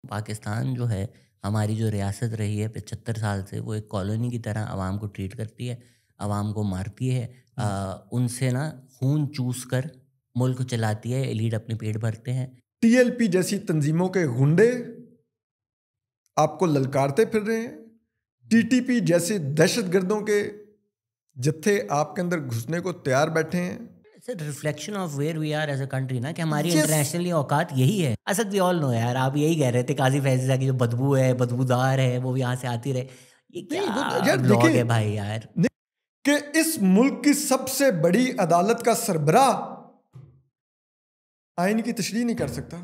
पाकिस्तान जो है, हमारी जो रियासत रही है 75 साल से, वो एक कॉलोनी की तरह आवाम को ट्रीट करती है, आवाम को मारती है, उनसे ना खून चूस कर मुल्क चलाती है, एलीट अपने पेट भरते हैं। टीएलपी जैसी तंजीमों के गुंडे आपको ललकारते फिर रहे हैं। टीटीपी जैसे दहशतगर्दों के जत्थे आपके अंदर घुसने को तैयार बैठे हैं। It's a reflection of where we are as a country ना, कि हमारी Yes. इंटरनेशनली औकात यही है। असद वी ऑल नो यार, आप यही कह रहे थे काजी फैज़ा की जो बदबू है, बदबूदार है, वो यहाँ से आती रहे। ये नहीं, वो क्या यार ब्लॉग देखें है भाई यार। कि इस मुल्क की सबसे बड़ी अदालत का सरबराह आइन की तशरीह नहीं कर सकता।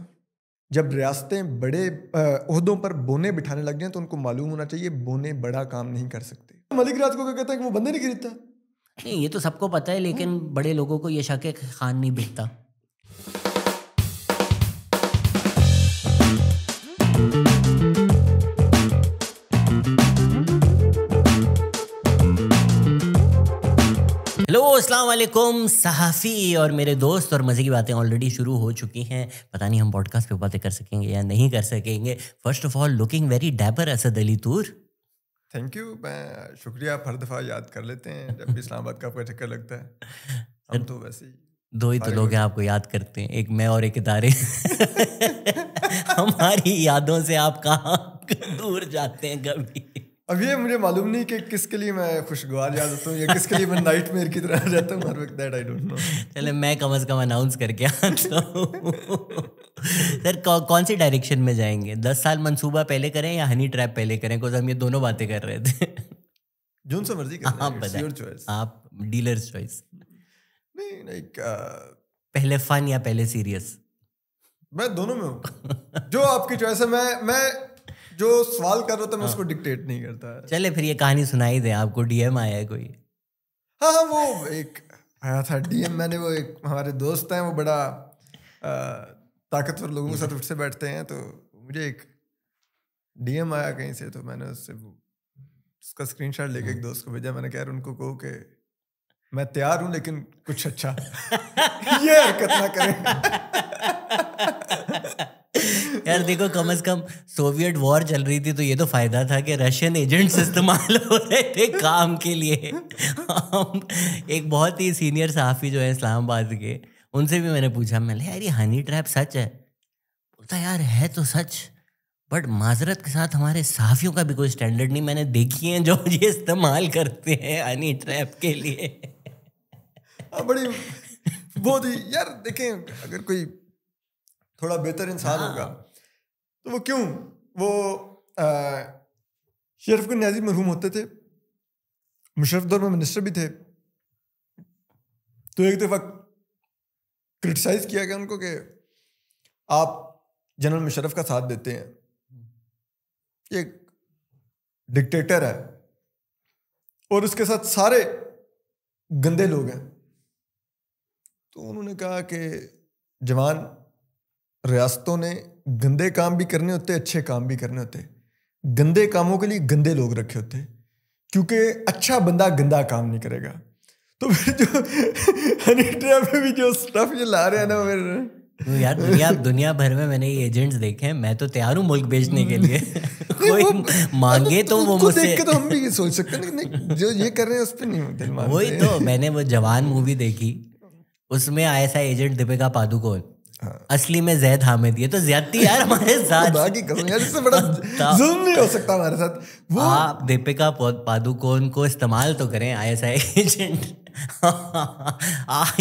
जब रियासतें बड़े ओहदों पर बोने बिठाने लग जाएं तो उनको मालूम होना चाहिए बोने बड़ा काम नहीं कर सकते। मलिक राज को कहता है कि वो बंदे नहीं खरीदता। नहीं, ये तो सबको पता है, लेकिन बड़े लोगों को ये शक है कि खान नहीं बिकता। हेलो, अस्सलाम वालेकुम सहाफ़ी और मेरे दोस्त, और मज़े की बातें ऑलरेडी शुरू हो चुकी हैं। पता नहीं हम पॉडकास्ट पे बातें कर सकेंगे या नहीं कर सकेंगे। First of all, looking very dapper Asad Ali Toor. Thank you, मैं शुक्रिया। आप हर दफ़ा याद कर लेते हैं जब भी इस्लामाबाद का आपका चक्कर लगता है। हम तो वैसे ही दो ही तो लोग हैं आपको याद करते हैं, एक मैं और एक इदारे। हमारी यादों से आप कहाँ दूर जाते हैं कभी। अब ये मुझे मालूम नहीं कि किसके लिए मैं खुशगवार याद होता हूँ या किसके लिए मैं नाइटमेयर की तरह रहता हूँ हर वक्त। That I don't know. चले, मैं कम से कम अनाउंस करके आता हूँ। सर, कौन सी डायरेक्शन में जाएंगे? 10 साल मंसूबा पहले करें या हनी ट्रैप पहले करें? बिकॉज हम ये दोनों बातें कर रहे थे। जो सा मर्जी कर आप बताएं, योर चॉइस। आप डीलर्स चॉइस। नहीं लाइक पहले फन या पहले सीरियस? मैं दोनों में हूँ। जो आपकी चॉइस है। मैं जो सवाल कर रहा था मैं उसको डिक्टेट नहीं करता है। चले फिर ये कहानी सुनाई दे। आपको डीएम आया है कोई? हाँ, वो एक आया था डीएम। मैंने वो एक हमारे दोस्त हैं, वो बड़ा ताकतवर लोगों के साथ उठसे बैठते हैं, तो मुझे एक डीएम आया कहीं से, तो मैंने उसका स्क्रीनशॉट लेके एक दोस्त को भेजा। मैंने कहा उनको कहो कि मैं तैयार हूँ लेकिन कुछ अच्छा ये हरकत ना करें। यार देखो, कम से कम सोवियत वॉर चल रही थी तो ये तो फायदा था कि रशियन एजेंट्स इस्तेमाल हो रहे थे काम के लिए। हम एक बहुत ही सीनियर सहाफ़ी जो है इस्लामाबाद के, उनसे भी मैंने पूछा, मैंने यार ये हनी ट्रैप सच है? बोलता यार है तो सच, बट माजरत के साथ हमारे सहाफ़ियों का भी कोई स्टैंडर्ड नहीं मैंने देखी है जो ये इस्तेमाल करते हैं हनी ट्रैप के लिए। बड़ी बहुत ही यार, देखें अगर कोई थोड़ा बेहतर इंसान होगा तो वो क्यों, वो शरीफ को न्याजी मरहूम होते थे, मुशर्रफ दौर में मिनिस्टर भी थे, तो एक दफ़ा क्रिटिसाइज किया गया उनको कि आप जनरल मुशर्रफ का साथ देते हैं, एक डिक्टेटर है और उसके साथ सारे गंदे लोग हैं। तो उन्होंने कहा कि जवान, रियासतों ने गंदे काम भी करने होते, अच्छे काम भी करने होते। गंदे कामों के लिए गंदे लोग रखे होते, क्योंकि अच्छा बंदा गंदा काम नहीं करेगा। तो फिर जो हनी ट्रैप में भी जो स्टफ ये ला रहे हैं ना, फिर यार दुनिया भर में मैंने ये एजेंट्स देखे हैं। मैं तो तैयार हूँ मुल्क बेचने के लिए। कोई मांगे तो वो मुझसे देख के तो हम भी ये सोच सकते हैं, नहीं जो ये कर रहे हैं उस पर नहीं दिल मानते। वही तो, मैंने वो जवान मूवी देखी, उसमें आईएसआई एजेंट दीपिका पादुकोण, असली में जैद हामिद। ये तो ज्यादती यार हमारे साथ। यार इससे बड़ा जुल्म नहीं हो सकता हमारे साथ। वो आप दीपिका पादुकोण को इस्तेमाल तो करें आईएसआई एजेंट।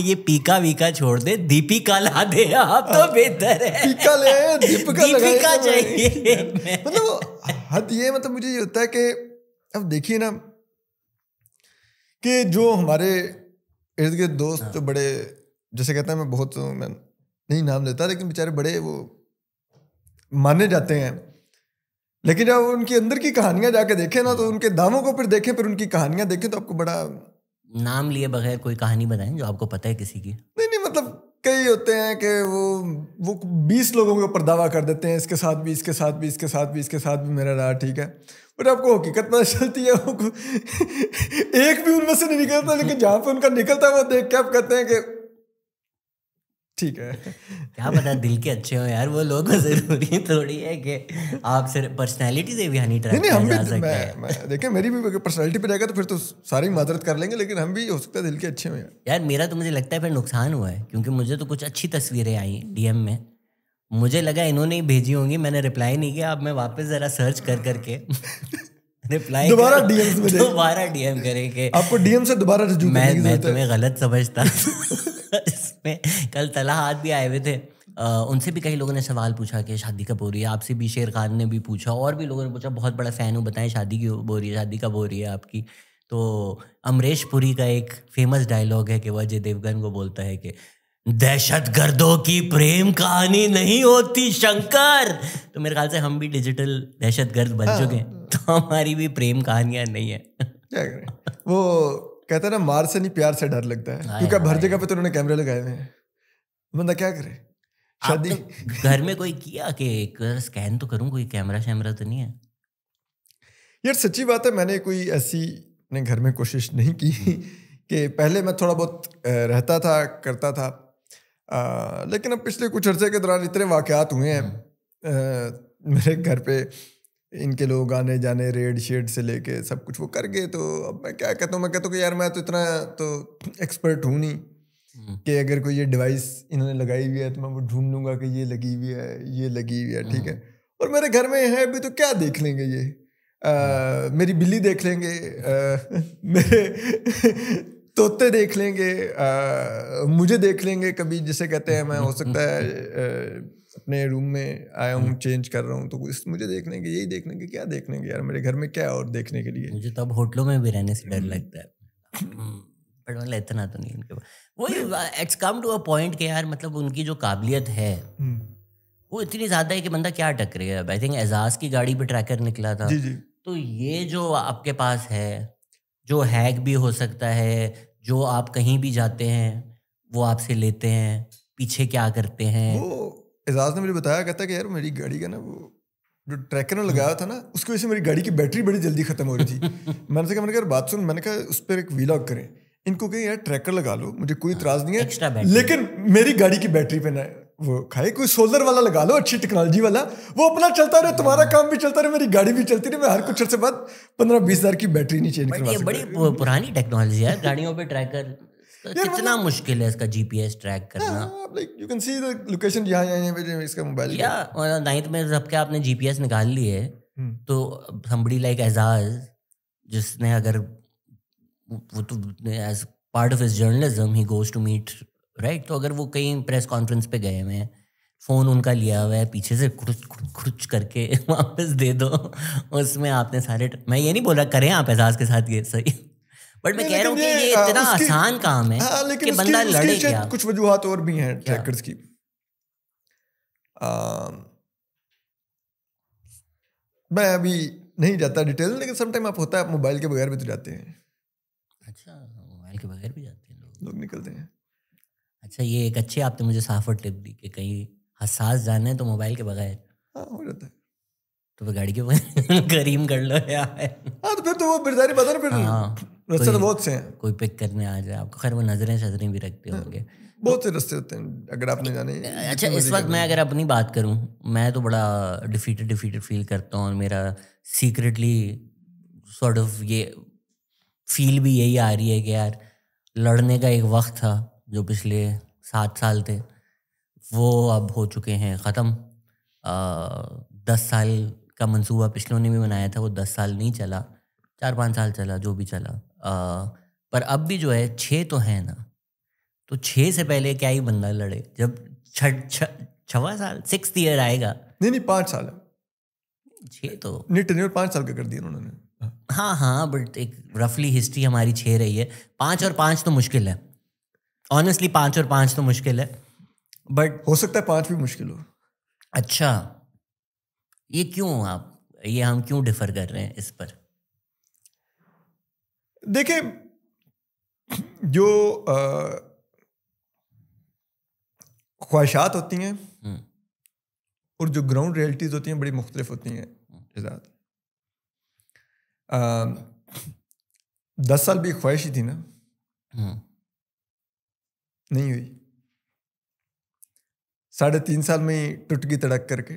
ये पीका वीका छोड़ दे, दीपिका ला दे आप तो बेहतर है। पीका ले, दीपिका चाहिए। मतलब हद ये, मतलब मुझे ये होता है कि अब देखिए ना कि जो हमारे इर्द गिर्द दोस्त जो बड़े, जैसे कहते हैं, मैं बहुत, मैं नहीं नाम लेता, लेकिन बेचारे बड़े वो माने जाते हैं, लेकिन जब उनकी अंदर की कहानियां जाके देखें ना, तो उनके दामों को फिर देखें, फिर उनकी कहानियां देखें, तो आपको बड़ा नाम लिए बगैर कोई कहानी बताएं जो आपको पता है किसी की। नहीं, मतलब कई होते हैं कि वो 20 लोगों के ऊपर दावा कर देते हैं, इसके साथ भी, इसके साथ भी, इसके साथ भी, इसके साथ भी मेरा रहा, ठीक है, बट आपको हकीकत पता चलती है वो एक भी उनमें से नहीं निकलता, लेकिन जहां पे उनका निकलता है वो देख के आप कहते हैं कि ठीक है। क्या पता दिल के अच्छे हो यार वो लोग, जरूरी थोड़ी है कि आप सिर्फ पर्सनैलिटी से भी हनी ट्रैक नहीं हम किया जा भी सकता है। देखें मेरी भी पर्सनैलिटी पे जाएगा तो फिर तो सारी मादरत कर लेंगे, लेकिन हम भी हो सकता है दिल के अच्छे हो यार। यार मेरा तो मुझे लगता है फिर नुकसान हुआ है, क्योंकि मुझे तो कुछ अच्छी तस्वीरें आई डीएम में, मुझे लगा इन्होंने ही भेजी होंगी, मैंने रिप्लाई नहीं किया। अब मैं वापस जरा सर्च कर करके रिप्लाई दोबारा डीएम्स में दोबारा डीएम करेंगे। आपको डीएम से दोबारा रजू करने की मैं जरूरत है। तुम्हें गलत समझता इसमें कल तला हाथ भी आए हुए थे, उनसे भी कई लोगों ने सवाल पूछा कि शादी कब हो रही है, आपसे भी शेर खान ने भी पूछा और भी लोगों ने पूछा, बहुत बड़ा फ़ैन हूँ, बताएं शादी की हो रही है, शादी कब हो रही है आपकी। तो अमरीश पुरी का एक फेमस डायलॉग है कि वो अजय देवगन को बोलता है कि दहशतगर्दों की प्रेम कहानी नहीं होती शंकर। तो मेरे ख्याल से हम भी डिजिटल दहशतगर्द बन चुके हैं, तो हमारी भी प्रेम कहानियां नहीं है। क्या करें, वो कहते हैं ना मार से नहीं प्यार से डर लगता है, क्योंकि अब हर जगह पे तो उन्होंने कैमरे लगाए हुए हैं, बंदा क्या करे। शादी घर में कोई किया कि एक स्कैन तो करूं, कोई कैमरा शैमरा तो नहीं है? यार सच्ची बात है, मैंने कोई ऐसी अपने घर में कोशिश नहीं की कि पहले मैं थोड़ा बहुत रहता था करता था, लेकिन अब पिछले कुछ अरसे के दौरान इतने वाकयात हुए हैं मेरे घर पे, इनके लोग आने जाने रेड शेड से लेके सब कुछ वो कर गए। तो अब मैं क्या कहता हूँ, मैं कहता हूँ कि यार मैं तो इतना तो एक्सपर्ट हूँ नहीं कि अगर कोई ये डिवाइस इन्होंने लगाई हुई है तो मैं वो ढूंढ लूंगा कि ये लगी हुई है, ये लगी हुई है, ठीक है। और मेरे घर में है अभी, तो क्या देख लेंगे ये, मेरी बिल्ली देख लेंगे, मेरे तोते देख लेंगे, मुझे देख लेंगे कभी, जिसे कहते हैं मैं हो सकता है अपने रूम में आया हूँ चेंज कर रहा हूँ तो मुझे देख लेंगे, यही देख लेंगे, क्या देख लेंगे यार मेरे घर में क्या और देखने के लिए। मुझे तो अब होटलों में भी रहने से डर लगता है, पर मतलब इतना तो नहीं उनके पास। वही it's come to a point कि यार मतलब उनकी जो काबिलियत है वो इतनी ज़्यादा है कि बंदा क्या टकरे। अब आई थिंक एजाज की गाड़ी पे ट्रैकर निकला था, जी जी। तो ये जो आपके पास है, जो हैक भी हो सकता है, जो आप कहीं भी जाते हैं वो आपसे लेते हैं, पीछे क्या करते हैं। वो एजाज ने मुझे बताया, कहता कि यार मेरी गाड़ी का ना वो जो ट्रैकर ने लगाया था ना, उसकी वजह से मेरी गाड़ी की बैटरी बड़ी जल्दी खत्म हो रही थी। मैंने कहा यार बात सुन, मैंने कहा उस पर एक वीलॉग करें, इनको कहें यार ट्रैकर लगा लो, मुझे कोई इतराज नहीं एक्स्ट्रा है, बैटरी। लेकिन मेरी गाड़ी की बैटरी पे ना वो खाए, कोई सोलर वाला लगा लो, अच्छी टेक्नोलॉजी वाला, वो अपना चलता रहे, तुम्हारा काम भी चलता रहे, मेरी गाड़ी भी चलती रहे, मैं हर कुछ अर्से बाद 15-20 हज़ार की बैटरी नहीं चेंज करवा ये सकता। बड़ी पुरानी टेक्नोलॉजी है गाड़ियों पे ट्रैकर, तो कितना मुश्किल है इसका जीपीएस ट्रैक करना। Like you can see the location, यहाँ पे इसका मोबाइल या नाइन्थ में सबके आपने जीपीएस निकाल लिए, तो somebody like एजाज, जिसने अगर वो तो as part of his journalism ही गोज टू मीट राइट, तो अगर वो कहीं प्रेस कॉन्फ्रेंस पे गए हुए हैं, फ़ोन उनका लिया हुआ है, पीछे से खुरुच खुरुच करके वापस दे दो, उसमें आपने सारे मैं ये नहीं बोल रहा करें आप एजाज के साथ ये सही, बट मैं कह रहा हूँ कि ये इतना आसान काम है कि बंदा लड़े क्या। कुछ वजूहात और भी हैं ट्रैकर्स की। मैं अभी नहीं जाता डिटेल, लेकिन सम टाइम आप होता है आप मोबाइल के बगैर भी तो जाते हैं। अच्छा, मोबाइल के बगैर भी जाते हैं लोग निकलते हैं। अच्छा, ये एक अच्छी आपने मुझे साफर टिप दी कि कहीं हसास जाने हैं तो मोबाइल के बगैर। हाँ हो जाता है, तो फिर गाड़ी के बगैर करीम कर लो यार। हाँ तो फिर तो वो बिरदारी बात है ना, फिर रास्ते तो बहुत से हैं, कोई पिक करने आ जाए आपको, खैर वो नजरें शजरें भी रखते होंगे, बहुत से रास्ते होते हैं अगर आपने जाने। अच्छा इस वक्त मैं अगर अपनी बात करूं, मैं तो बड़ा डिफीटेड फील करता हूँ, और मेरा सीक्रेटली सॉर्ट ऑफ ये फील भी यही आ रही है कि यार लड़ने का एक वक्त था जो पिछले 7 साल थे, वो अब हो चुके हैं ख़त्म। 10 साल का मंसूबा पिछलों ने भी बनाया था, वो 10 साल नहीं चला, 4-5 साल चला, जो भी चला। पर अब भी जो है 6 तो है ना, तो 6 से पहले क्या ही बंदा लड़े, जब 6वां साल 6th ईयर आएगा। नहीं 5 साल है, 6 तो नहीं टेन्योर 5 साल का कर दिया उन्होंने। हाँ बट एक रफली हिस्ट्री हमारी 6 रही है। 5 और 5 तो मुश्किल है, ऑनेस्टली 5 और 5 तो मुश्किल है, बट हो सकता है 5 भी मुश्किल हो। अच्छा, ये क्यों ये हम क्यों डिफर कर रहे हैं इस पर? देखिए जो ख्वाहिशात होती हैं और जो ग्राउंड रियलिटीज होती हैं बड़ी मुख्तलिफ होती हैं। 10 साल भी ख्वाहिश ही थी ना, नहीं हुई। 3.5 साल में ही टूट गई तड़क करके।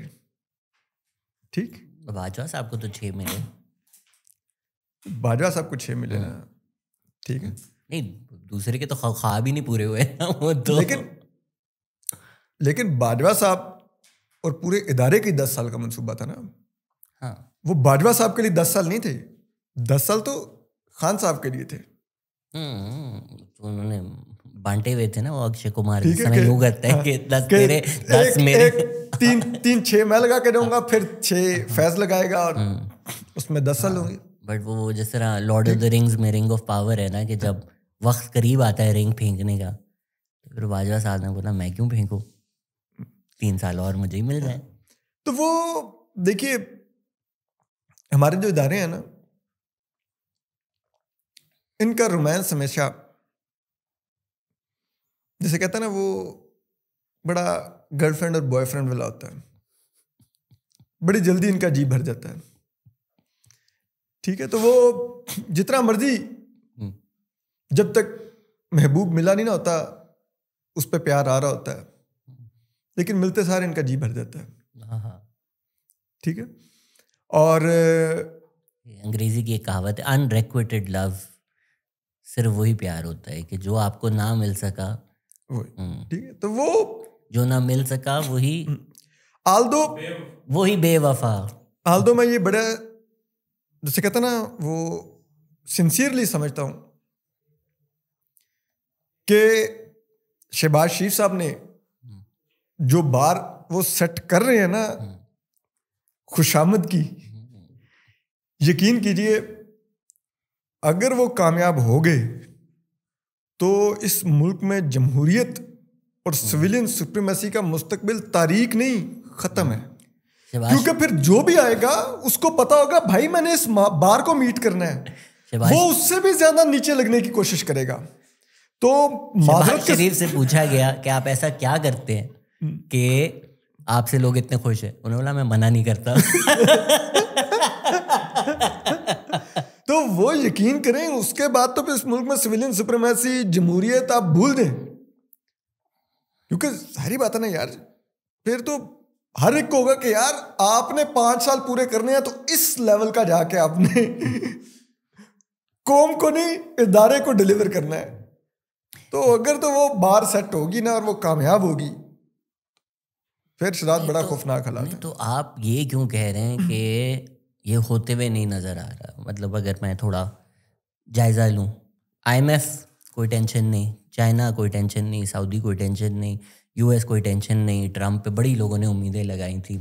ठीक, बाजवा साहब को तो 6 मिले। बाजवा साहब को 6 मिले ना, ठीक है। नहीं, दूसरे के तो ख्वाब ही नहीं पूरे हुए ना वो तो। लेकिन बाजवा साहब और पूरे इदारे की 10 साल का मंसूबा था ना। हाँ, वो बाजवा साहब के लिए 10 साल नहीं थे, 10 साल तो खान साहब के लिए थे। तो उन्होंने बांटे हुए थे ना वो अक्षय कुमार ठीक जिस है समय यूं करता है कि 10 तेरे 10 मेरे। 6 मैं लगा के दूंगा, फिर 6 फैज लगाएगा और उसमें 10 साल होंगे। बट वो जिस तरह लॉर्ड ऑफ द रिंग्स में रिंग ऑफ पावर है ना, कि जब वक्त करीब आता है रिंग फेंकने का, तो फिर बाजवा साहब ने बोला मैं क्यों फेंकूं, 3 साल और मुझे ही मिल जाए। तो वो देखिए, हमारे जो इदारे हैं ना, इनका रोमांस हमेशा, जैसे कहता है ना, वो बड़ा गर्लफ्रेंड और बॉयफ्रेंड वाला होता है। बड़ी जल्दी इनका जी भर जाता है। ठीक है, तो वो जितना मर्जी, जब तक महबूब मिला नहीं ना होता, उस पर प्यार आ रहा होता है, लेकिन मिलते सारे इनका जी भर जाता है। ठीक है, और अंग्रेजी की एक कहावत है, अनरिक्विटेड लव, सिर्फ वही प्यार होता है कि जो आपको ना मिल सका। ठीक है, तो वो जो ना मिल सका वही आल्दो, वही बेवफा। आल्दो मैं ये बड़ा, जैसे कहता ना, वो सिंसियरली समझता हूं कि शहबाज शरीफ साहब ने जो बार वो सेट कर रहे हैं ना खुशामद की, यकीन कीजिए अगर वो कामयाब हो गए तो इस मुल्क में जमहूरियत और सिविलियन सुप्रीमेसी का मुस्तकबिल तारीख नहीं खत्म है। क्योंकि फिर जो भी आएगा उसको पता होगा भाई मैंने इस बार को मीट करना है, वो उससे भी ज्यादा नीचे लगने की कोशिश करेगा। तो शहबाज शरीफ से पूछा गया कि आप ऐसा क्या करते हैं कि आपसे लोग इतने खुश हैं, उन्होंने बोला मैं मना नहीं करता। तो वो यकीन करें, उसके बाद तो फिर इस मुल्क में सिविलियन सुप्रीमेसी, जमहूरियत आप भूल दें। क्योंकि सारी बात है ना यार, फिर तो हर एक को होगा कि यार आपने 5 साल पूरे करने हैं, तो इस लेवल का जाके आपने कौम को नहीं इदारे को डिलीवर करना है। तो अगर तो वो बार सेट होगी ना और वो कामयाब होगी, फिर शराद बड़ा खौफनाक हालात है। तो आप ये क्यों कह रहे हैं कि ये होते हुए नहीं नजर आ रहा? मतलब अगर मैं थोड़ा जायजा लूं, IMF कोई टेंशन नहीं, चाइना कोई टेंशन नहीं, सऊदी कोई टेंशन नहीं, US कोई टेंशन नहीं, ट्रम्प पे बड़ी लोगों ने उम्मीदें लगाई थी,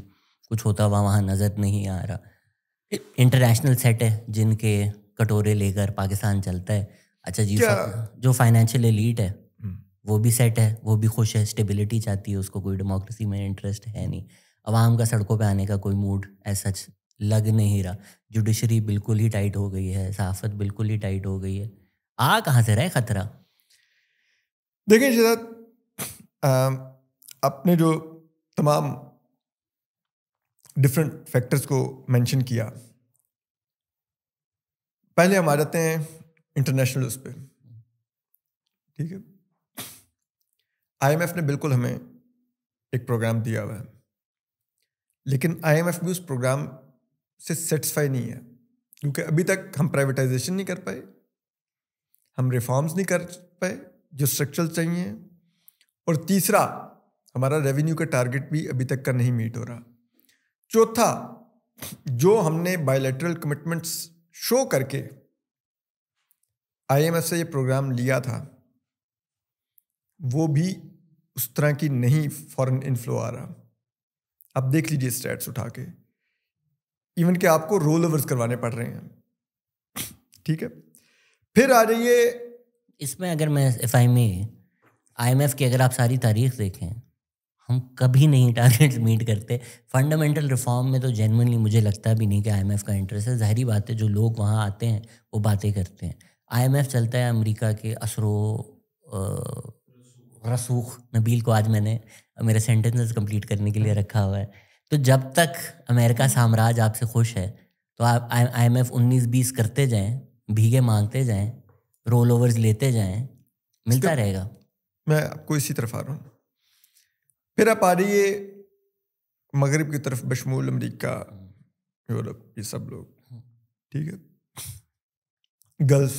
कुछ होता हुआ वहाँ नज़र नहीं आ रहा। इंटरनेशनल सेट है जिनके कटोरे लेकर पाकिस्तान चलता है। अच्छा जी, जो फाइनेंशियल एलीट है वो भी सेट है, वो भी खुश है, स्टेबिलिटी चाहती है, उसको कोई डेमोक्रेसी में इंटरेस्ट है नहीं। अवाम का सड़कों पे आने का कोई मूड ऐसा लग नहीं रहा। जुडिशरी बिल्कुल ही टाइट हो गई है, सहाफ़त बिल्कुल ही टाइट हो गई है। आ कहाँ से रहा है खतरा? देखिए शहजाद, आपने जो तमाम डिफरेंट फैक्टर्स को मेंशन किया, पहले हम आ जाते हैं इंटरनेशनल उस पर। ठीक है, IMF ने बिल्कुल हमें एक प्रोग्राम दिया हुआ है, लेकिन IMF भी उस प्रोग्राम से सेटिस्फाई नहीं है, क्योंकि अभी तक हम प्राइवेटाइजेशन नहीं कर पाए, हम रिफॉर्म्स नहीं कर पाए जो स्ट्रक्चरल चाहिए, और तीसरा हमारा रेवेन्यू का टारगेट भी अभी तक का नहीं मीट हो रहा। चौथा, जो हमने बायलैटरल कमिटमेंट्स शो करके IMF से ये प्रोग्राम लिया था, वो भी उस तरह की नहीं फॉरेन इनफ्लो आ रहा। अब देख लीजिए स्टैट्स उठा के, इवन कि आपको रोल ओवर्स करवाने पड़ रहे हैं। ठीक है, फिर आ जाइए इसमें, अगर मैं एफआई में IMF की अगर आप सारी तारीख देखें, हम कभी नहीं टारगेट्स मीट करते। फंडामेंटल रिफॉर्म में तो जेन्युइनली मुझे लगता भी नहीं कि IMF का इंटरेस्ट है। ज़ाहिरी बात है, जो लोग वहाँ आते हैं वो बातें करते हैं। IMF चलता है अमेरिका के असरो रसूख। नबील को आज मैंने मेरे सेंटेंसेस कंप्लीट करने के लिए रखा हुआ है। तो जब तक अमेरिका साम्राज्य आपसे खुश है, तो आप IMF 19-20 करते जाएं, भीगे मांगते जाएं, रोल ओवर्स लेते जाएं, मिलता रहेगा। मैं आपको इसी तरफ आ रहा हूँ। फिर आप आ रही है मगरिब की तरफ, बशमूल अमेरिका, यूरोप, ये सब लोग, ठीक है, गल्फ।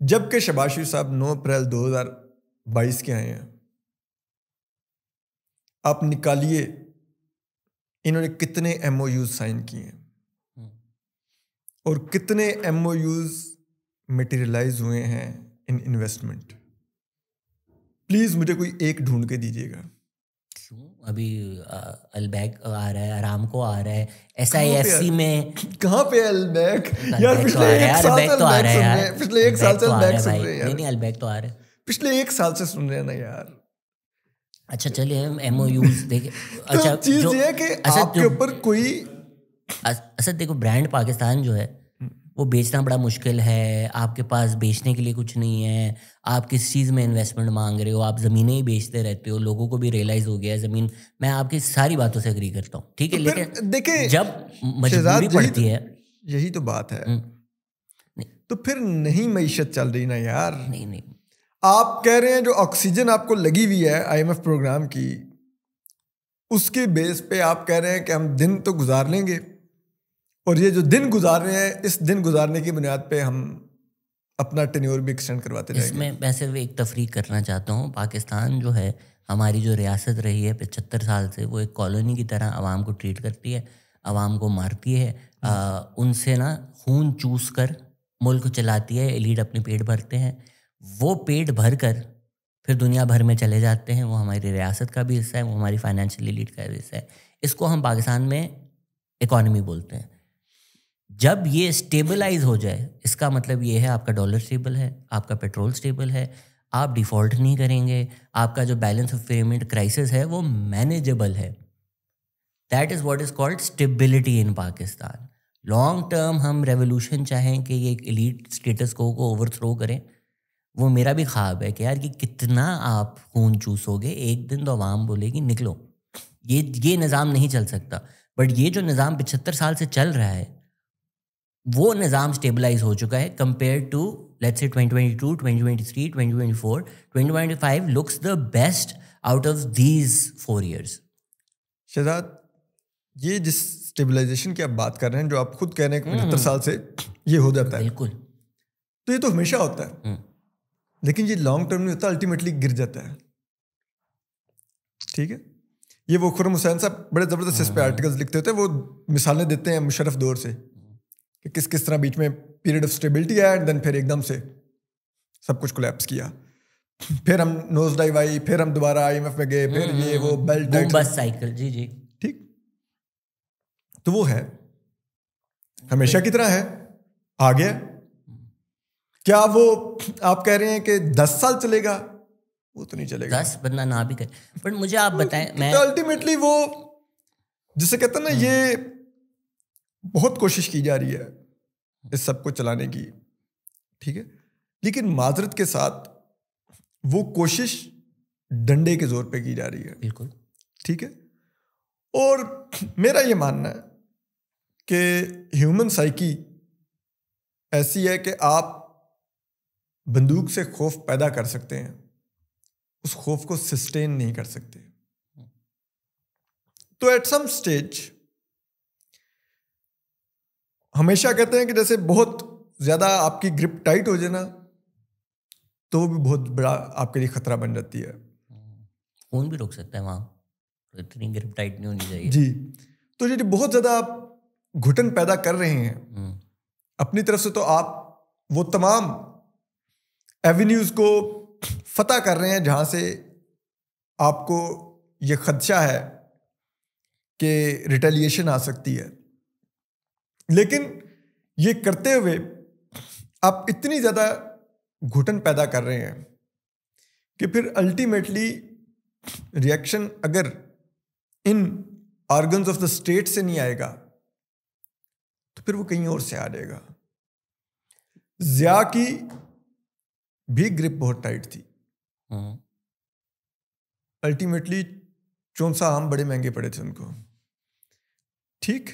जबकि शहबाज शरीफ साहब 9 अप्रैल 2022 के आए हैं, आप निकालिए इन्होंने कितने MOUs साइन किए हैं और कितने MOUs मटेरियलाइज हुए हैं इन इन्वेस्टमेंट। प्लीज मुझे कोई एक ढूंढ के दीजिएगा। अभी अलबैक आ रहा है, अरामको आ रहा है, SIFC में कहाँ पे अलबैक यार? पिछले एक साल से अलबैक सुन रहे हैं, पिछले एक साल से अलबैक सुन रहे हैं यार। नहीं अलबैक तो आ रहा है, पिछले एक साल से सुन रहे हैं ना यार। अच्छा चलिए हम MOUs देखें। अच्छा चीज ये है कि आपके ऊपर कोई असद देखो, ब्रांड पाकिस्तान जो है वो बेचना बड़ा मुश्किल है। आपके पास बेचने के लिए कुछ नहीं है, आप किस चीज़ में इन्वेस्टमेंट मांग रहे हो, आप ज़मीनें ही बेचते रहते हो, लोगों को भी रियलाइज़ हो गया है ज़मीन। मैं आपकी सारी बातों से एग्री करता हूँ, ठीक है, लेकिन देखिए जब मजबूरी पड़ती है, यही तो बात है, तो फिर नहीं मईशत चल रही ना यार। नहीं आप कह रहे हैं जो ऑक्सीजन आपको लगी हुई है IMF प्रोग्राम की, उसके बेस पे आप कह रहे हैं कि हम दिन तो गुजार लेंगे, और ये जो दिन गुजार रहे हैं, इस दिन गुजारने की बुनियाद पे हम अपना टेन्योर भी एक्सटेंड करवाते जाएंगे। इसमें मैं सिर्फ एक तफरीक करना चाहता हूँ। पाकिस्तान जो है, हमारी जो रियासत रही है 75 साल से, वो एक कॉलोनी की तरह आवाम को ट्रीट करती है, आवाम को मारती है, उनसे ना खून चूस कर मुल्क चलाती है। एलीट अपने पेट भरते हैं, वो पेट भर कर फिर दुनिया भर में चले जाते हैं। वो हमारी रियासत का भी हिस्सा है, वो हमारी फाइनेंशियल एलीट का भी हिस्सा है। इसको हम पाकिस्तान में इकॉनमी बोलते हैं। जब ये स्टेबलाइज हो जाए, इसका मतलब ये है आपका डॉलर स्टेबल है, आपका पेट्रोल स्टेबल है, आप डिफ़ॉल्ट नहीं करेंगे, आपका जो बैलेंस ऑफ पेमेंट क्राइसिस है वो मैनेजेबल है। That is what is called stability in Pakistan. Long term हम रेवोल्यूशन चाहें कि ये एलीट स्टेटस को ओवरथ्रो करें, वो मेरा भी ख्वाब है कि यार कि कितना आप खून चूसोगे, एक दिन तो आवाम बोलेगी निकलो। ये निज़ाम नहीं चल सकता। बट ये जो निज़ाम 75 साल से चल रहा है, वो निज़ाम स्टेबलाइज हो चुका है compare to let's say 2022, 2023, 2024, 2025 looks the best out of these 4 years। Shahzad, ये जिस स्टेबलाइजेशन की आप बात कर रहे हैं, जो आप खुद कह रहे हैं कि 75 साल से ये हो जाता है, बिल्कुल, तो ये तो हमेशा होता है, लेकिन ये लॉन्ग टर्म नहीं होता, अल्टीमेटली गिर जाता है। ठीक है, ये वो खुर्रम हुसैन साहब बड़े ज़बरदस्त इस पे आर्टिकल्स लिखते होते हैं, वो मिसालें देते हैं मुशर्रफ दौर से कि किस किस तरह बीच में पीरियड ऑफ स्टेबिलिटी आया एंड देन फिर एकदम से सब कुछ कोलैप्स किया, फिर हम नोज डाइव आई, फिर हम दोबारा IMF में गए, फिर ये वो बेल्ट टाइट बस साइकिल। जी जी, ठीक। तो वो है हमेशा की तरह है, आ गया। क्या वो आप कह रहे हैं कि 10 साल चलेगा? वो तो नहीं चलेगा, 10 बंदा ना भी करे। बट मुझे आप बताएं, मैं तो अल्टीमेटली वो जिसे कहते हैं ना, ये बहुत कोशिश की जा रही है इस सब को चलाने की, ठीक है, लेकिन माजरत के साथ वो कोशिश डंडे के जोर पे की जा रही है। बिल्कुल ठीक है, और मेरा ये मानना है कि ह्यूमन साइकी ऐसी है कि आप बंदूक से खौफ पैदा कर सकते हैं, उस खौफ को सस्टेन नहीं कर सकते। तो एट सम स्टेज हमेशा कहते हैं कि जैसे बहुत ज्यादा आपकी ग्रिप टाइट हो जाए ना, तो वो भी बहुत बड़ा आपके लिए खतरा बन जाती है। खून भी रोक सकता है वहां, तो इतनी ग्रिप टाइट नहीं होनी चाहिए। जी, तो ये बहुत ज्यादा आप घुटन पैदा कर रहे हैं अपनी तरफ से, तो आप वो तमाम एवेन्यूज को फतह कर रहे हैं जहां से आपको ये खदशा है कि रिटेलिएशन आ सकती है। लेकिन ये करते हुए आप इतनी ज्यादा घुटन पैदा कर रहे हैं कि फिर अल्टीमेटली रिएक्शन अगर इन ऑर्गन्स ऑफ द स्टेट से नहीं आएगा तो फिर वो कहीं और से आ जाएगा। ज़िया की भी ग्रिप बहुत टाइट थी, अल्टीमेटली 54 आम बड़े महंगे पड़े थे उनको। ठीक,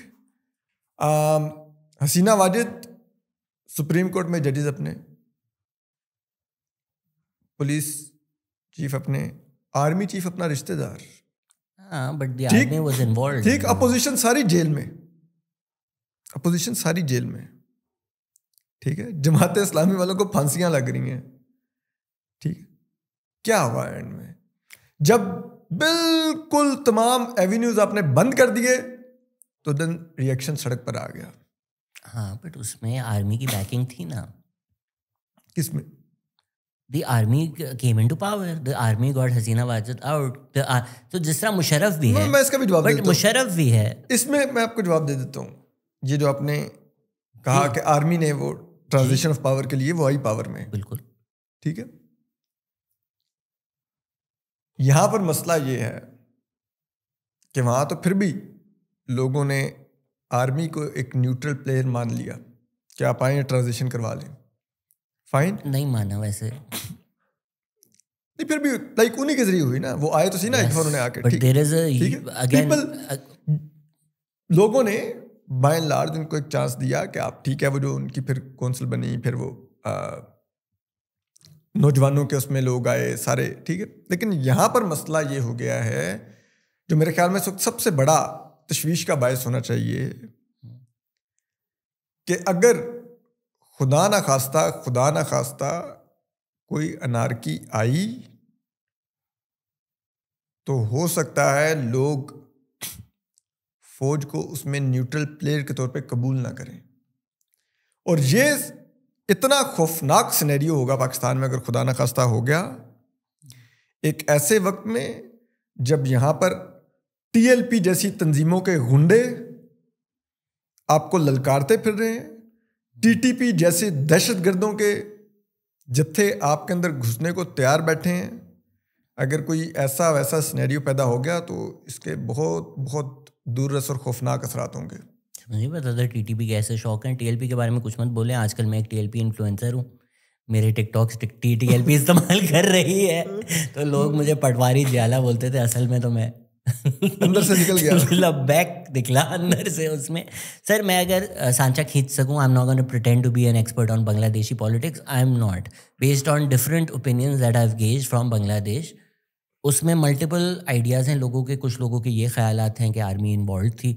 हसीना वाजिद सुप्रीम कोर्ट में जजेस अपने, पुलिस चीफ अपने, आर्मी चीफ अपना रिश्तेदार, हाँ, but the army was involved. ठीक, अपोजिशन सारी जेल में, अपोजिशन सारी जेल में, ठीक है, जमात इस्लामी वालों को फांसियां लग रही हैं, ठीक है। क्या हुआ एंड में? जब बिल्कुल तमाम एवेन्यूज आपने बंद कर दिए तो देन रिएक्शन सड़क पर आ गया। हाँ, बट उसमें आर्मी की बैकिंग थी ना। किसमें? The army came into power. The army got Hasina वाजद out. तो जिस तरह मुशर्रफ भी है, मैं इसका भी जवाब बट देता हूँ। मुशर्रफ भी है इसमें मैं आपको जवाब दे देता हूँ। ये जो आपने कहा कि आर्मी ने वो ट्रांजिशन ऑफ पावर के लिए वो आई पावर में, बिल्कुल ठीक है। यहां पर मसला ये है कि वहां तो फिर भी लोगों ने आर्मी को एक न्यूट्रल प्लेयर मान लिया कि आप आए ट्रांजिशन करवा लें, फाइन। नहीं माना वैसे, नहीं फिर भी लाइक उन्हीं के जरिए हुई ना, वो आए तो सही ना एक बार उन्होंने आके, बट देयर इज अगेन लोगों ने बाय एंड लार्ज उनको एक चांस दिया कि आप ठीक है, वो जो उनकी फिर कौंसिल बनी, फिर वो नौजवानों के उसमें लोग आए सारे, ठीक है। लेकिन यहाँ पर मसला ये हो गया है जो मेरे ख्याल में इस वक्त सबसे बड़ा तशवीश का बायस होना चाहिए कि अगर खुदा ना खास्ता कोई अनारकी आई तो हो सकता है लोग फौज को उसमें न्यूट्रल प्लेयर के तौर पे कबूल ना करें, और ये इतना खौफनाक सिनेरियो होगा पाकिस्तान में अगर खुदा ना खास्ता हो गया, एक ऐसे वक्त में जब यहाँ पर टीएलपी जैसी तंजीमों के गुंडे आपको ललकारते फिर रहे हैं, टीटीपी जैसे दहशतगर्दों के जत्थे आपके अंदर घुसने को तैयार बैठे हैं। अगर कोई ऐसा वैसा सिनेरियो पैदा हो गया तो इसके बहुत बहुत दूररस और खौफनाक असरात होंगे। मुझे पता था टीटीपी के ऐसे शौक हैं। टीएलपी के बारे में कुछ मत बोले, आजकल मैं एक टीएलपी इन्फ्लुएंसर हूँ, मेरे टिकटॉक टीएलपी इस्तेमाल कर रही है तो लोग मुझे पटवारी ज्याला बोलते थे, असल में तो मैं अंदर से निकल गया बैक निकला अंदर से उसमें। सर मैं अगर सांचा खींच सकूं, I am not going to pretend to be an expert on Bangladeshi politics, I am not, based on different opinions that I have gauged from Bangladesh. उसमें मल्टीपल आइडियाज़ हैं लोगों के। कुछ लोगों के ये ख्यालात हैं कि आर्मी इन्वॉल्व थी,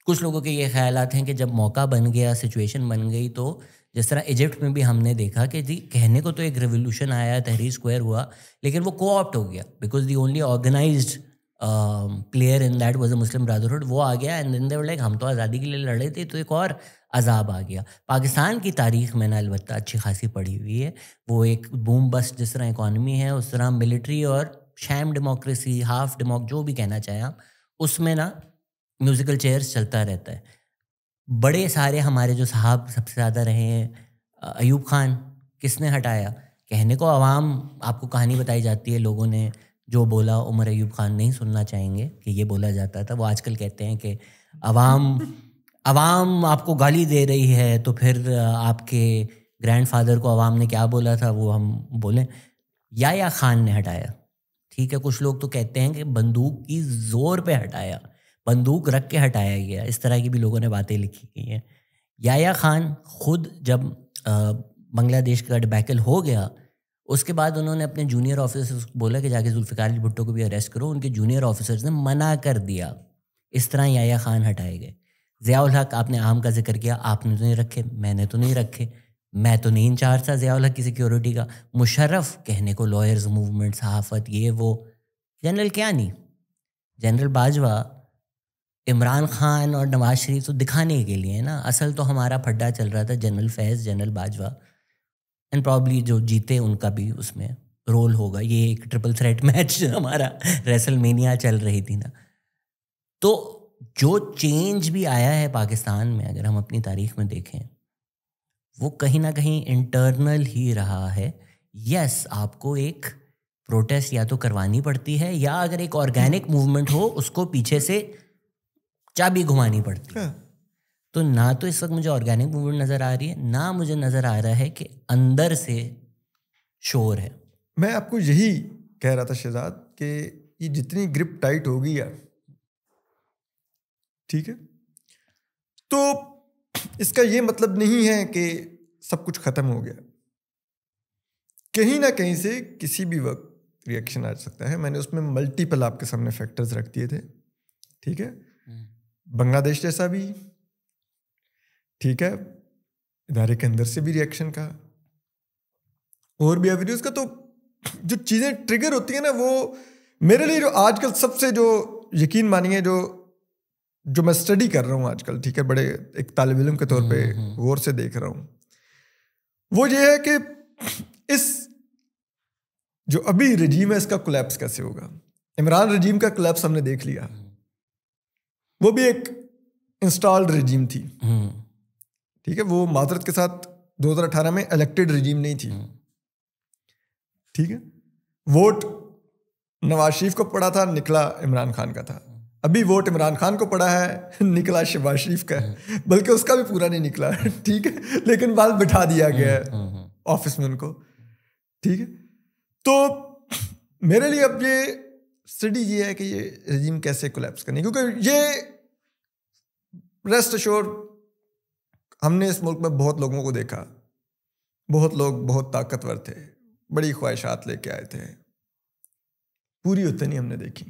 कुछ लोगों के ये ख्यालात हैं कि जब मौका बन गया, सिचुएशन बन गई, तो जिस तरह इजिप्ट में भी हमने देखा कि जी कहने को तो एक रेवोल्यूशन आया, तहरीर स्क्वायर हुआ, लेकिन वो कोऑप्ट हो गया because the only organised player in that was a Muslim Brotherhood, वो आ गया। And then they were like हम तो आज़ादी के लिए लड़े थे, तो एक और अजाब आ गया। पाकिस्तान की तारीख मैंने अलबत्ता अच्छी खासी पढ़ी हुई है, वो एक बूम बस्ट जिस तरह इकॉनमी है, उस तरह मिलिट्री और शैम डेमोक्रेसी, हाफ डेमोक, जो भी कहना चाहें आप, उसमें ना म्यूज़िकल चेयर्स चलता रहता है। बड़े सारे हमारे जो साहब सबसे ज़्यादा रहे हैं, अयूब खान किसने हटाया? कहने को अवाम, आपको कहानी बताई जाती है, लोगों ने जो बोला उमर अयूब खान नहीं सुनना चाहेंगे कि ये बोला जाता था। वो आजकल कहते हैं कि अवाम आपको गाली दे रही है, तो फिर आपके ग्रैंडफादर को अवाम ने क्या बोला था वो हम बोलें। या खान ने हटाया, ठीक है। कुछ लोग तो कहते हैं कि बंदूक की जोर पे हटाया, बंदूक रख के हटाया गया, इस तरह की भी लोगों ने बातें लिखी गई हैं। या खान खुद जब बांग्लादेश का डिबैकल हो गया, उसके बाद उन्होंने अपने जूनियर ऑफिसर्स को बोला कि जाके जुल्फ़िकार अली भुट्टो को भी अरेस्ट करो। उनके जूनियर ऑफिसर्स ने मना कर दिया। इस तरह या खान हटाए गए। ज़ियाउल हक, आपने आम का जिक्र किया, आपने तो नहीं रखे, मैंने तो नहीं रखे, मैं तो नहीं इंचार्ज था ज़ियाउल हक की सिक्योरिटी का। मुशर्रफ कहने को लॉयर्स मूवमेंट, सहाफ़त, ये वो। जनरल क्या नहीं, जनरल बाजवा, इमरान खान और नवाज शरीफ तो दिखाने के लिए ना, असल तो हमारा फड्डा चल रहा था general Faiz, general Bajwa, and probably जो जीते उनका भी उसमें रोल होगा। ये एक ट्रिपल थ्रेट मैच हमारा रेसलमेनिया चल रही थी ना। तो जो चेंज भी आया है पाकिस्तान में, अगर हम अपनी तारीख में देखें, वो कहीं ना कहीं इंटरनल ही रहा है। यस, आपको एक प्रोटेस्ट या तो करवानी पड़ती है, या अगर एक ऑर्गेनिक मूवमेंट हो उसको पीछे से चाबी घुमानी पड़ती है। तो ना तो इस वक्त मुझे ऑर्गेनिक मूवमेंट नज़र आ रही है, ना मुझे नज़र आ रहा है कि अंदर से शोर है। मैं आपको यही कह रहा था शहजाद कि ये जितनी ग्रिप टाइट होगी यार, ठीक है, तो इसका ये मतलब नहीं है कि सब कुछ खत्म हो गया। कहीं ना कहीं से किसी भी वक्त रिएक्शन आ सकता है। मैंने उसमें मल्टीपल आपके सामने फैक्टर्स रख दिए थे, ठीक है। बांग्लादेश जैसा भी, ठीक है, इदारे के अंदर से भी रिएक्शन का, और भी एवेन्यूज का। तो जो चीज़ें ट्रिगर होती हैं ना, वो मेरे लिए जो आजकल सबसे जो यकीन मानिए जो मैं स्टडी कर रहा हूँ आजकल, ठीक है, बड़े एक तालिब इल्म के तौर पे गौर से देख रहा हूँ, वो ये है कि इस जो अभी रजीम है इसका कोलैप्स कैसे होगा। इमरान रजीम का कोलैप्स हमने देख लिया, वो भी एक इंस्टॉल्ड रजीम थी, ठीक है। वो माजरत के साथ 2018 में इलेक्टेड रजीम नहीं थी, ठीक है। वोट नवाज शरीफ को पड़ा था, निकला इमरान खान का था। अभी वोट इमरान खान को पड़ा है, निकला शहबाज शरीफ का है, बल्कि उसका भी पूरा नहीं निकला, ठीक है, लेकिन बाल बिठा दिया गया है ऑफिस में उनको, ठीक है। तो मेरे लिए अब ये स्टडी ये है कि ये रजीम कैसे कोलैप्स करनी, क्योंकि ये रेस्ट अश्योर हमने इस मुल्क में बहुत लोगों को देखा, बहुत लोग बहुत ताकतवर थे, बड़ी ख्वाहिशात लेके आए थे, पूरी उतनी नहीं हमने देखी,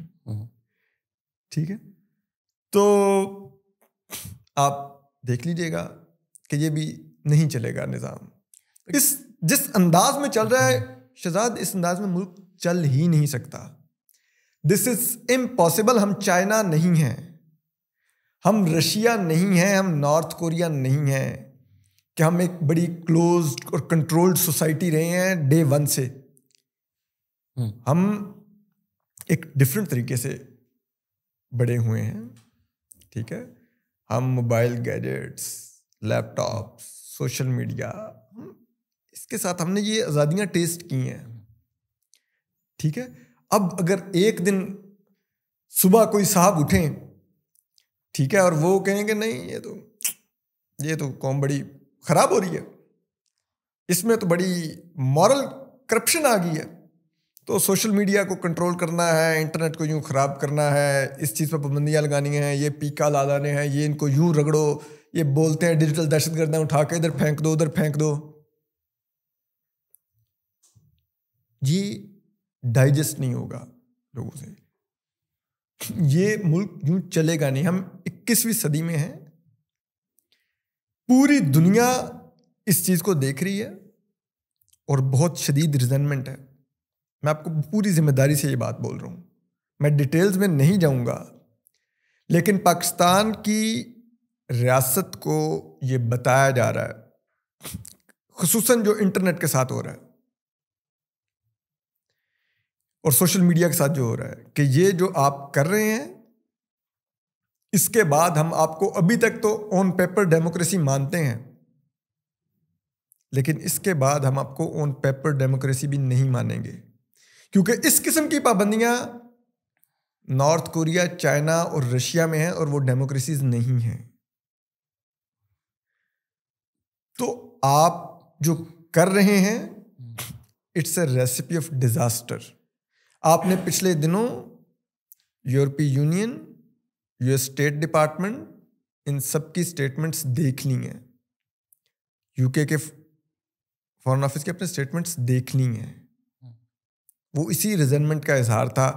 ठीक है। तो आप देख लीजिएगा कि ये भी नहीं चलेगा निज़ाम इस जिस अंदाज में चल रहा है शहजाद, इस अंदाज में मुल्क चल ही नहीं सकता। This is impossible. हम चाइना नहीं हैं, हम रशिया नहीं हैं, हम नॉर्थ कोरिया नहीं हैं कि हम एक बड़ी क्लोज्ड और कंट्रोल्ड सोसाइटी रहे हैं डे वन से। हम एक डिफरेंट तरीके से बड़े हुए हैं, ठीक है। हम mobile gadgets, laptop, social media, इसके साथ हमने ये आज़ादियाँ टेस्ट की हैं, ठीक है। अब अगर एक दिन सुबह कोई साहब उठें, ठीक है, और वो कहेंगे नहीं ये तो कौम बड़ी ख़राब हो रही है, इसमें तो बड़ी मॉरल करप्शन आ गई है, तो सोशल मीडिया को कंट्रोल करना है, इंटरनेट को यूं ख़राब करना है, इस चीज़ पर पाबंदियाँ लगानी हैं, ये पीका ला लाने हैं, ये इनको यूं रगड़ो, ये बोलते हैं डिजिटल दहशतगर्द, उठा के इधर फेंक दो, उधर फेंक दो, ये डाइजेस्ट नहीं होगा लोगों से, ये मुल्क यूं चलेगा नहीं। हम 21वीं सदी में हैं, पूरी दुनिया इस चीज़ को देख रही है और बहुत शदीद रिजेंटमेंट है। मैं आपको पूरी जिम्मेदारी से ये बात बोल रहा हूँ, मैं डिटेल्स में नहीं जाऊँगा, लेकिन पाकिस्तान की रियासत को ये बताया जा रहा है, खुसूसन जो इंटरनेट के साथ हो रहा है और सोशल मीडिया के साथ जो हो रहा है, कि ये जो आप कर रहे हैं, इसके बाद हम आपको, अभी तक तो ऑन पेपर डेमोक्रेसी मानते हैं, लेकिन इसके बाद हम आपको ऑन पेपर डेमोक्रेसी भी नहीं मानेंगे, क्योंकि इस किस्म की पाबंदियां नॉर्थ कोरिया, चाइना और रशिया में हैं और वो डेमोक्रेसीज नहीं हैं। तो आप जो कर रहे हैं, it's a recipe of disaster. आपने पिछले दिनों यूरोपीय यूनियन, यूएस स्टेट डिपार्टमेंट, इन सब की स्टेटमेंट्स देख ली हैं, यूके के फॉरेन ऑफिस के अपने स्टेटमेंट्स देख ली हैं, वो इसी रिजेंटमेंट का इजहार था।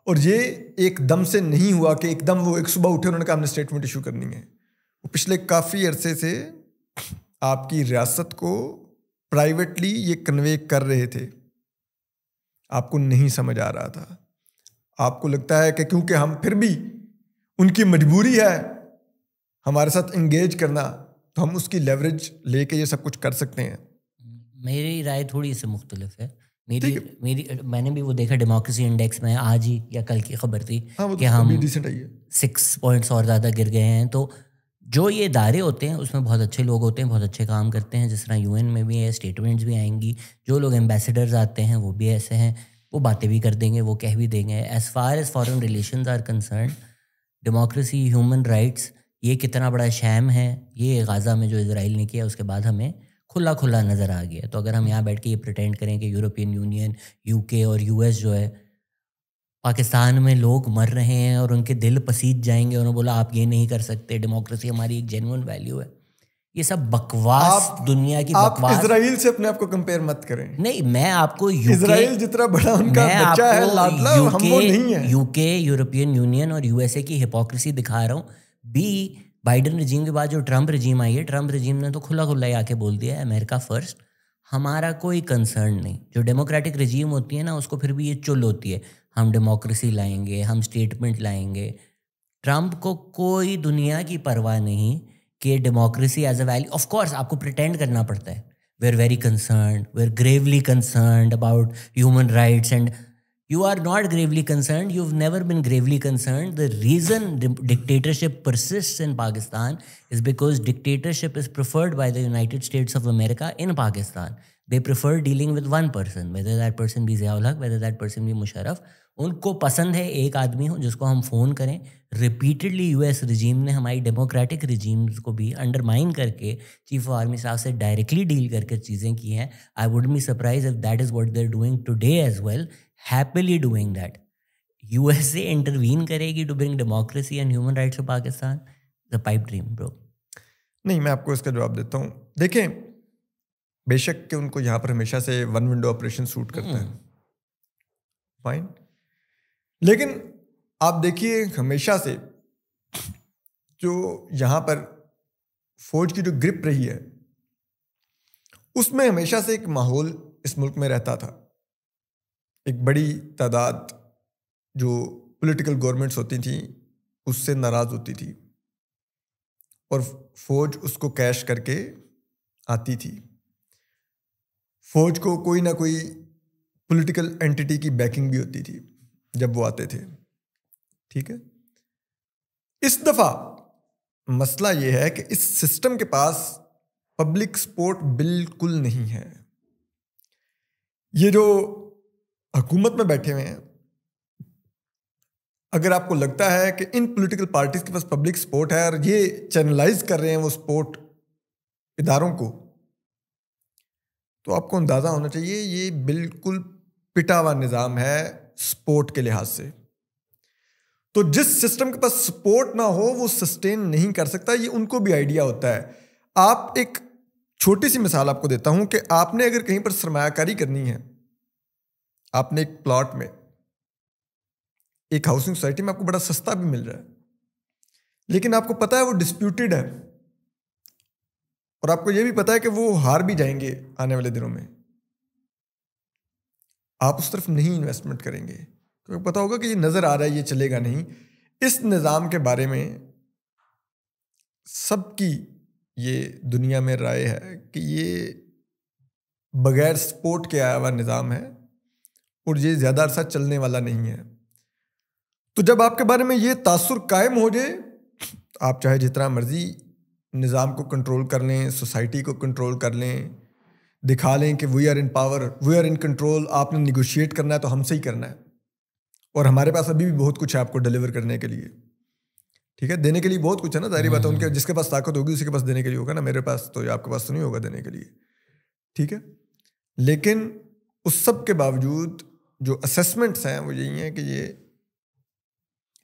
और ये एकदम से नहीं हुआ कि एकदम वो एक सुबह उठे उन्होंने कहा हमने स्टेटमेंट इशू करनी है। वो पिछले काफ़ी अरसे से आपकी रियासत को प्राइवेटली ये कन्वे कर रहे थे, आपको नहीं समझ आ रहा था, आपको लगता है कि क्योंकि हम फिर भी उनकी मजबूरी है हमारे साथ इंगेज करना, तो हम उसकी लेवरेज लेके ये सब कुछ कर सकते हैं। मेरी राय थोड़ी इससे मुख्तलिफ है। मैंने भी वो देखा डेमोक्रेसी इंडेक्स में, आज ही या कल की खबर थी कि हम 6 पॉइंट्स और ज़्यादा गिर गए हैं। तो जो ये इदारे होते हैं उसमें बहुत अच्छे लोग होते हैं, बहुत अच्छे काम करते हैं, जिस तरह यूएन में भी है, स्टेटमेंट्स भी आएंगी, जो लोग एम्बेसडर्स आते हैं वो भी ऐसे हैं, वो बातें भी कर देंगे, वो कह भी देंगे। As far as foreign relations are concerned, democracy, human rights, ये कितना बड़ा शैम है, ये गाज़ा में जो इजराइल ने किया उसके बाद हमें खुला खुला नज़र आ गया। तो अगर हम यहाँ बैठ के ये प्रिटेंड करें कि यूरोपियन यूनियन, यूके और यूएस जो है, पाकिस्तान में लोग मर रहे हैं और उन्हें दिल पसीज जाएंगे, उन्होंने बोला आप ये नहीं कर सकते, डेमोक्रेसी हमारी एक जेन्युइन वैल्यू है, ये सब बकवास, दुनिया की आप बकवास। इजराइल से अपने आप को कंपेयर मत करें। नहीं, मैं आपको इजराइल जितना बड़ा उनका बच्चा है लाडला, हम वो नहीं है। यूके, यूरोपियन यूनियन और यूएसए की हिपोक्रेसी दिखा रहा हूँ। बाइडेन रजीम के बाद जो ट्रम्प रजीम आई है, ट्रम्प रजीम ने तो खुला खुला ही आके बोल दिया है अमेरिका फर्स्ट, हमारा कोई कंसर्न नहीं। जो डेमोक्रेटिक रजीम होती है ना, उसको फिर भी ये चुल होती है, हम डेमोक्रेसी लाएंगे, हम स्टेटमेंट लाएंगे। ट्रम्प को कोई दुनिया की परवाह नहीं कि democracy as a value. Of course आपको प्रिटेंड करना पड़ता है, we are very concerned, we are gravely concerned about human rights, and you are not gravely concerned, you've never been gravely concerned. The reason dictatorship persists in Pakistan is because dictatorship is preferred by the United States of America in Pakistan. They prefer dealing with one person, whether that person be Ziaul Haq, whether that person be Musharraf. उनको पसंद है एक आदमी हो जिसको हम phone करें। Repeatedly US रजीम ने हमारी डेमोक्रेटिक रजीम्स को भी अंडरमाइन करके चीफ ऑफ आर्मी साहब से डायरेक्टली डील करके चीज़ें की हैं। I would be surprise if that is what they are doing today as well, happily doing that. USA intervene करेगी to bring democracy and human rights to Pakistan, the pipe dream bro. नहीं, मैं आपको इसका जवाब देता हूँ। देखें, बेशक कि उनको यहाँ पर हमेशा से वन विंडो ऑपरेशन सूट करता है, फाइन, लेकिन आप देखिए हमेशा से जो यहाँ पर फौज की जो ग्रिप रही है, उसमें हमेशा से एक माहौल इस मुल्क में रहता था। एक बड़ी तादाद जो पॉलिटिकल गवर्नमेंट्स होती थी उससे नाराज होती थी और फौज उसको कैश करके आती थी। फौज को कोई ना कोई पॉलिटिकल एंटिटी की बैकिंग भी होती थी जब वो आते थे, ठीक है। इस दफा मसला ये है कि इस सिस्टम के पास पब्लिक सपोर्ट बिल्कुल नहीं है। ये जो हुकूमत में बैठे हुए हैं, अगर आपको लगता है कि इन पॉलिटिकल पार्टीज के पास पब्लिक सपोर्ट है और ये चैनलाइज कर रहे हैं वो सपोर्ट इदारों को, तो आपको अंदाजा होना चाहिए ये बिल्कुल पिटा हुआ निज़ाम है सपोर्ट के लिहाज से। तो जिस सिस्टम के पास सपोर्ट ना हो वो सस्टेन नहीं कर सकता, ये उनको भी आइडिया होता है। आप एक छोटी सी मिसाल आपको देता हूं कि आपने अगर कहीं पर सरमायाकारी करनी है, आपने एक प्लॉट में, एक हाउसिंग सोसाइटी में आपको बड़ा सस्ता भी मिल रहा है, लेकिन आपको पता है वो डिस्प्यूटेड है और आपको ये भी पता है कि वो हार भी जाएंगे आने वाले दिनों में, आप उस तरफ नहीं इन्वेस्टमेंट करेंगे क्योंकि पता होगा कि ये नजर आ रहा है ये चलेगा नहीं। इस निज़ाम के बारे में सबकी ये दुनिया में राय है कि ये बगैर सपोर्ट के आया हुआ निज़ाम है और ये ज़्यादा अरसा चलने वाला नहीं है। तो जब आपके बारे में ये तासुर कायम हो जाए, आप चाहे जितना मर्जी निज़ाम को कंट्रोल कर लें, सोसाइटी को कंट्रोल कर लें, दिखा लें कि we are in power, we are in control, आपने निगोशिएट करना है तो हमसे ही करना है और हमारे पास अभी भी बहुत कुछ है आपको डिलीवर करने के लिए, ठीक है, देने के लिए बहुत कुछ है ना, जाहिर बात है। उनके जिसके पास ताकत होगी उसी के पास देने के लिए होगा ना, मेरे पास तो आपके पास तो नहीं होगा देने के लिए, ठीक है। लेकिन उस सब के बावजूद जो असेसमेंट्स हैं वो यही हैं कि ये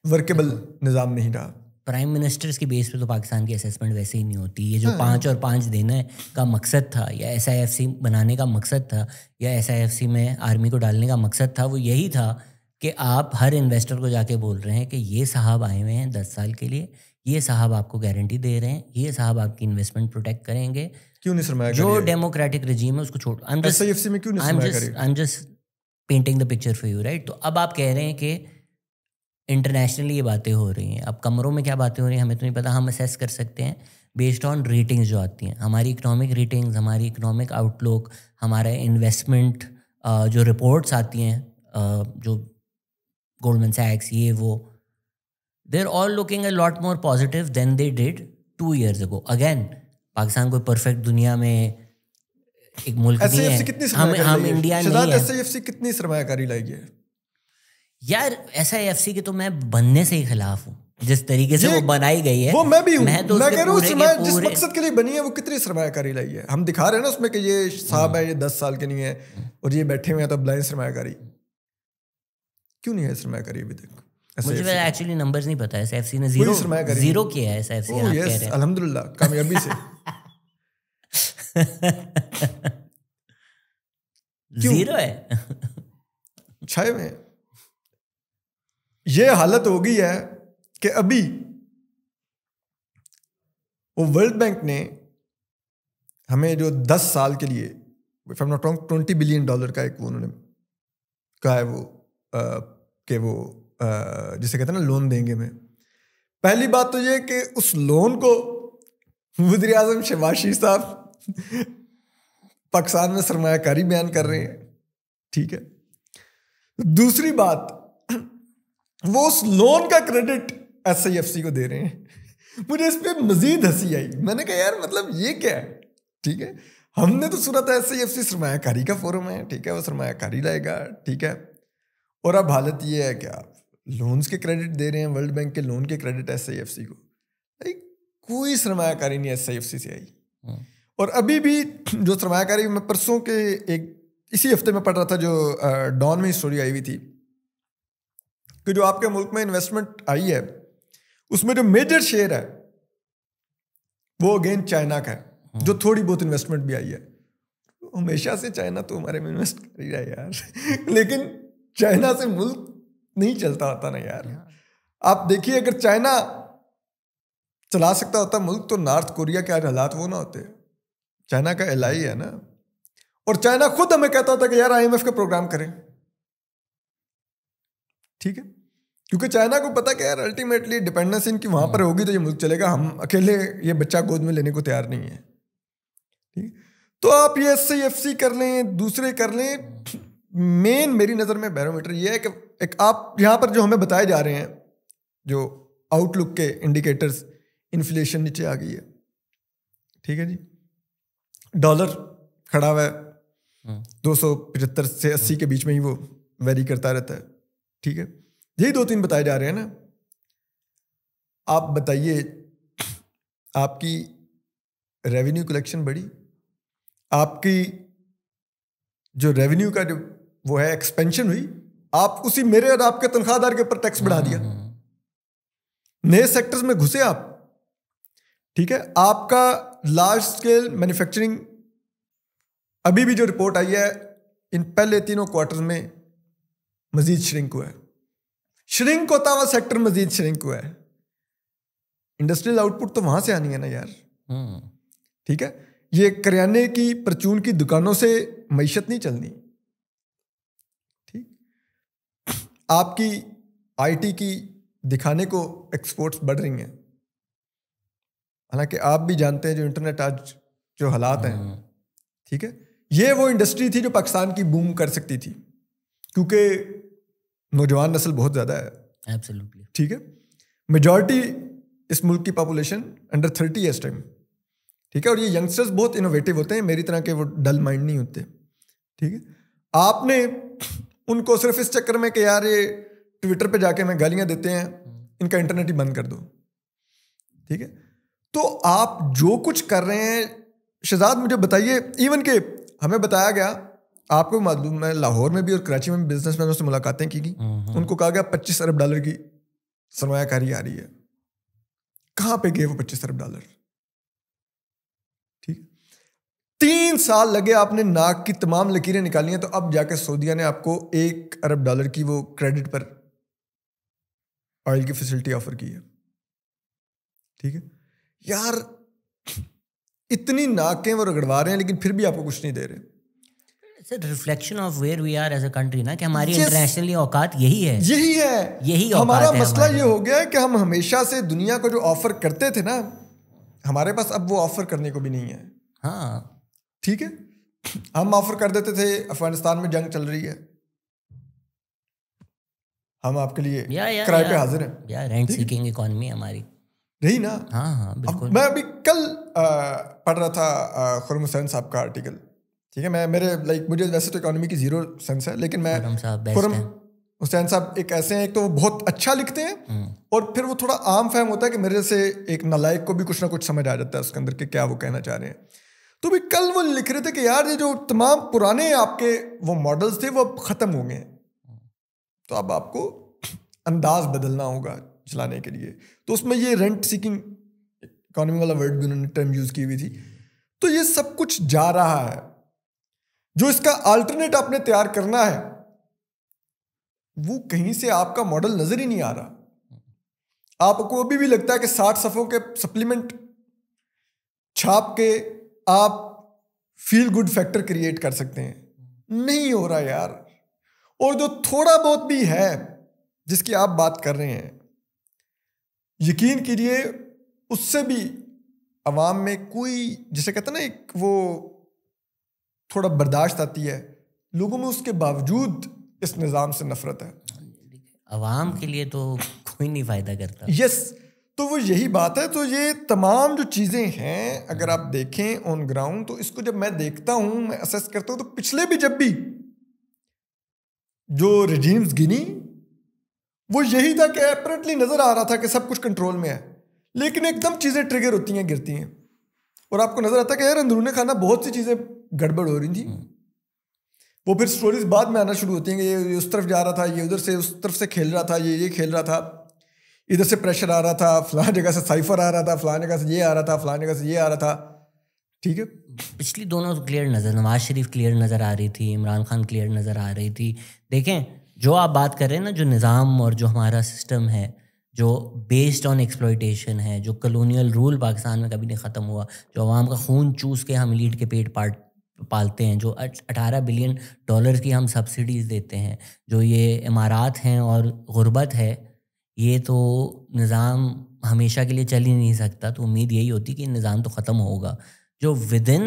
वर्केबल निज़ाम नहीं रहा। प्राइम मिनिस्टर्स की बेस पे तो पाकिस्तान की असेसमेंट वैसे ही नहीं होती। ये जो 5 और 5 देना का मकसद था, या SIFC बनाने का मकसद था, या SIFC में आर्मी को डालने का मकसद था, वो यही था कि आप हर इन्वेस्टर को जाके बोल रहे हैं कि ये साहब आए हुए हैं 10 साल के लिए, ये साहब आपको गारंटी दे रहे हैं, ये साहब आपकी इन्वेस्टमेंट प्रोटेक्ट करेंगे। क्यों नहीं सरमायाकारी? जो डेमोक्रेटिक रजीम है उसको छोड़, SIFC में क्यों नहीं सरमायाकारी? I am just painting the picture for you, right. तो अब आप कह रहे हैं कि इंटरनेशनली ये बातें हो रही हैं, अब कमरों में क्या बातें हो रही हैं हमें तो नहीं पता। हम असेस कर सकते हैं बेस्ड ऑन रेटिंग्स जो आती हैं, हमारी इकोनॉमिक रेटिंग्स, हमारी इकोनॉमिक आउटलुक, हमारा इन्वेस्टमेंट जो रिपोर्ट्स आती हैं, जो गोल्डमैन सैक्स, ये वो, they are all looking a lot more positive than they did 2 years ago। Again, Pakistan कोई परफेक्ट दुनिया में एक मुल्क नहीं है, हम इंडिया नहीं है। SIFC कितनी सरमायाकारी लाएगी है यार? SIFC के तो मैं बनने से ही खिलाफ हूँ, जिस तरीके से वो बनाई गई है। वो मैं भी हूँ, मैं तो कह रहा हूँ जिस मकसद के लिए बनी है वो कितनी सरमायाकारी लाई है। हम दिखा रहे हैं ना उसमें कि ये साहब है, ये 10 साल के नहीं है और ये बैठे हुए हैं, तो ब्लाइंड सरमायाकारी क्यों नहीं है सरमायाकारी अभी तक? मुझे एक्चुअली नंबर्स नहीं पता है। SIFC ने जीरो किया है। SIFC अल्हम्दुलिल्लाह कामयाबी से जीरो है। छाए में ये हालत हो गई है कि अभी वो वर्ल्ड बैंक ने हमें जो 10 साल के लिए if I am not wrong $20 billion का एक वो उन्होंने कहा है वो कि वो जिसे कहते हैं ना लोन देंगे हमें। पहली बात तो ये कि उस लोन को वज़ीर आज़म शहबाज शरीफ साहब पाकिस्तान में सरमायाकारी बयान कर रहे हैं, ठीक है। दूसरी बात, वो उस लोन का क्रेडिट SIFC को दे रहे हैं। मुझे इस पे मजीद हंसी आई। मैंने कहा यार मतलब ये क्या है, ठीक है। हमने तो सूरत SIFC सरमायाकारी का फोरम है, ठीक है, वो सरमायाकारी लाएगा, ठीक है। और अब हालत ये है कि आप लोन्स के क्रेडिट दे रहे हैं, वर्ल्ड बैंक के लोन के क्रेडिट SIFC को। कोई सरमायाकारी नहीं SIFC से आई। और अभी भी जो सरमायाकारी, मैं परसों के इसी हफ्ते में पढ़ रहा था, जो डॉन में स्टोरी आई हुई थी कि जो आपके मुल्क में इन्वेस्टमेंट आई है उसमें जो मेजर शेयर है वो अगेन चाइना का है, जो थोड़ी बहुत इन्वेस्टमेंट भी आई है। हमेशा से चाइना तो हमारे में इन्वेस्ट कर ही रहा है यार। लेकिन चाइना से मुल्क नहीं चलता होता ना यार। आप देखिए, अगर चाइना चला सकता होता मुल्क तो नॉर्थ कोरिया के आज हालात वो ना होते। चाइना का एलआई है ना, और चाइना खुद हमें कहता होता कि यार IMF का प्रोग्राम करें, ठीक है। क्योंकि चाइना को पता कि यार अल्टीमेटली डिपेंडेंस इनकी वहां पर होगी तो ये मुल्क चलेगा, हम अकेले ये बच्चा गोद में लेने को तैयार नहीं है, ठीक। तो आप ये SIFC कर लें, दूसरे कर लें, मेन मेरी नज़र में बैरोमीटर ये है कि एक आप यहाँ पर जो हमें बताए जा रहे हैं जो आउटलुक के इंडिकेटर्स, इन्फ्लेशन नीचे आ गई है, ठीक है जी। डॉलर खड़ा हुआ है 275 से 80 के बीच में ही वो वेरी करता रहता है, ठीक है। यही 2-3 बताए जा रहे हैं ना। आप बताइए, आपकी रेवेन्यू कलेक्शन बढ़ी, आपकी जो रेवेन्यू का जो वो है एक्सपेंशन हुई, आप उसी मेरे और आपके तनख्वाहदार के ऊपर टैक्स बढ़ा दिया, नए सेक्टर्स में घुसे आप, ठीक है। आपका लार्ज स्केल मैन्युफैक्चरिंग, अभी भी जो रिपोर्ट आई है इन पहले 3 क्वार्टर में मजीद श्रिंक हुआ है। श्रिंक होता हुआ सेक्टर मजीद श्रिंक हुआ है। इंडस्ट्रियल आउटपुट तो वहां से आनी है ना यार, ठीक है। ये करियाने की परचून की दुकानों से मईशत नहीं चलनी, ठीक। आपकी IT की दिखाने को एक्सपोर्ट्स बढ़ रही हैं, हालांकि आप भी जानते हैं जो इंटरनेट आज जो हालात हैं, ठीक है। ये वो इंडस्ट्री थी जो पाकिस्तान की बूम कर सकती थी, क्योंकि नौजवान नस्ल बहुत ज़्यादा है, एब्सोल्युटली, ठीक है। मेजॉरिटी इस मुल्क की पॉपुलेशन अंडर 30 है इस टाइम, ठीक है। और ये यंगस्टर्स बहुत इनोवेटिव होते हैं, मेरी तरह के वो डल माइंड नहीं होते, ठीक है। आपने उनको सिर्फ इस चक्कर में कि यार ये ट्विटर पे जाके हमें गालियां देते हैं, इनका इंटरनेट ही बंद कर दो, ठीक है। तो आप जो कुछ कर रहे हैं, शहजाद मुझे बताइए, इवन के हमें बताया गया, आपको मालूम है लाहौर में भी और कराची में भी बिजनेसमैनों से मुलाकातें की गई, उनको कहा गया $25 अरब की सरमायाकारी आ रही है। कहाँ पे गए वो $25 अरब, ठीक। 3 साल लगे, आपने नाक की तमाम लकीरें निकाली हैं, तो अब जाके सऊदीया ने आपको $1 अरब की वो क्रेडिट पर ऑयल की फैसिलिटी ऑफर की है, ठीक है। यार इतनी नाकें वो रगड़वा रहे हैं, लेकिन फिर भी आपको कुछ नहीं दे रहे। It's a reflection of where we are as a country ना, कि हमारी इंटरनेशनली औकात यही है। हमारा मसला ये हो गया है कि हम हमेशा से दुनिया को जो ऑफर करते थे ना, हमारे पास अब वो ऑफर करने को भी नहीं है। हाँ, ठीक है, हम ऑफर कर देते थे अफगानिस्तान में जंग चल रही है, हम आपके लिए किराए पे हाजिर हैं। यार रेंट सीकिंग इकोनॉमी हमारी रही ना। हाँ बिल्कुल। मैं अभी कल पढ़ रहा था खुर्रम हुसैन साहब का आर्टिकल, ठीक है। मैं मेरे मुझे वैसे तो इकोनॉमी की 0 सेंस है, लेकिन मैं खुर्रम हुसैन साहब एक ऐसे हैं, एक तो वो बहुत अच्छा लिखते हैं और फिर वो थोड़ा आम फहम होता है कि मेरे जैसे एक नालायक को भी कुछ ना कुछ समझ आ जाता है उसके अंदर के क्या वो कहना चाह रहे हैं। तो भी कल वो लिख रहे थे कि यार ये जो तमाम पुराने आपके वो मॉडल्स थे वो अब ख़त्म हो गए, तो अब आपको अंदाज बदलना होगा चलाने के लिए। तो उसमें ये रेंट सीकिंग इकोनॉमी वाला वर्ड भी उन्होंने टर्म यूज़ की हुई थी। तो ये सब कुछ जा रहा है, जो इसका अल्टरनेट आपने तैयार करना है, वो कहीं से आपका मॉडल नजर ही नहीं आ रहा। आपको अभी भी लगता है कि 60 सफ़ों के सप्लीमेंट छाप के आप फील गुड फैक्टर क्रिएट कर सकते हैं, नहीं हो रहा यार। और जो थोड़ा बहुत भी है जिसकी आप बात कर रहे हैं, यकीन कीजिए उससे भी अवाम में कोई, जिसे कहते हैं ना, एक वो थोड़ा बर्दाश्त आती है लोगों में, उसके बावजूद इस निज़ाम से नफरत है। अवाम के लिए तो कोई नहीं फ़ायदा करता। यस, तो वो यही बात है। तो ये तमाम जो चीज़ें हैं अगर आप देखें ऑन ग्राउंड, तो इसको जब मैं देखता हूँ, मैं असेस करता हूँ, तो पिछले भी जब भी जो रिजीम्स गिनी, वो यही था कि एपरेंटली नज़र आ रहा था कि सब कुछ कंट्रोल में है, लेकिन एकदम चीज़ें ट्रिगर होती हैं, गिरती हैं, और आपको नज़र आता है कि यार अंदरूनी खाना बहुत सी चीज़ें गड़बड़ हो रही थी। वो फिर स्टोरीज बाद में आना शुरू होती हैं कि ये उस तरफ जा रहा था, ये उधर से उस तरफ से खेल रहा था, ये खेल रहा था, इधर से प्रेशर आ रहा था, फलां जगह से साइफर आ रहा था, फलां जगह से ये आ रहा था, फलां जगह से ये आ रहा था। ठीक है, पिछली दोनों तो क्लियर नज़र, नवाज शरीफ क्लियर नज़र आ रही थी, इमरान खान क्लियर नज़र आ रही थी। देखें, जो आप बात कर रहे हैं ना, जो निज़ाम और जो हमारा सिस्टम है, जो बेस्ड ऑन एक्सप्लॉयटेशन है, जो कॉलोनियल रूल पाकिस्तान में कभी नहीं ख़त्म हुआ, जो अवाम का खून चूस के हम लीड के पेट पालते हैं, जो 18 बिलियन डॉलर की हम सब्सिडीज़ देते हैं, जो ये इमारात हैं और गुर्बत है, ये तो निज़ाम हमेशा के लिए चल ही नहीं सकता। तो उम्मीद यही होती कि निज़ाम तो ख़त्म होगा। जो with in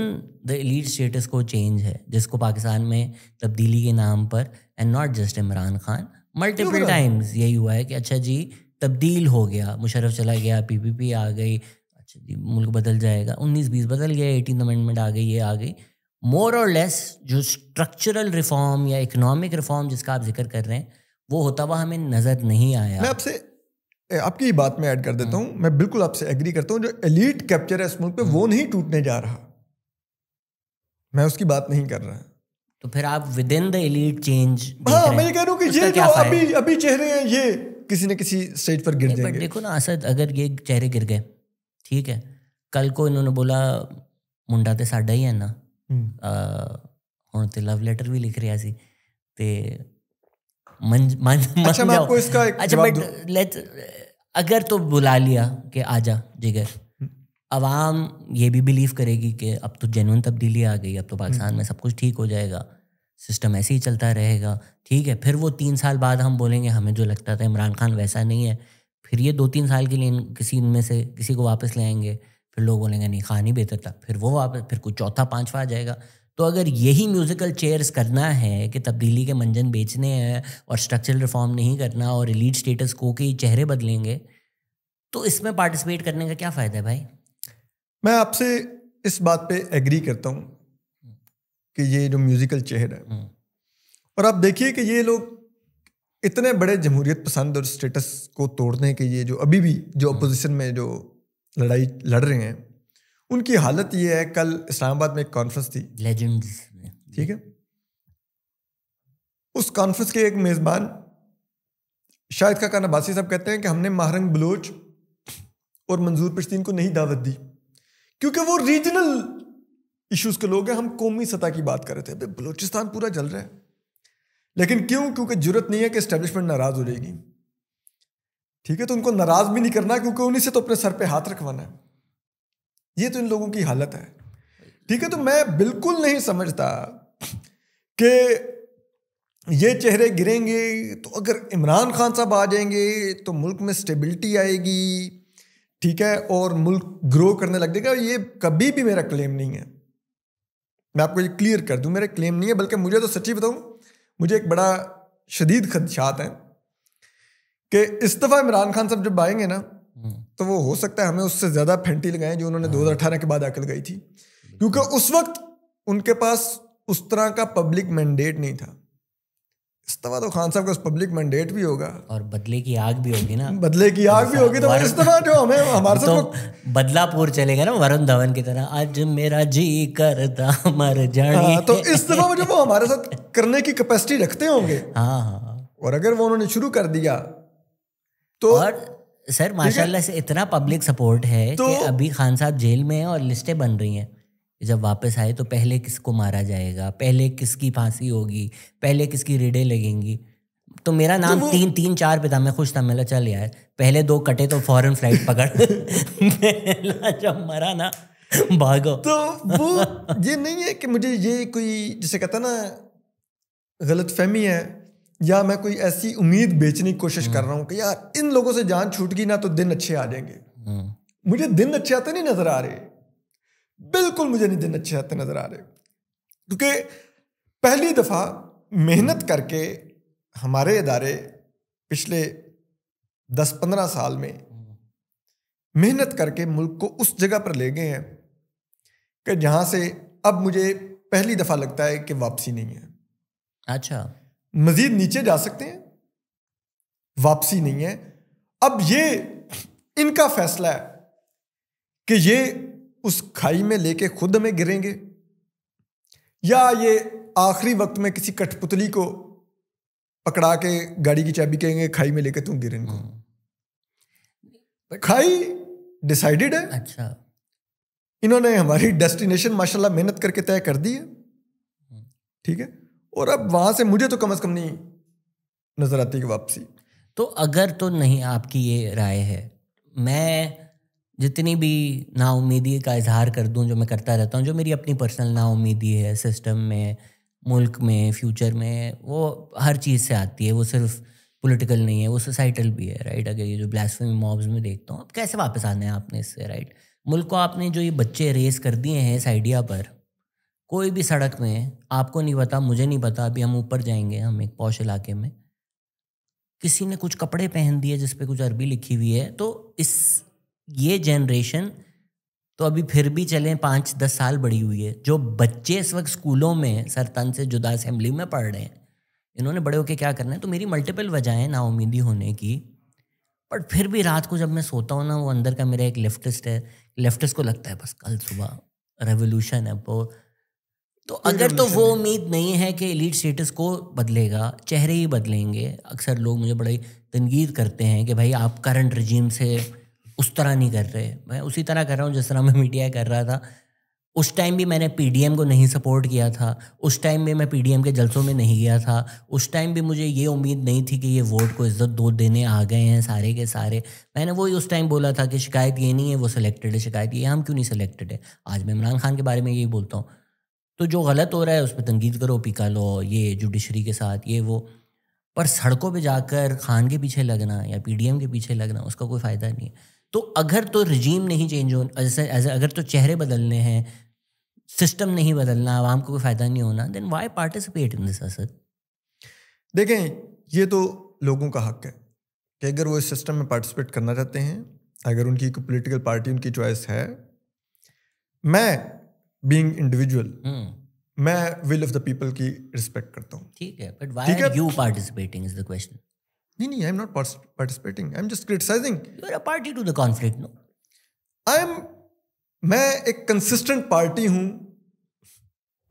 the elite status को चेंज है, जिसको पाकिस्तान में तब्दीली के नाम पर, and not just Imran Khan, multiple times यही हुआ है कि अच्छा जी तब्दील हो गया, मुशर्रफ चला गया, पीपीपी आ गई, अच्छा जी मुल्क बदल जाएगा, 19-20 बदल गया, 18th अमेंडमेंट आ गई, ये आ गई। मोर और लेस जो स्ट्रक्चरल रिफॉर्म या इकोनॉमिक रिफॉर्म जिसका आप जिक्र कर रहे हैं, वो होता हुआ हमें नज़र नहीं आया। मैं आपसे आपकी बात में ऐड कर देता हूँ, मैं बिल्कुल आपसे एग्री करता हूँ। जो एलीट कैप्चर है इस मुल्क पे, वो नहीं टूटने जा रहा, मैं उसकी बात नहीं कर रहा। तो फिर आप with in the elite change, हाँ, मैं ये कह रहा हूँ कि ये जो अभी चेहरे हैं, ये किसी न किसी स्टेज पर गिर जाएंगे। देखो ना असद, अगर ये चेहरे गिर गए, ठीक है, कल को इन्होंने बोला मुंडा तो साडा ही है ना, हुण ते लव लेटर भी लिख रहा सी, ते अच्छा, मैं आपको इसका एक जवाब दूं। अगर तो बुला लिया कि आजा जिगर, अवाम ये भी बिलीव करेगी कि अब तो जेन्युइन तब्दीली आ गई, अब तो पाकिस्तान में सब कुछ ठीक हो जाएगा, सिस्टम ऐसे ही चलता रहेगा, ठीक है। फिर वो 3 साल बाद हम बोलेंगे हमें जो लगता था इमरान खान वैसा नहीं है, फिर ये 2-3 साल के लिए किसी इनमें से किसी को वापस ले आएंगे, फिर लोग बोलेंगे नहीं खान ही बेहतर था, फिर वो वापस, फिर कोई चौथा 5वां आ जाएगा। तो अगर यही म्यूजिकल चेयर्स करना है कि तब्दीली के मंजन बेचने हैं और स्ट्रक्चरल रिफॉर्म नहीं करना और एलीट स्टेटस को के चेहरे बदलेंगे, तो इसमें पार्टिसिपेट करने का क्या फ़ायदा है भाई? मैं आपसे इस बात पे एग्री करता हूँ कि ये जो म्यूजिकल चेहरा है, और आप देखिए कि ये लोग इतने बड़े जमहूरियत पसंद और स्टेटस को तोड़ने के, ये जो अभी भी जो अपोजिशन में जो लड़ाई लड़ रहे हैं, उनकी हालत ये है। कल इस्लामाबाद में एक कॉन्फ्रेंस थी, लेजेंड्स, ठीक है, उस कॉन्फ्रेंस के एक मेज़बान शाहिद खान अब्बासी साहब कहते हैं कि हमने महारंग बलोच और मंजूर पश्तीन को नहीं दावत दी क्योंकि वो रीजनल इश्यूज के लोग हैं, हम कौमी सतह की बात कर रहे थे। बलोचिस्तान पूरा जल रहा है, लेकिन क्यों? क्योंकि जरूरत नहीं है कि एस्टेब्लिशमेंट नाराज हो जाएगी, ठीक है, तो उनको नाराज भी नहीं करना क्योंकि उन्हीं से तो अपने सर पे हाथ रखवाना है। ये तो इन लोगों की हालत है, ठीक है। तो मैं बिल्कुल नहीं समझता कि ये चेहरे गिरेंगे तो अगर इमरान खान साहब आ जाएंगे तो मुल्क में स्टेबिलिटी आएगी, ठीक है, और मुल्क ग्रो करने लग जाएगा। ये कभी भी मेरा क्लेम नहीं है, मैं आपको ये क्लियर कर दूं, मेरा क्लेम नहीं है, बल्कि मुझे तो सच्ची बताऊं, मुझे एक बड़ा शदीद खदशात है कि इस दफ़ा इमरान खान साहब जब आएंगे ना, तो वो हो सकता है हमें उससे ज़्यादा फेंटी लगाएं जो उन्होंने 2018 के बाद आकर लगाई थी, क्योंकि उस वक्त उनके पास उस तरह का पब्लिक मैंडेट नहीं था। इस दफा तो खान साहब का पब्लिक मैंडेट भी होगा और बदले की आग भी होगी ना, बदले की आग भी होगी। तो इस दफा जो हमें हमारे तो साथ बदलापुर चलेगा ना वरुण धवन की तरह, आज मेरा जी करता मर जाने। तो इस दफा जो वो हमारे साथ करने की कैपेसिटी रखते होंगे, हाँ, और अगर वो उन्होंने शुरू कर दिया तो, और सर माशाल्लाह से इतना पब्लिक सपोर्ट है तो, कि अभी खान साहब जेल में हैं और लिस्टें बन रही हैं जब वापस आए तो पहले किसको मारा जाएगा, पहले किसकी फांसी होगी, पहले किसकी रेडें लगेंगी। तो मेरा नाम तीन चार पे था, मैं खुश था, मैं चल यार पहले 2 कटे तो फौरन फ्लाइट पकड़ पहला जब मरा ना भागो। तो वो ये नहीं है कि मुझे ये कोई जिसे कहता ना गलत फहमी है, या मैं कोई ऐसी उम्मीद बेचने की कोशिश कर रहा हूँ कि यार इन लोगों से जान छूट गई ना तो दिन अच्छे आ जाएंगे। मुझे दिन अच्छे आते नहीं नजर आ रहे, बिल्कुल मुझे नहीं दिन अच्छे आते नजर आ रहे, क्योंकि पहली दफा मेहनत करके हमारे इदारे पिछले 10-15 साल में मेहनत करके मुल्क को उस जगह पर ले गए हैं कि जहां से अब मुझे पहली दफा लगता है कि वापसी नहीं है। अच्छा, मजीद नीचे जा सकते हैं, वापसी नहीं है। अब ये इनका फैसला है कि ये उस खाई में लेके खुद हमें गिरेंगे, या ये आखिरी वक्त में किसी कठपुतली को पकड़ा के गाड़ी की चाबी कहेंगे खाई में लेके तुम गिरेंगे। खाई डिसाइडेड है। अच्छा, इन्होंने हमारी डेस्टिनेशन माशाल्लाह मेहनत करके तय कर दी है, ठीक है, और अब वहां से मुझे तो कम से कम नहीं नजर आती कि वापसी। तो अगर तो नहीं, आपकी ये राय है, मैं जितनी भी नाउमीदी का इजहार कर दूं जो मैं करता रहता हूं, जो मेरी अपनी पर्सनल नाउमीदी है सिस्टम में, मुल्क में, फ्यूचर में, वो हर चीज़ से आती है, वो सिर्फ पॉलिटिकल नहीं है, वो सोसाइटल भी है, राइट। अगर ये जो ब्लास्फेमी मॉब्स में देखता हूँ, अब कैसे वापस आना है आपने इससे, राइट। मुल्क को आपने जो ये बच्चे रेस कर दिए हैं इस आइडिया पर, कोई भी सड़क में, आपको नहीं पता, मुझे नहीं पता, अभी हम ऊपर जाएंगे, हम एक पॉश इलाके में, किसी ने कुछ कपड़े पहन दिए जिस पे कुछ अरबी लिखी हुई है, तो ये जनरेशन तो अभी फिर भी चलें 5-10 साल बड़ी हुई है, जो बच्चे इस वक्त स्कूलों में सर तन से जुदा असेंबली में पढ़ रहे हैं, इन्होंने बड़े होके क्या करना है। तो मेरी मल्टीपल वजहें नाउमीदी होने की, बट फिर भी रात को जब मैं सोता हूँ ना, वो अंदर का मेरा एक लेफ्टिस्ट है, लेफ्टिस्ट को लगता है बस कल सुबह रेवोल्यूशन है वो। तो अगर तो वो उम्मीद नहीं है कि एलीट स्टेटस को बदलेगा, चेहरे ही बदलेंगे। अक्सर लोग मुझे बड़ी तनकीद करते हैं कि भाई आप करंट रजीम से उस तरह नहीं कर रहे। मैं उसी तरह कर रहा हूँ जिस तरह मैं मीडिया कर रहा था। उस टाइम भी मैंने पीडीएम को नहीं सपोर्ट किया था, उस टाइम भी मैं पीडीएम के जलसों में नहीं गया था, उस टाइम भी मुझे ये उम्मीद नहीं थी कि ये वोट को इज्जत दो देने आ गए हैं सारे के सारे। मैंने वही उस टाइम बोला था कि शिकायत ये नहीं है वो सिलेक्टेड है, शिकायत ये हम क्यों नहीं सिलेक्टेड है। आज मैं इमरान खान के बारे में यही बोलता हूँ। तो जो गलत हो रहा है उस पर तनकीद करो, पिका लो, ये जुडिशरी के साथ ये वो, पर सड़कों पे जाकर खान के पीछे लगना या पीडीएम के पीछे लगना उसका कोई फ़ायदा नहीं है। तो अगर तो रजीम नहीं चेंज हो, जैसे अगर तो चेहरे बदलने हैं, सिस्टम नहीं बदलना, आवाम को कोई फ़ायदा नहीं होना, then why participate in this असद। देखें, ये तो लोगों का हक है कि अगर वो इस सिस्टम में पार्टिसिपेट करना चाहते हैं, अगर उनकी कोई पॉलिटिकल पार्टी उनकी चॉइस है। मैं बीइंग इंडिविजुअल मैं विल ऑफ द पीपल की रिस्पेक्ट करता हूँ, ठीक है, but why are you participating is the question. नहीं, I am not participating, I am just criticising. You are a party to the conflict, no. मैं एक consistent party हूं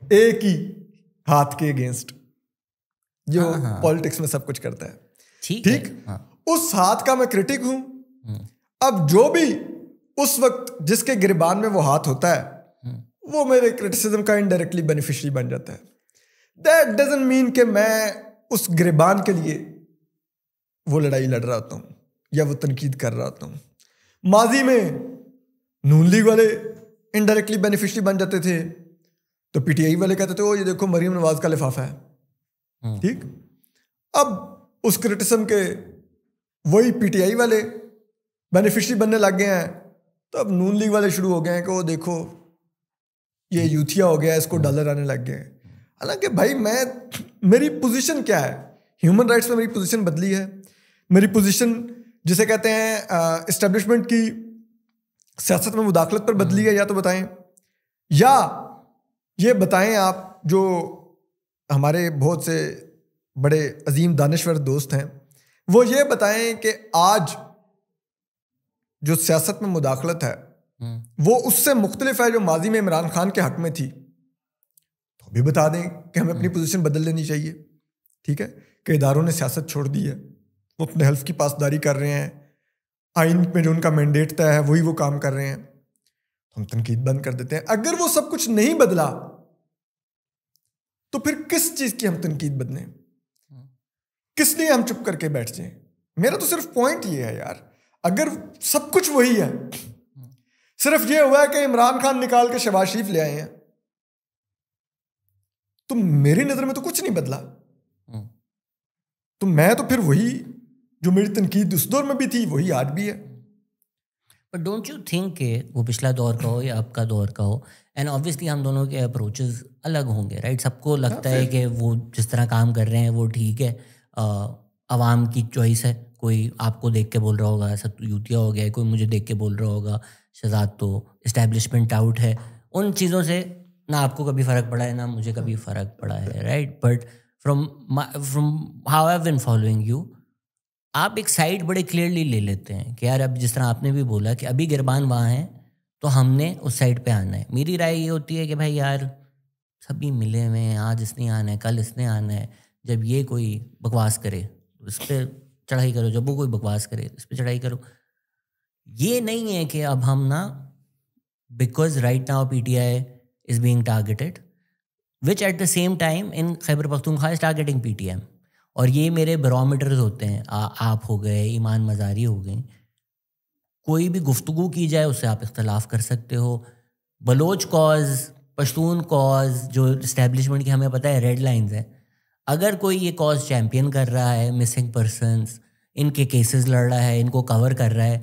एक ही हाथ के अगेंस्ट, जो पॉलिटिक्स में सब कुछ करता है, ठीक। उस हाथ का मैं क्रिटिक हूं। अब जो भी उस वक्त जिसके गिरबान में वो हाथ होता है, वो मेरे क्रिटिसिज्म का इनडायरेक्टली बेनिफिशियरी बन जाता है। दैट डजंट मीन कि मैं उस गिरबान के लिए वो लड़ाई लड़ रहा होता हूं या वो तनकीद कर रहा होता हूं। माजी में नून लीग वाले इनडायरेक्टली बेनिफिशियरी बन जाते थे, तो पीटीआई वाले कहते थे ओ ये देखो मरीम नवाज का लिफाफा है, ठीक। अब उस क्रिटिसिज्म के वही पीटीआई वाले बेनिफिशियरी बनने लग गए हैं, तो अब नून लीग वाले शुरू हो गए हैं कि वो देखो ये यूथिया हो गया, इसको डॉलर आने लग गए। हालांकि भाई मेरी पोजीशन क्या है, ह्यूमन राइट्स में मेरी पोजीशन बदली है। मेरी पोजीशन जिसे कहते हैं एस्टेब्लिशमेंट की सियासत में मुदाखलत पर बदली है, या तो बताएं, या ये बताएं आप जो हमारे बहुत से बड़े अजीम दानिश्वर दोस्त हैं, वो ये बताएं कि आज जो सियासत में मुदाखलत है वो उससे मुख्तलिफ है जो माजी में इमरान खान के हक में थी। तो भी बता दें कि हमें अपनी पोजीशन बदल लेनी चाहिए, ठीक है, कि इदारों ने सियासत छोड़ दी है, वो अपने हल्फ की पासदारी कर रहे हैं, आइन में जो उनका मैंडेट तय है वही वो काम कर रहे हैं। हम तनकीद बंद कर देते हैं। अगर वो सब कुछ नहीं बदला तो फिर किस चीज की हम तनकीद बदलें, किस लिए हम चुप करके बैठ जाएं? मेरा तो सिर्फ पॉइंट ये है यार, अगर सब कुछ वही है, सिर्फ ये हुआ है कि इमरान खान निकाल के शहबाज शरीफ ले आए हैं, तो मेरी नजर में तो कुछ नहीं बदला। तो मैं तो फिर वही जो मेरी तनकीद उस दौर में भी थी वही आज भी है। बट डोंट यू थिंक कि वो पिछला दौर का हो या अब का दौर का हो, एंड ऑब्वियसली हम दोनों के अप्रोचेस अलग होंगे, राइट? सबको लगता है कि वो जिस तरह काम कर रहे हैं वो ठीक है, आवाम की चॉइस है। कोई आपको देख के बोल रहा होगा यूतिया हो गया, कोई मुझे देख के बोल रहा होगा शहजाद तो इस्टेब्लिशमेंट आउट है। उन चीज़ों से ना आपको कभी फ़र्क पड़ा है ना मुझे कभी फ़र्क पड़ा है, right? But from how I have been following you, आप एक साइड बड़े क्लियरली ले लेते हैं कि यार अब जिस तरह आपने भी बोला कि अभी गिरबान वहाँ है तो हमने उस साइड पे आना है। मेरी राय ये होती है कि भाई यार सभी मिले हुए हैं, आज इसने आना है, कल इसने आना है। जब ये कोई बकवास करे तो इस पर चढ़ाई करो, जब वो कोई बकवास करे इस पर चढ़ाई करो। ये नहीं है कि अब हम ना, because right now PTI is being targeted, which at the same time in Khyber Pakhtunkhwa is targeting PTM, और ये मेरे बैरोमीटर्स होते हैं। आप हो गए, ईमान मज़ारी हो गई, कोई भी गुफ्तगू की जाए उससे आप इख्तलाफ कर सकते हो। बलोच कॉज, पश्तून कॉज, जो इस्टेब्लिशमेंट की हमें पता है रेड लाइंस है, अगर कोई ये कॉज चैम्पियन कर रहा है, मिसिंग पर्सनस, इनके केसेस लड़ रहा है, इनको कवर कर रहा है,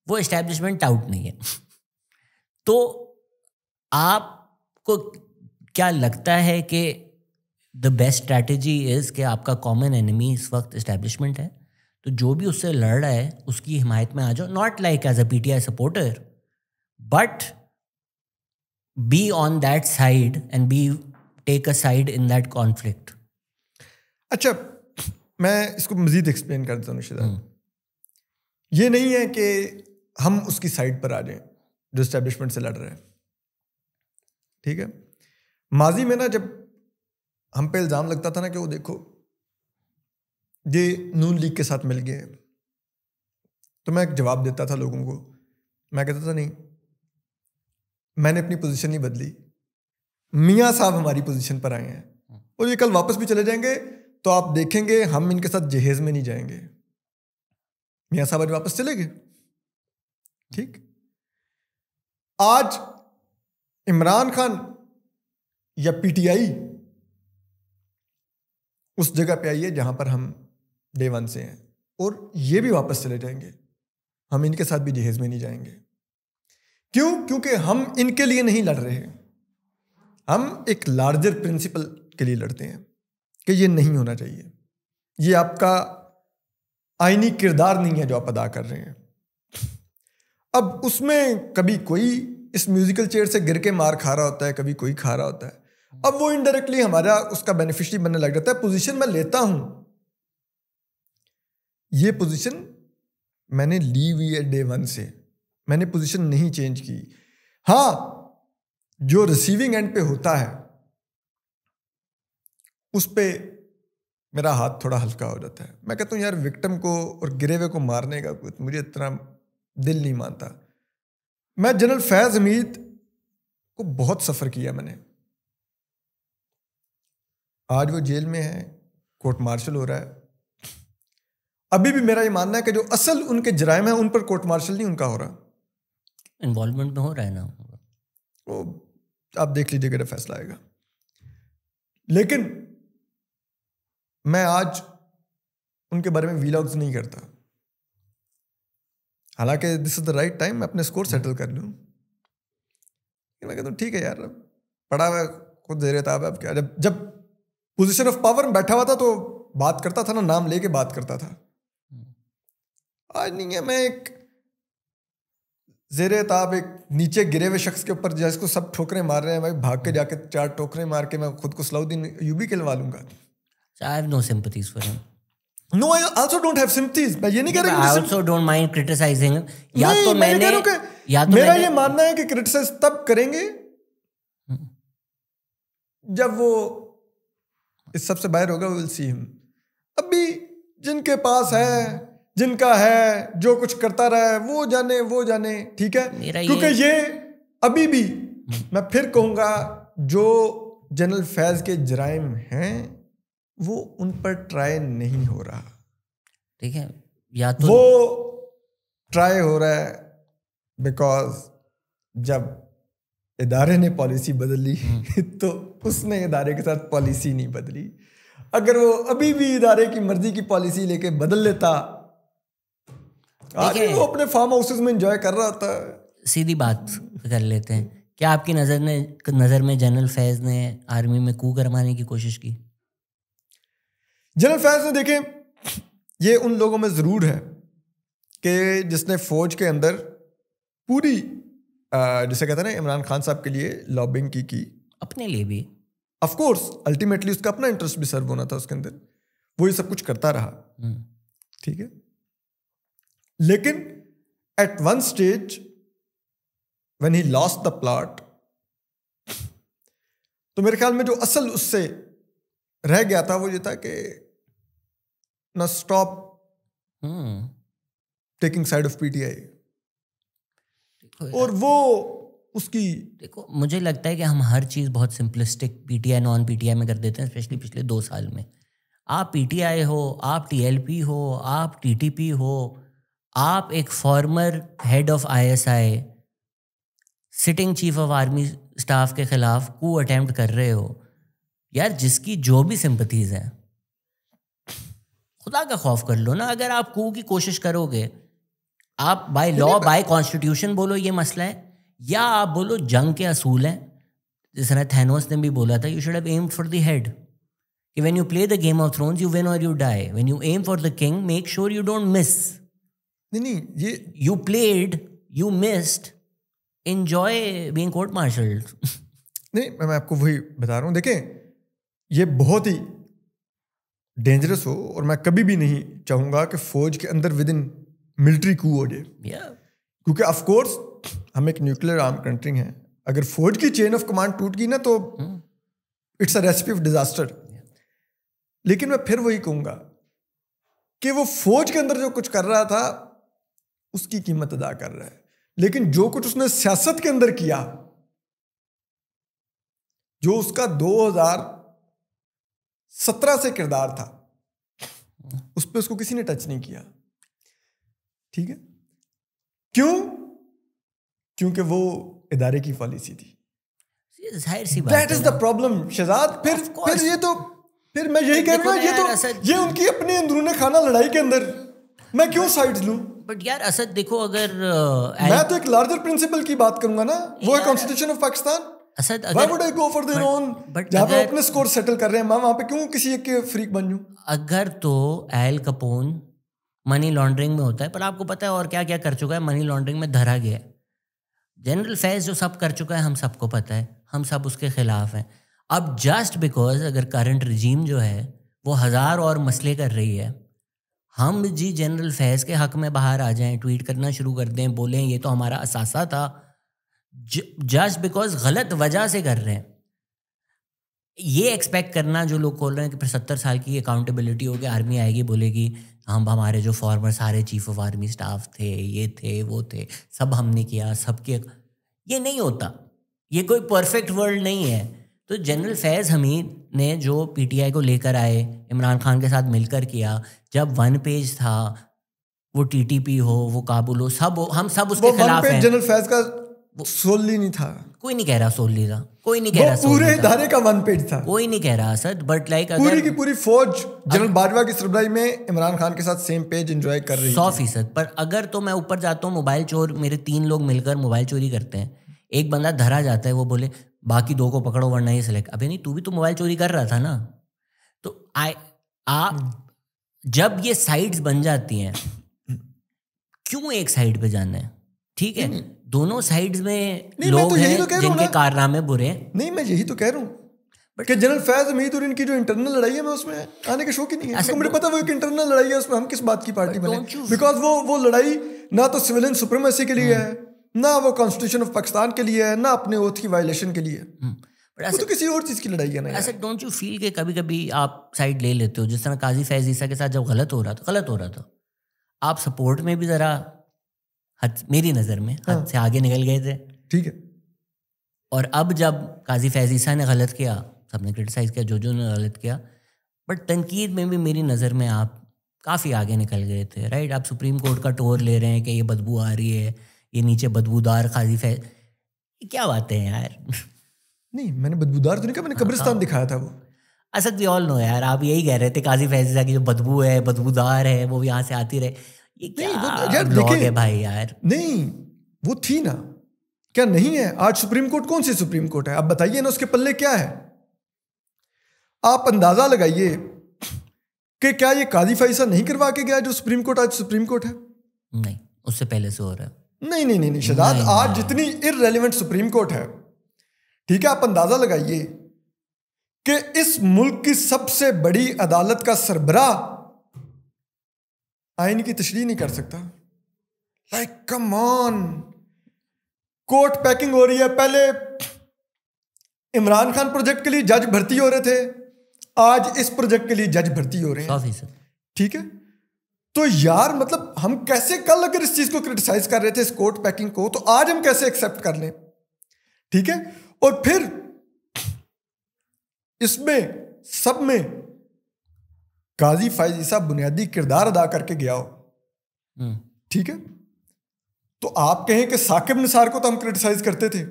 वो इस्टेब्लिशमेंट आउट नहीं है। तो आपको क्या लगता है कि द बेस्ट स्ट्रैटेजी इज़ कि आपका कॉमन एनिमी इस वक्त इस्टेब्लिशमेंट है, तो जो भी उससे लड़ रहा है उसकी हिमायत में आ जाओ, not like as a PTI supporter, but be on that side and be take a side in that conflict. अच्छा, मैं इसको मजीद एक्सप्लेन कर देता हूँ निशिदा। ये नहीं है कि हम उसकी साइड पर आ जाएं जो इस्टेब्लिशमेंट से लड़ रहे हैं, ठीक है? माजी में ना जब हम पे इल्ज़ाम लगता था ना कि वो देखो ये नून लीग के साथ मिल गए, तो मैं एक जवाब देता था लोगों को। मैं कहता था नहीं, मैंने अपनी पोजीशन नहीं बदली, मियाँ साहब हमारी पोजीशन पर आए हैं और ये कल वापस भी चले जाएंगे तो आप देखेंगे हम इनके साथ जहेज में नहीं जाएंगे। मियाँ साहब आज वापस चले गए, ठीक? आज इमरान खान या PTI उस जगह पे आई है जहां पर हम डे 1 से हैं, और ये भी वापस चले जाएंगे, हम इनके साथ भी जहेज में नहीं जाएंगे। क्यों? क्योंकि हम इनके लिए नहीं लड़ रहे हैं, हम एक लार्जर प्रिंसिपल के लिए लड़ते हैं कि ये नहीं होना चाहिए, ये आपका आईनी किरदार नहीं है जो आप अदा कर रहे हैं। अब उसमें कभी कोई इस म्यूजिकल चेयर से गिर के मार खा रहा होता है, कभी कोई खा रहा होता है। अब वो इनडायरेक्टली हमारा उसका बेनिफिशियरी बनने लग जाता है। पोजीशन मैं लेता हूं, ये पोजीशन मैंने ली हुई है डे 1 से, मैंने पोजीशन नहीं चेंज की। हाँ, जो रिसीविंग एंड पे होता है उस पे मेरा हाथ थोड़ा हल्का हो जाता है। मैं कहता हूँ यार विक्टिम को और गिरे हुए को मारने का कुछ मुझे इतना दिल नहीं मानता। मैं जनरल फैज हमीद को बहुत सफ़र किया मैंने, आज वो जेल में है, कोर्ट मार्शल हो रहा है। अभी भी मेरा ये मानना है कि जो असल उनके जराइम है उन पर कोर्ट मार्शल नहीं उनका हो रहा, इन्वॉल्वमेंट में हो रहा है ना, वो आप देख लीजिएगा जब फैसला आएगा। लेकिन मैं आज उनके बारे में वीलॉग्स नहीं करता, हालांकि this is the right time मैं अपने स्कोर सेटल कर लूँ। मैं कहता हूँ ठीक है यार, पढ़ा हुआ खुद दे रहा था। अब क्या, जब पोजीशन ऑफ पावर में बैठा हुआ था तो बात करता था ना, नाम लेके बात करता था। आज नहीं है, मैं एक ज़ेरे ताब एक नीचे गिरे हुए शख्स के ऊपर जिसको सब ठोकरें मार रहे हैं, भाई भाग के जाके 4 ठोकरें मार के मैं खुद को सलाउद्दीन अय्यूबी कहलवा लूंगा। I have no sympathies for him. No, I also don't have sympathies. मैं ये नहीं कह रहा I also don't mind criticizing him. या तो मेरा ये मानना है कि क्रिटिसाइज तब करेंगे जब वो इस सबसे बाहर होगा, we will see him. अभी जिनके पास है, जिनका है, जो कुछ करता रहा है, वो जाने, ठीक है? क्योंकि ये अभी भी मैं फिर कहूंगा जो जनरल फैज के जराइम हैं वो उन पर ट्राई नहीं हो रहा। ठीक है, या तो वो ट्राई हो रहा है बिकॉज जब इदारे ने पॉलिसी बदली तो उसने इदारे के साथ पॉलिसी नहीं बदली। अगर वो अभी भी इदारे की मर्जी की पॉलिसी लेके बदल लेता, आज वो अपने फार्म हाउसेस में एंजॉय कर रहा होता। सीधी बात कर लेते हैं, क्या आपकी नज़र में जनरल फैज ने आर्मी में कू करवाने की कोशिश की? जनरल फैज ने, देखें, ये उन लोगों में ज़रूर है कि जिसने फौज के अंदर पूरी जिसे कहते हैं ना इमरान खान साहब के लिए लॉबिंग की अपने लिए भी। ऑफ कोर्स अल्टीमेटली उसका अपना इंटरेस्ट भी सर्व होना था उसके अंदर, वो ये सब कुछ करता रहा, ठीक है। लेकिन at one stage when he lost the plot, तो मेरे ख्याल में जो असल उससे रह गया था वो ये था कि ना stop taking side of PTI. और वो उसकी, देखो मुझे लगता है कि हम हर चीज़ बहुत सिंपलिस्टिक पीटीआई नॉन पीटीआई में कर देते हैं, स्पेशली पिछले 2 साल में। आप पीटीआई हो, आप टीएलपी हो, आप टीटीपी हो, आप एक farmer head of ISI, sitting chief of army staff के खिलाफ कू अटेम्प्ट कर रहे हो। यार जिसकी जो भी सिंपथीज हैं, खुदा का खौफ कर लो ना। अगर आप कू की कोशिश करोगे, आप बाय लॉ बाय कॉन्स्टिट्यूशन बोलो ये मसला है, या आप बोलो जंग के असूल हैं, जिस तरह थैनोस ने भी बोला था, you should have aimed for the head, कि when you play the Game of Thrones you win और you die, when you aim for the king make sure you don't miss. नहीं ये you played, you missed, enjoy being court martialled. नहीं, मैं आपको वही बता रहा हूँ। देखें, ये बहुत ही डेंजरस हो, और मैं कभी भी नहीं चाहूंगा कि फौज के अंदर विद इन मिलिट्री कू हो जाए, क्योंकि ऑफ कोर्स हम एक न्यूक्लियर आर्म कंट्री हैं। अगर फौज की चेन ऑफ कमांड टूट गई ना तो it's a recipe of disaster. लेकिन मैं फिर वही कहूंगा कि वो फौज के अंदर जो कुछ कर रहा था उसकी कीमत अदा कर रहा है, लेकिन जो कुछ उसने सियासत के अंदर किया, जो उसका 2017 से किरदार था, उस पर उसको किसी ने टच नहीं किया, ठीक है। क्यों? क्योंकि वो इदारे की पॉलिसी थी। जाहिर सी बात, that is the problem Shahzad. फिर ये तो, फिर मैं यही कह रहा हूं, ये उनकी अपनी अंदरूनी खाना लड़ाई के अंदर मैं क्यों साइड्स लूं? बट यार असद देखो, अगर मैं तो एक लार्जर प्रिंसिपल की बात करूंगा ना, वो है constitution of Pakistan. Asad why would I go for their own, जहां पे अपने स्कोर सेटल कर रहे हैं, मैं वहां पे क्यों किसी एक के फ्रीक बन जाऊं? अगर तो एल कपोन मनी लॉन्ड्रिंग में होता है, पर आपको पता है और क्या क्या कर चुका है, मनी लॉन्ड्रिंग में धरा गया है। जनरल फैज जो सब कर चुका है हम सबको पता है, हम सब उसके खिलाफ हैं। अब जस्ट बिकॉज अगर करंट रजीम जो है वो 1000 और मसले कर रही है, हम जी जनरल फैज के हक में बाहर आ जाएं, ट्वीट करना शुरू कर दें, बोलें ये तो हमारा असासा था, जस्ट बिकॉज गलत वजह से कर रहे हैं। ये एक्सपेक्ट करना जो लोग बोल रहे हैं कि फिर 70 साल की अकाउंटेबिलिटी होगी, आर्मी आएगी बोलेगी हम हमारे जो फॉर्मर सारे चीफ ऑफ आर्मी स्टाफ थे, ये थे वो थे, सब हमने किया, सबके, ये नहीं होता। ये कोई परफेक्ट वर्ल्ड नहीं है। तो जनरल फैज़ हमीद ने जो पीटीआई को लेकर आए, इमरान खान के साथ मिलकर किया, जब 1 पेज था, वो टीटीपी हो, वो काबुल हो, सब हो, हम सब उसके खिलाफ हैं। जनरल फैज़ का सोली नहीं था, कोई नहीं कह रहा सोली था, कोई नहीं कह रहा, पूरे इदारे का 1 पेज था, कोई नहीं कह रहा सर। बट लाइक पूरी की पूरी फौज जनरल बाजवा की सरबराही में इमरान खान के साथ सेम पेज एंजॉय कर रही है 100%। पर अगर तो मैं ऊपर जाता हूँ, मोबाइल चोर मेरे 3 लोग मिलकर मोबाइल चोरी करते हैं, एक बंदा धरा जाता है, वो बोले बाकी 2 को पकड़ो वरना ये सिलेक्ट। अबे नहीं, तू भी तो मोबाइल चोरी कर रहा था ना। तो जब ये साइड्स बन जाती हैं, क्यों एक साइड पे जाना है? ठीक है, दोनों साइड्स में लोग हैं जिनके कारनामे बुरे हैं। नहीं, मैं यही तो कह रहा हूँ कि जनरल फैज हमीद और इनकी जो इंटरनल लड़ाई है, मैं उसमें आने का शौक ही नहीं है। मुझे पता वो एक इंटरनल लड़ाई है, उसमें हम किस बात की पार्टी बने, बिकॉज वो लड़ाई ना तो सिविलियन सुप्रीमेसी के लिए है, ना वो कॉन्स्टिट्यूशन ऑफ पाकिस्तान के लिए है, ना अपने ओथ की वायलेशन के लिए, वो तो किसी और चीज की लड़ाई है ना। ऐसा डोंट यू फील कि कभी कभी आप साइड ले लेते हो, जिस तरह काजी फैज ईसा के साथ जब गलत हो रहा था, आप सपोर्ट में भी जरा मेरी नजर में हद से आगे निकल गए थे। ठीक है, और अब जब काजी फैज़ ईसा ने गलत किया, सबने क्रिटिसाइज किया, जो ने गलत किया, बट तनकीद में भी मेरी नज़र में आप काफ़ी आगे निकल गए थे, राइट? आप सुप्रीम कोर्ट का टोर ले रहे हैं कि ये बदबू आ रही है, ये नीचे बदबूदार काजी फैज़, क्या बातें हैं यार? नहीं, मैंने बदबूदार तो नहीं कहा, मैंने कब्रिस्तान दिखाया था वो। असद वी ऑल नो यार, आप यही कह रहे थे काजी फैज़ ईसा की जो बदबू है, बदबूदार है, वो यहाँ से आती रहे। ये क्या ब्लॉग है भाई यार? नहीं, वो थी ना, क्या नहीं है? आज सुप्रीम कोर्ट कौन सी सुप्रीम कोर्ट है? आप बताइए ना, उसके पल्ले क्या है? आप अंदाजा लगाइए कि क्या ये काजी फैज़ ईसा नहीं करवा के गया जो सुप्रीम कोर्ट आज सुप्रीम कोर्ट है? नहीं, उससे पहले से हो रहा है। नहीं शहजाद, आज जितनी इररेलेवेंट सुप्रीम कोर्ट है, ठीक है, आप अंदाजा लगाइए कि इस मुल्क की सबसे बड़ी अदालत का सरबराह आइन की तशरीह नहीं कर सकता। Like come on, court packing हो रही है। पहले इमरान खान प्रोजेक्ट के लिए जज भर्ती हो रहे थे, आज इस प्रोजेक्ट के लिए जज भर्ती हो रहे हैं, ठीक है? तो यार मतलब हम कैसे, कल अगर इस चीज को क्रिटिसाइज कर रहे थे, इस कोर्ट पैकिंग को, तो आज हम कैसे एक्सेप्ट कर लें? ठीक है, और फिर इसमें सब में काजी फैज़ ईसा बुनियादी किरदार अदा करके गया हो, ठीक है? तो आप कहें कि साकिब निसार को तो हम क्रिटिसाइज करते थे,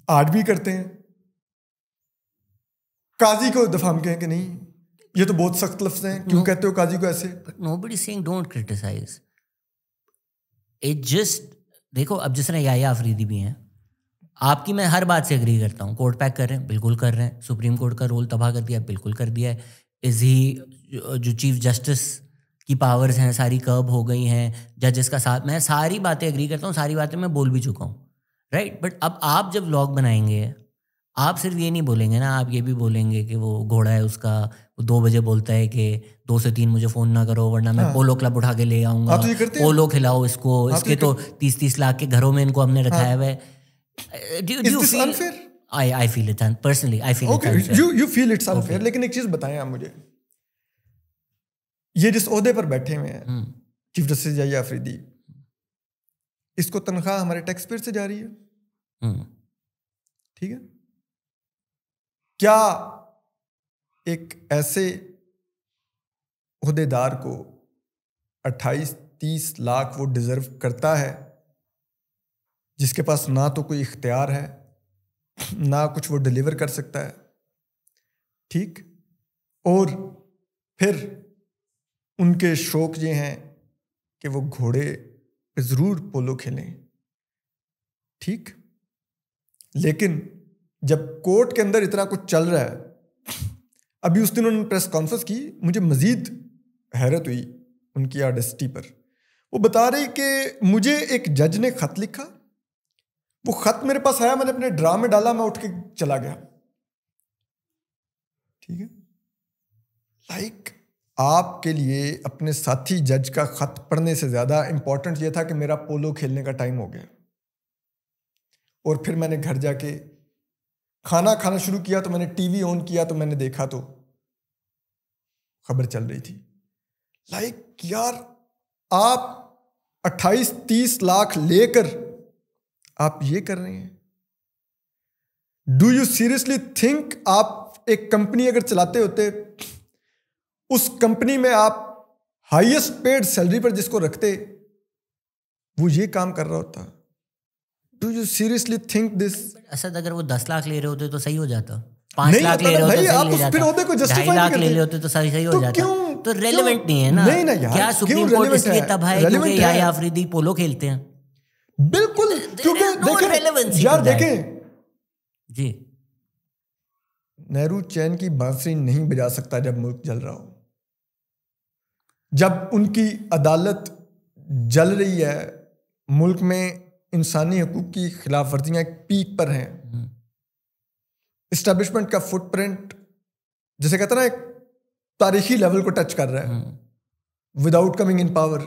आज भी करते हैं। काजी को दफा हम कहें कि नहीं, ये तो बहुत सख्त लफ्ज हैं, क्यों कहते हो काजी को ऐसे? Nobody saying don't criticise it, just देखो, अब जिस तरह याया अफरीदी भी हैं, आपकी मैं हर बात से एग्री करता हूँ। कोर्ट पैक कर रहे हैं, बिल्कुल कर रहे हैं। सुप्रीम कोर्ट का रोल तबाह कर दिया, बिल्कुल कर दिया है। इज ही जो चीफ जस्टिस की पावर्स हैं सारी कर्ब हो गई हैं, जजेस का साथ, मैं सारी बातें एग्री करता हूँ, सारी बातें मैं बोल भी चुका हूँ, राइट? बट अब आप जब व्लॉग बनाएंगे, आप सिर्फ ये नहीं बोलेंगे ना, आप ये भी बोलेंगे कि वो घोड़ा है उसका, वो 2 बजे बोलता है कि 2 से 3 मुझे फ़ोन ना करो वरना मैं पोलो क्लब उठा के ले आऊँगा, पोलो खिलाओ इसको, इसके तो 30-30 लाख के घरों में इनको हमने रखाया हुआ है। Do you feel unfair? I feel it personally. I feel it unfair. You feel it's unfair. लेकिन एक चीज बताएं आप मुझे, ये जिस ओहदे पर बैठे हुए हैं चीफ जस्टिस याया अफरीदी, इसको तनख्वाह हमारे टैक्स पेयर से जा रही है, ठीक है? क्या एक ऐसे ओहदेदार को 28-30 लाख वो डिजर्व करता है जिसके पास ना तो कोई इख्तियार है, ना कुछ वो डिलीवर कर सकता है, ठीक? और फिर उनके शौक ये हैं कि वो घोड़े पे ज़रूर पोलो खेलें, ठीक? लेकिन जब कोर्ट के अंदर इतना कुछ चल रहा है, अभी उस दिन उन्होंने प्रेस कॉन्फ्रेंस की, मुझे मज़ीद हैरत हुई उनकी ऑडेस्टी पर। वो बता रहे कि मुझे एक जज ने ख़त लिखा, वो खत मेरे पास आया, मैंने अपने ड्रा में डाला, मैं उठ के चला गया, ठीक है? लाइक आपके लिए अपने साथी जज का खत पढ़ने से ज्यादा इंपॉर्टेंट ये था कि मेरा पोलो खेलने का टाइम हो गया। और फिर मैंने घर जाके खाना खाना शुरू किया, तो मैंने टीवी ऑन किया, तो मैंने देखा तो खबर चल रही थी। लाइक यार, आप 28-30 लाख लेकर आप ये कर रहे हैं? डू यू सीरियसली थिंक आप एक कंपनी अगर चलाते होते, उस कंपनी में आप हाईएस्ट पेड सैलरी पर जिसको रखते, वो ये काम कर रहा होता? Do you seriously think this? Asad, अगर वो 10 लाख ले रहे होते तो सही हो जाता, 5 लाख ले रहे होते तो सही हो जाता, 2.5 लाख ले रहे होते तो सही हो जाता। तो रेलेवेंट नहीं है ना? क्या सुप्रीम कोर्ट इसलिए तब है क्योंकि याया अफरीदी पोलो खेलते हैं? बिल्कुल, क्योंकि देखें यार, देखें जी, नेहरू चैन की बांसुरी नहीं बजा सकता जब मुल्क जल रहा हो। जब उनकी अदालत जल रही है, मुल्क में इंसानी हकूक की खिलाफ वर्जियां एक पीक पर हैं, इस्टेब्लिशमेंट का फुटप्रिंट जैसे कहते हैं ना, एक तारीखी लेवल को टच कर रहा है विदाउट कमिंग इन पावर।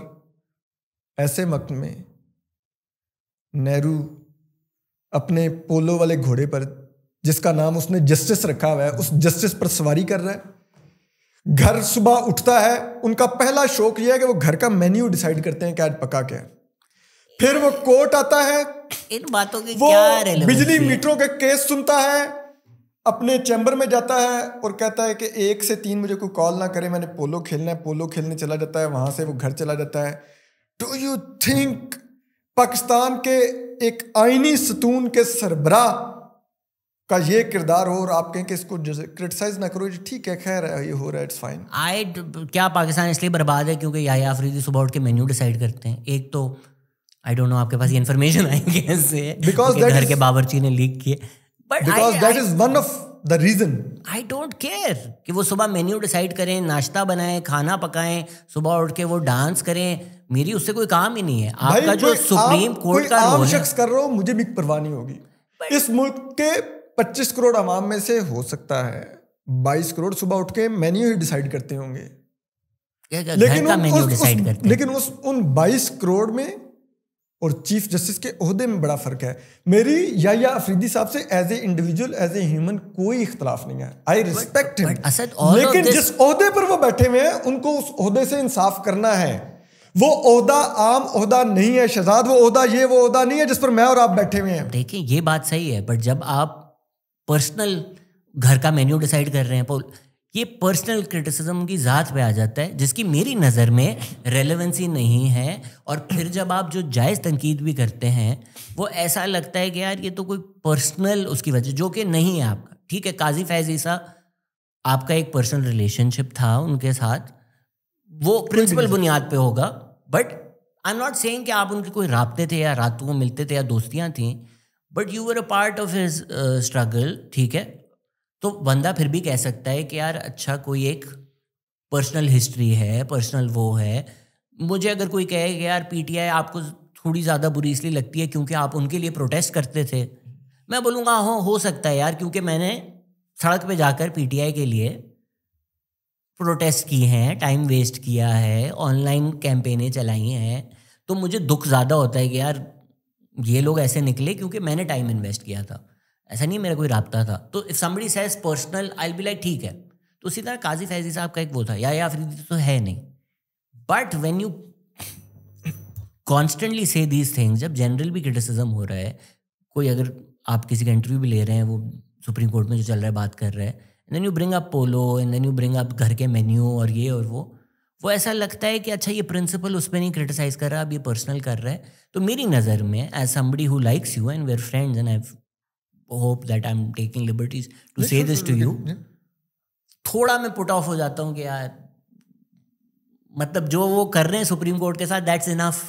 ऐसे वक्त में नेहरू अपने पोलो वाले घोड़े पर, जिसका नाम उसने जस्टिस रखा हुआ है, उस जस्टिस पर सवारी कर रहा है। घर सुबह उठता है, उनका पहला शौक यह है कि वो घर का मेन्यू डिसाइड करते हैं कि आज पका क्या है। फिर वो कोर्ट आता है, इन बातों की वो क्या रेलेवेंसी बिजली है? मीटरों के केस सुनता है, अपने चैम्बर में जाता है और कहता है कि 1 से 3 मुझे कोई कॉल ना करे, मैंने पोलो खेलना है, पोलो खेलने चला जाता है, वहां से वो घर चला जाता है। डू यू थिंक पाकिस्तान के एक आईनी सतून के सरबराह का ये किरदार हो और आप कहें कि इसको क्रिटिसाइज ना करो, ठीक है, खैर ये हो रहा है, इट्स फाइन। क्या पाकिस्तान इसलिए बर्बाद है क्योंकि याह्या अफरीदी सुबह उठ के मेन्यू डिसाइड करते हैं? एक तो आई डोंट नो आपके पास ये इन्फॉर्मेशन आई कैसे है, Because घर that के is- बावर्ची ने लीक किए, but because that is one of the reason. I don't care कि वो सुबह मेन्यू डिसाइड करें, नाश्ता बनाएं, खाना पकाएं, सुबह उठ के वो डांस करें, मेरी उससे कोई काम ही नहीं है। आपका जो सुप्रीम कोर्ट का रोल है, शख्स कर रहा हो, मुझे भी परवाह नहीं होगी। इस मुल्क के 25 करोड़ आवाम में से हो सकता है 22 करोड़ सुबह उठ के मेन्यू ही डिसाइड करते होंगे, लेकिन का मेन्यू डिसाइड करते हैं। लेकिन उन 22 करोड़ में और चीफ जस्टिस के ओहदे में बड़ा फर्क है। मेरी याह्या अफरीदी साहब से as a individual, as a human कोई इख्तलाफ नहीं है, आई रिस्पेक्ट हिम, लेकिन जिस ओहदे पर वो बैठे हुए हैं उनको उस ओहदे से इंसाफ करना है। वो ओहदा आम ओहदा नहीं है शहजाद, वो ओहदा नहीं है जिस पर मैं और आप बैठे हुए हैं। देखिए ये बात सही है, बट जब आप पर्सनल घर का मेन्यू डिसाइड कर रहे हैं, ये पर्सनल क्रिटिसिज्म की ज़ात पे आ जाता है, जिसकी मेरी नज़र में रेलेवेंसी नहीं है। और फिर जब आप जो जायज़ तनकीद भी करते हैं, वो ऐसा लगता है कि यार ये तो कोई पर्सनल उसकी वजह, जो कि नहीं है आपका। ठीक है, काजी फैज़ ईसा आपका एक पर्सनल रिलेशनशिप था उनके साथ, वो प्रिंसिपल बुनियाद पे होगा, but I am not saying कि आप उनके कोई राब्ते थे या रातों को मिलते थे या दोस्तियाँ थी, but you were a part of his struggle. ठीक है, तो बंदा फिर भी कह सकता है कि यार अच्छा कोई एक पर्सनल हिस्ट्री है, पर्सनल वो है। मुझे अगर कोई कहे कि यार पीटीआई आपको थोड़ी ज़्यादा बुरी इसलिए लगती है क्योंकि आप उनके लिए प्रोटेस्ट करते थे, मैं बोलूँगा हाँ हो सकता है यार, क्योंकि मैंने सड़क पे जाकर पीटीआई के लिए प्रोटेस्ट किए हैं, टाइम वेस्ट किया है, ऑनलाइन कैंपेनें चलाई हैं, तो मुझे दुख ज़्यादा होता है कि यार ये लोग ऐसे निकले क्योंकि मैंने टाइम इन्वेस्ट किया था, ऐसा नहीं मेरा कोई राब्ता था। तो if somebody says personal, I will be like ठीक है। तो उसी तरह काजी फैजी साहब का एक वो था, या अफरीदी तो है नहीं, बट व्हेन यू कॉन्स्टेंटली से दीज थिंग्स, जब जनरल भी क्रिटिसिज्म हो रहा है, कोई अगर आप किसी का इंटरव्यू भी ले रहे हैं, वो सुप्रीम कोर्ट में जो चल रहा है बात कर रहा है, and then you bring up polo, and then you bring up घर के मेन्यू और ये और वो ऐसा लगता है कि अच्छा ये प्रिंसिपल उस पर नहीं क्रिटिसाइज कर रहा, अब ये पर्सनल कर रहा है। तो मेरी नज़र में as somebody who likes you and we are friends and I hope that I am taking liberties to say this to you, थोड़ा मैं पुट ऑफ हो जाता हूँ कि यार मतलब जो वो कर रहे हैं सुप्रीम कोर्ट के साथ, दैट्स इनफ।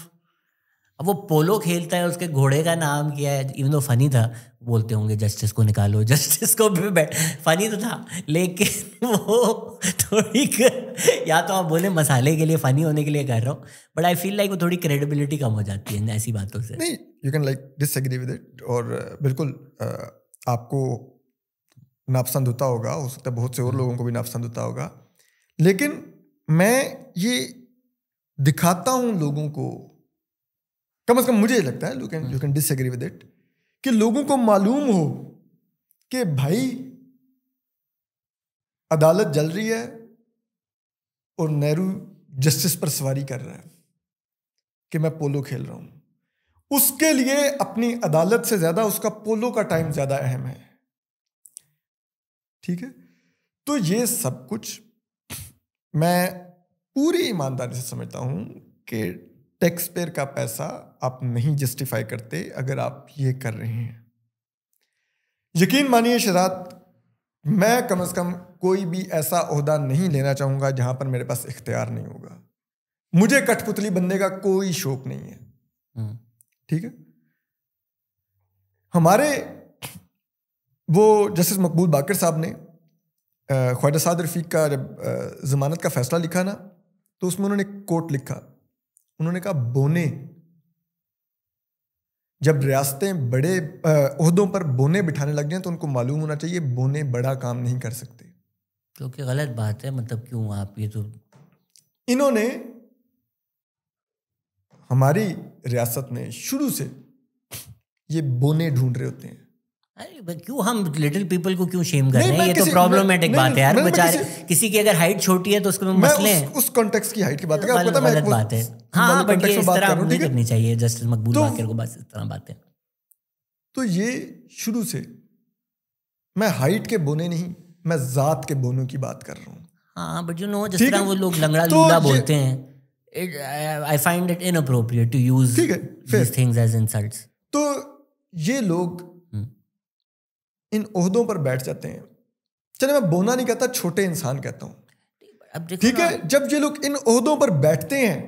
अब वो पोलो खेलता है, उसके घोड़े का नाम क्या है, इवन दो फनी था, बोलते होंगे जस्टिस को निकालो, जस्टिस को भी फनी तो था, लेकिन वो थोड़ी या तो आप बोले मसाले के लिए, फनी होने के लिए कर रहा हूँ, बट आई फील लाइक वो थोड़ी क्रेडिबिलिटी कम हो जाती है ऐसी बातों से। नहीं, you can like disagree with it, और बिल्कुल आपको नापसंद होता होगा, हो सकता है बहुत से और लोगों को भी नापसंद होता होगा, लेकिन मैं ये दिखाता हूँ लोगों को, कम से कम मुझे लगता है, you can disagree with it, कि लोगों को मालूम हो कि भाई अदालत जल रही है और नेहरू जस्टिस पर सवारी कर रहा है कि मैं पोलो खेल रहा हूं, उसके लिए अपनी अदालत से ज्यादा उसका पोलो का टाइम ज्यादा अहम है। ठीक है, तो ये सब कुछ मैं पूरी ईमानदारी से समझता हूं कि टैक्स पेयर का पैसा आप नहीं जस्टिफाई करते अगर आप ये कर रहे हैं। यकीन मानिए शहजाद, मैं कम से कम कोई भी ऐसा ओहदा नहीं लेना चाहूंगा जहां पर मेरे पास इख्तियार नहीं होगा। मुझे कठपुतली बनने का कोई शौक नहीं है। ठीक है, हमारे वो जस्टिस मकबूल बाकर साहब ने ख्वाजा साद रफीक का जब जमानत का फैसला लिखा ना, तो उसमें उन्होंने कोट लिखा, उन्होंने कहा बोने, जब रियासतें बड़े ओहदों पर बोने बिठाने लग जाएं तो उनको मालूम होना चाहिए बोने बड़ा काम नहीं कर सकते। क्योंकि गलत बात है, मतलब क्यों आप ये, तो इन्होंने हमारी रियासत में शुरू से ये बोने ढूंढ रहे होते हैं। अरे क्यों हम लिटिल पीपल को क्यों शेम कर रहे हैं, ये तो प्रॉब्लमेटिक बात है यार। बेचारे किसी की अगर हाइट छोटी है तो उसको मसले हैं, उस कॉन्टेक्स्ट की हाइट की बात गलत बात है। हाँ, बट ये इस तरह नहीं करनी चाहिए जस्टिस मकबूल बाकर को, बस इस तरह बात है। तो ये शुरू से, मैं हाइट के बोने नहीं, मैं जात के बोनों की बात कर रहा हूँ। हाँ, बट जिस तरह वो लोग लंगड़ा लूला बोलते हैं, I find it inappropriate to use these things as insults. तो ये लोग इन ओहदों पर बैठ जाते हैं, चले मैं बोना नहीं कहता, छोटे इंसान कहता हूँ, ठीक है। जब ये लोग इन ओहदों पर बैठते हैं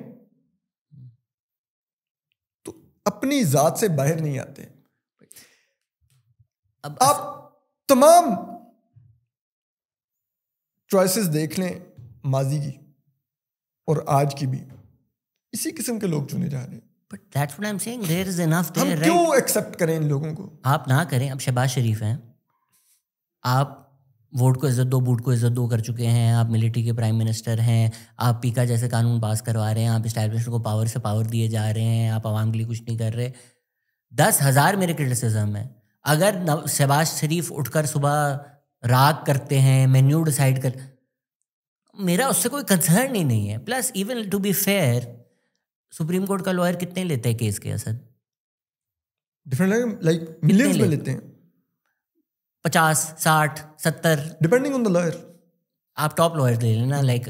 तो अपनी जात से बाहर नहीं आते। अब आप तमाम चॉइसेस देख लें माजी की और आज की भी, इसी किस्म के लोग चुने जा रहे हैं। But that's what I'm saying, there is enough there, हम क्यों एक्सेप्ट करें इन लोगों को? आप ना करें। अब शहबाज शरीफ हैं, आप वोट को इज्जत दो, बूट को इज्जत दो कर चुके हैं, आप मिलिट्री के प्राइम मिनिस्टर हैं, आप पीका जैसे कानून पास करवा रहे हैं, आप एस्टैब्लिशमेंट को पावर से पावर दिए जा रहे हैं, आप आवाम के लिए कुछ नहीं कर रहे। 10,000 मेरे क्रिटिसिज्म है। अगर शहबाज शरीफ उठकर सुबह राग करते हैं, मेन्यू डिसाइड कर, मेरा उससे कोई कंसर्न ही नहीं है। Plus even to be fair, supreme court का लॉयर कितने लेते हैं केस के? असद डिफरेंट लाइक मिलियंस में लेते हैं, 50, 60, 70 डिपेंडिंग ऑन द लॉयर। आप टॉप लॉयर ले लेना, लाइक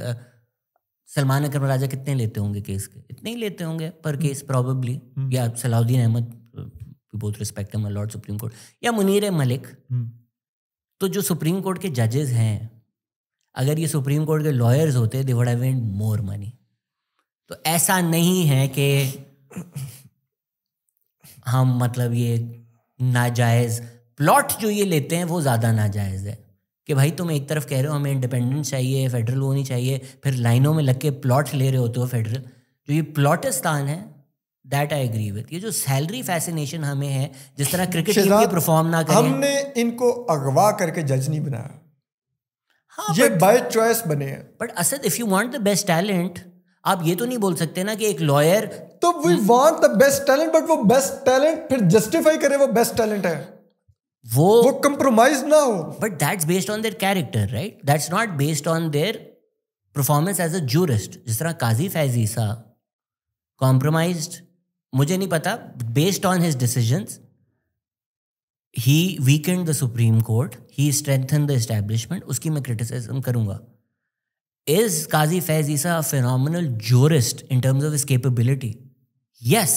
सलमान अकरम राजा कितने लेते होंगे केस के? इतने ही लेते होंगे पर केस प्रॉबेबली, या Salahuddin Ahmed, both respect him a lot, supreme court, या मुनीर मलिक। तो जो सुप्रीम कोर्ट के जजेस हैं, अगर ये सुप्रीम कोर्ट के लॉयर्स होते, they would have made more money. तो ऐसा नहीं है कि हम मतलब ये नाजायज़ प्लॉट जो ये लेते हैं वो ज़्यादा नाजायज़ है कि भाई तुम एक तरफ कह रहे हो हमें इंडिपेंडेंस चाहिए, फेडरल वो नहीं चाहिए, फिर लाइनों में लग के प्लॉट ले रहे होते हो फेडरल। जो ये प्लॉटिस्तान है, दैट आई एग्री विद। ये जो सैलरी फैसिनेशन हमें है, जिस तरह क्रिकेट टीम की परफॉर्म ना करें, हमने इनको अगवा करके जज नहीं बनाया। हाँ, ये बाय चॉइस बने हैं। But Asad, if you want the best talent, आप ये तो नहीं बोल सकते ना कि एक लॉयर, तो we want the best talent, but वो बेस्ट टैलेंट फिर जस्टिफाई करे वो बेस्ट टैलेंट है, वो कंप्रोमाइज ना हो। But that's based on their character, right? That's not based on their performance as a jurist. जिस तरह काजी फैज ईसा कॉम्प्रोमाइज्ड, मुझे नहीं पता, based on his decisions he weakened the supreme court, he strengthen the establishment, उसकी मैं criticism करूंगा। Is Qazi Faiz Issa a phenomenal jurist in terms of his capability? Yes.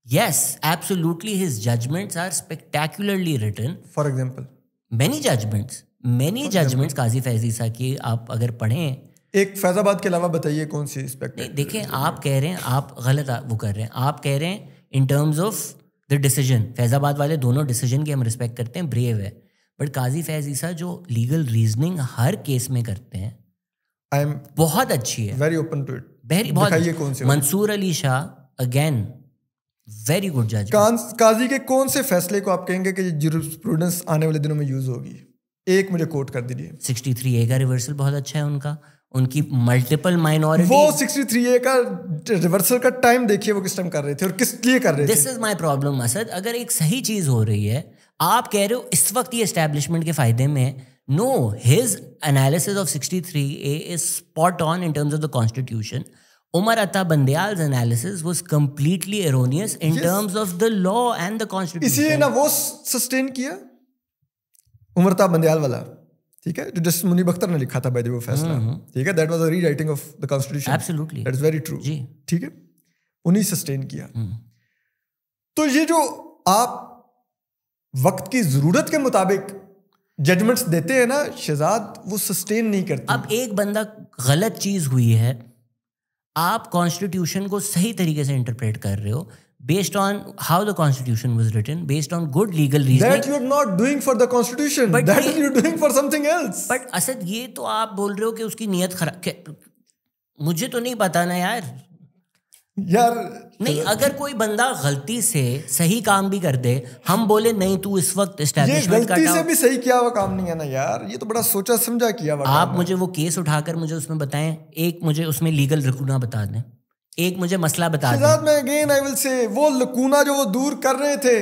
Yes, absolutely. His judgments are spectacularly written. For example? Many judgments Qazi Faiz Issa की आप अगर पढ़ें, एक फैजाबाद के अलावा बताइए कौन सी स्पेक्ट? देखिए, आप कह रहे हैं, आप गलत वो कर रहे हैं। आप कह रहे हैं in terms of the decision, Faizabad वाले दोनों डिसीजन की हम रिस्पेक्ट करते हैं, ब्रेव है। बट काजी फैज ईसा जो लीगल रीजनिंग हर केस में करते हैं बहुत अच्छी है, वेरी ओपन टू इट, बहुत। Mansoor Ali Shah again very good जज। काजी के कौन से फैसले को आप कहेंगे कि ज्यूरिस्प्रूडेंस आने वाले दिनों में यूज होगी? एक मुझे कोट कर दीजिए। 63A का रिवर्सल बहुत अच्छा है उनका, उनकी मल्टीपल माइनॉरिटी। वो 63A का रिवर्सल का टाइम देखिए, वो किस टाइम कर रहे थे और किस लिए कर रहे थे। This is my problem Asad. अगर एक सही चीज हो रही है, आप कह रहे हो इस वक्त ये एस्टैब्लिशमेंट के फायदे में, no, his analysis of 63A is spot on in terms of the constitution. Umar Atta Bandial's analysis was completely erroneous in terms of the law and the constitution. इसीलिए ना वो सस्टेन किया उमर अता बंदियाल वाला, ठीक है, जो जस्टिस मुनीब अख्तर ने लिखा था बाय द वे वो फैसला, ठीक है, that was a rewriting of the constitution. Absolutely, that is very true, ठीक है, उन्हीं सस्टेन किया। तो ये जो आप वक्त की जरूरत के मुताबिक जजमेंट्स देते हैं ना शहजाद, वो सस्टेन नहीं करते। अब एक बंदा गलत चीज हुई है, आप कॉन्स्टिट्यूशन को सही तरीके से इंटरप्रेट कर रहे हो based on how the constitution was written, based on good legal reasoning. That you are not doing for the constitution, but that you are doing for something else. But Asad, ये तो आप बोल रहे हो कि उसकी नीयत खराब, मुझे तो नहीं पता ना यार नहीं, अगर कोई बंदा गलती से सही काम भी कर दे, हम बोले नहीं तू इस वक्त एस्टैब्लिशमेंट का, गलती से भी सही किया हुआ काम नहीं है ना यार, ये तो बड़ा सोचा समझा किया हुआ। आप मुझे वो केस उठाकर मुझे उसमें बताएं, एक मुझे उसमें लीगल लकूना बता दें, एक मुझे मसला बता दें। मैं अगेन आई विल से, वो लकूना जो वो दूर कर रहे थे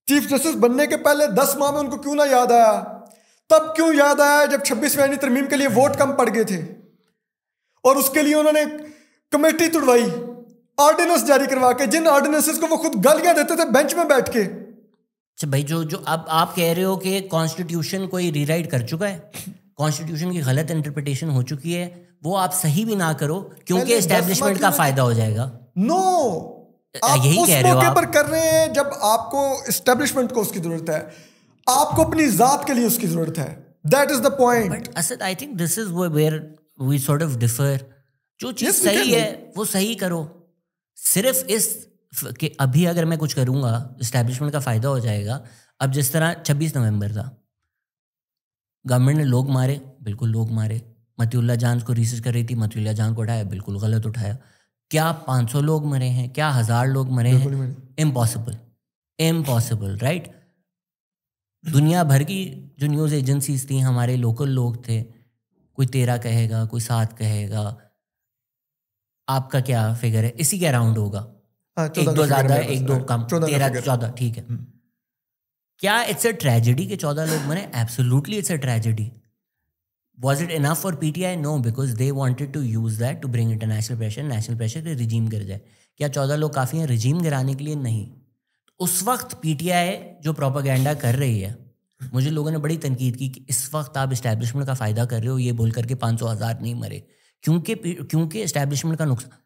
चीफ जस्टिस बनने के पहले 10 माह में, उनको क्यों ना याद आया? तब क्यों याद आया जब 26वीं आईनी तरमीम के लिए वोट कम पड़ गए थे और उसके लिए उन्होंने कमेटी तुड़वाई, ऑर्डिनेंस जारी करवा के, जिन ऑर्डिनेंसेस को वो खुद गालियां देते थे बेंच में बैठ के। अच्छा भाई, जो जो अब आप कह रहे हो कि कॉन्स्टिट्यूशन कोई रीराइट कर चुका है, कॉन्स्टिट्यूशन की गलत इंटरप्रिटेशन हो चुकी है, वो आप सही भी ना करो क्योंकि एस्टेब्लिशमेंट का फायदा हो जाएगा। नो, आप यही उस कह रहे हो मौके आप? पर कर रहे हैं जब आपको एस्टेब्लिशमेंट को उसकी जरूरत है, आपको अपनी जात के लिए उसकी जरूरत है। That is the point. But Asad, I think this is where we sort of differ. जो चीज Yes, we सही can. है वो सही करो। सिर्फ इस कि अभी अगर मैं कुछ करूंगा एस्टेब्लिशमेंट का फायदा हो जाएगा। अब जिस तरह 26 नवंबर था, गवर्नमेंट ने लोग मारे, बिल्कुल लोग मारे। मतीउल्लाह जान को रिसर्च कर रही थी, मतीउल्लाह जान को उठाया, बिल्कुल गलत उठाया। क्या 500 लोग मरे हैं? क्या 1000 लोग मरे हैं? Impossible, impossible, right? दुनिया भर की जो न्यूज़ एजेंसीज थी, हमारे लोकल लोग थे, कोई 13 कहेगा, कोई 7 कहेगा। आपका क्या फिगर है? इसी के अराउंड होगा, 1-2 ज़्यादा, 1-2 कम, 13-14, ठीक है। क्या इट्स अ ट्रेजेडी कि 14 लोग मरे? Absolutely it's a tragedy. Was it enough for PTI? No, because they wanted to use that to bring international pressure, national pressure कि रिजीम गिर जाए। क्या 14 लोग काफ़ी हैं रिजीम गिराने के लिए? नहीं। उस वक्त PTI जो प्रोपेगेंडा कर रही है, मुझे लोगों ने बड़ी तनकीद की कि इस वक्त आप इस्टेब्लिशमेंट का फ़ायदा कर रहे हो ये बोल करके 500,000 नहीं मरे, क्योंकि इस्टेब्लिशमेंट का नुकसान।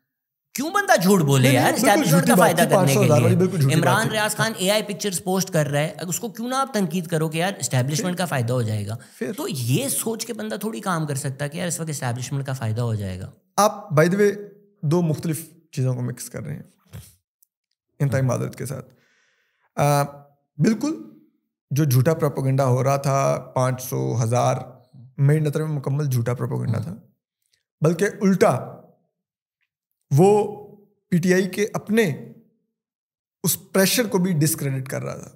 क्यों बंदा झूठ बोले यार एस्टैब्लिशमेंट का फायदा करने के लिए? Imran Riaz Khan AI pictures post कर रहा है, उसको क्यों ना आप तनकीद करो कि यार एस्टैब्लिशमेंट का फायदा हो जाएगा। तो ये सोच के बंदा थोड़ी काम कर सकता है कि यार इस वक्त एस्टैब्लिशमेंट का फायदा हो जाएगा। आप बाय द वे 2 मुख्तलिफ चीज़ों को मिक्स कर रहे हैं इंतहा इबादत के साथ। बिल्कुल जो झूठा प्रोपेगेंडा हो रहा था 500,000, मेरी नज़र में मुकम्मल झूठा प्रोपेगेंडा था, बल्कि उल्टा वो PTI के अपने उस प्रेशर को भी डिस्क्रेडिट कर रहा था।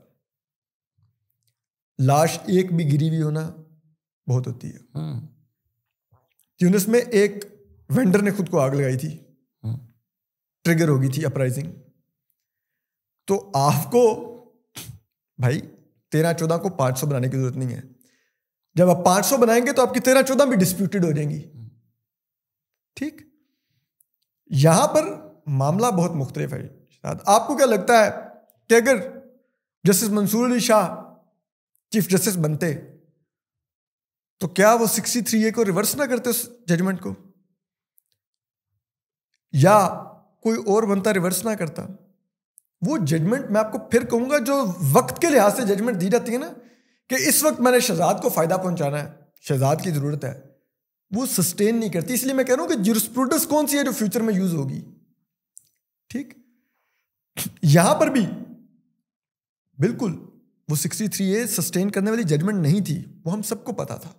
लाश एक भी गिरी हुई होना बहुत होती है। ट्यूनिस में एक वेंडर ने खुद को आग लगाई थी, ट्रिगर हो गई थी अपराइजिंग। तो आपको भाई 13-14 को 500 बनाने की जरूरत नहीं है। जब आप 500 बनाएंगे तो आपकी 13-14 भी डिस्प्यूटेड हो जाएंगी। ठीक, यहां पर मामला बहुत मुख्तलिफ है। आपको क्या लगता है कि अगर justice Mansoor Ali Shah chief justice बनते तो क्या वो 63A को रिवर्स ना करते उस जजमेंट को, या कोई और बनता रिवर्स ना करता? वो जजमेंट मैं आपको फिर कहूंगा जो वक्त के लिहाज से जजमेंट दी जाती है ना, कि इस वक्त मैंने शहजाद को फायदा पहुंचाना है, शहजाद की जरूरत है, वो सस्टेन नहीं करती। इसलिए मैं कह रहा हूं कि ज्यूरिस्प्रूडेंस कौन सी है जो फ्यूचर में यूज होगी। ठीक, यहां पर भी बिल्कुल वो 63A सस्टेन करने वाली जजमेंट नहीं थी, वो हम सबको पता था।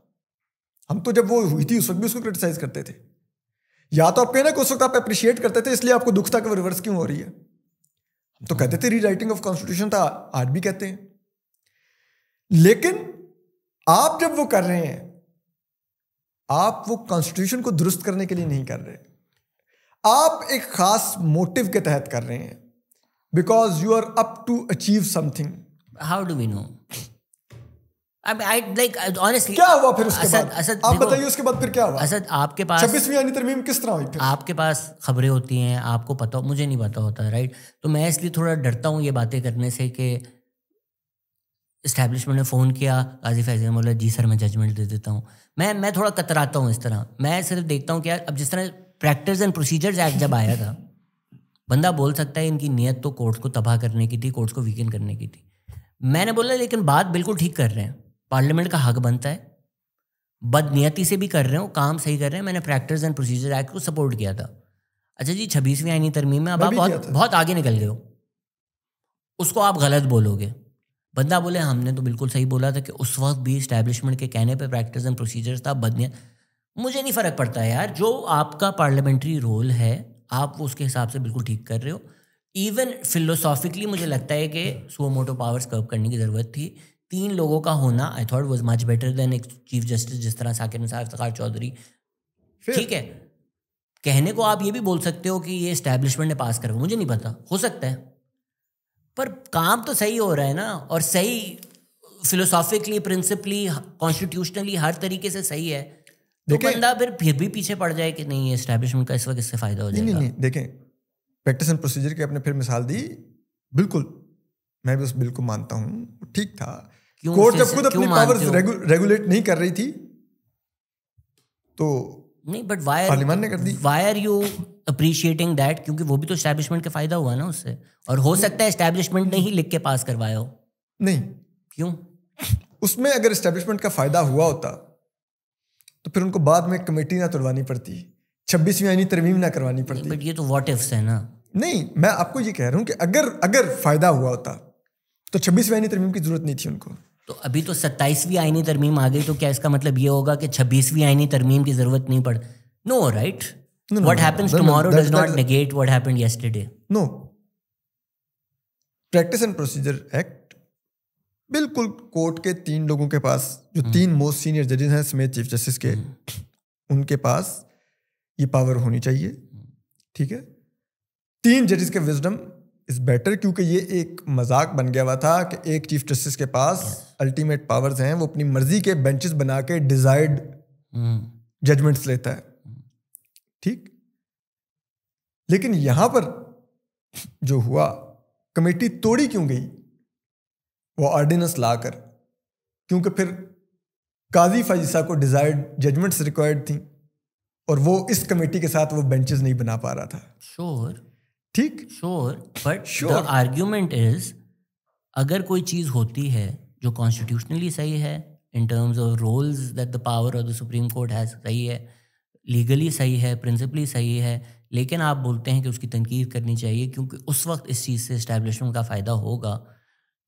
हम तो जब वो हुई थी उस वक्त भी उसको क्रिटिसाइज करते थे। या तो आप कहना कि उस वक्त आप अप्रिशिएट करते थे इसलिए आपको दुख था कि वो रिवर्स क्यों हो रही है। हम तो कहते थे रीराइटिंग ऑफ कॉन्स्टिट्यूशन था, आज भी कहते हैं। लेकिन आप जब वो कर रहे हैं, आप वो कॉन्स्टिट्यूशन को दुरुस्त करने के लिए नहीं कर रहे, आप एक खास मोटिव के तहत कर रहे हैं, because you are up to achieve something. How do we know? Honestly क्या हुआ फिर उसके बाद? आप बताइए उसके बाद फिर क्या हुआ? असद, आपके पास 26वीं आईनी तरमीम किस तरह हुई फिर? आपके पास खबरें होती हैं, आपको पता, मुझे नहीं पता होता, राइट? तो मैं इसलिए थोड़ा डरता हूँ ये बातें करने से कि इस्टेब्लिशमेंट ने फ़ोन किया, काजी फैज़ल बोला जी सर मैं जजमेंट दे देता हूँ। मैं थोड़ा कतराता हूँ इस तरह। मैं सिर्फ देखता हूँ कि यार अब जिस तरह प्रैक्टिस एंड प्रोसीजर्स एक्ट जब आया था, बंदा बोल सकता है इनकी नीयत तो कोर्ट्स को तबाह करने की थी, कोर्ट्स को वीकन करने की थी। मैंने बोला लेकिन बात बिल्कुल ठीक कर रहे हैं, पार्लियामेंट का हक बनता है, बदनीयती से भी कर रहे हो, काम सही कर रहे हैं। मैंने प्रैक्टिस एंड प्रोसीजर एक्ट को सपोर्ट किया था। अच्छा जी, 26वीं आईनी तरमीम में अब आप बहुत आगे निकल गए हो, उसको आप गलत बोलोगे। बंदा बोले हमने तो बिल्कुल सही बोला था कि उस वक्त भी इस्टेब्लिशमेंट के कहने पे प्रैक्टिस एंड प्रोसीजर्स था, बदनीयत। मुझे नहीं फ़र्क पड़ता यार, जो आपका पार्लियामेंट्री रोल है आप वो उसके हिसाब से बिल्कुल ठीक कर रहे हो। इवन फिलोसॉफिकली मुझे लगता है कि सुओ मोटो पावर्स कर्व करने की ज़रूरत थी। 3 लोगों का होना I thought was much better than एक चीफ जस्टिस जिस तरह साकिर निसार इफ्तिखार चौधरी। ठीक है, कहने को आप ये भी बोल सकते हो कि ये इस्टेब्लिशमेंट ने पास करवा, मुझे नहीं पता, हो सकता है, पर काम तो सही हो रहा है ना, और सही फिलोसॉफिकली, प्रिंसिपली, कॉन्स्टिट्यूशनली हर तरीके से सही है। तो बंदा फिर भी पीछे पड़ जाए कि नहीं एस्टेब्लिशमेंट का इस वक्त इससे फायदा हो जाएगा। नहीं, देखें प्रैक्टिस एंड प्रोसीजर की आपने फिर मिसाल दी, बिल्कुल मैं भी उस बिल को मानता हूँ, ठीक था। कोर्ट जब खुद अपनी पावर्स रेगुलेट नहीं कर रही थी तो नहीं, बट पार्लियामेंट ने कर दी। Why are you appreciating that? क्योंकि वो भी तो एस्टैब्लिशमेंट का फायदा हुआ ना उससे, और हो सकता है एस्टैब्लिशमेंट ने ही लिख के पास करवाया हो। नहीं, क्यों? उसमें अगर एस्टैब्लिशमेंट का फायदा हुआ होता तो फिर उनको बाद में कमेटी ना तोड़वानी पड़ती, 26वीं आईनी तरमीम ना करवानी पड़ती। बट ये तो व्हाट इफ्स है ना। नहीं, मैं आपको ये कह रहा हूँ कि अगर फायदा हुआ होता तो 26वीं आईनी तरमीम की जरूरत नहीं थी उनको। तो अभी तो 27वीं आईनी तरमीम आ गई, तो क्या इसका मतलब ये होगा कि 26वीं आईनी तरमीम की जरूरत नहीं पड़? No, right? What happens tomorrow does not negate what happened yesterday. No, practice and procedure act बिल्कुल कोर्ट के 3 लोगों के पास, जो 3 मोस्ट सीनियर जजेस हैं समेत चीफ जस्टिस के, उनके पास ये पावर होनी चाहिए, ठीक है। 3 जजेस के विजडम इज बेटर, क्योंकि ये एक मजाक बन गया हुआ था कि एक चीफ जस्टिस के पास अल्टीमेट पावर्स हैं, वो अपनी मर्जी के बेंचेस बना के डिजायर्ड जजमेंट्स लेता है, ठीक। लेकिन यहां पर जो हुआ, कमेटी तोड़ी क्यों गई? वो ऑर्डिनेंस लाकर, क्योंकि फिर काजी फाजिसा को डिजायर्ड जजमेंट्स रिक्वायर्ड थी और वो इस कमेटी के साथ वो बेंचेस नहीं बना पा रहा था। श्योर, ठीक, sure, but the argument is, अगर कोई चीज़ होती है जो कॉन्स्टिट्यूशनली सही है, in terms of roles that the power of the supreme court has, सही है, लीगली सही है, प्रिंसिपली सही है, लेकिन आप बोलते हैं कि उसकी तनकीद करनी चाहिए क्योंकि उस वक्त इस चीज़ से इस्टेब्लिशमेंट का फ़ायदा होगा,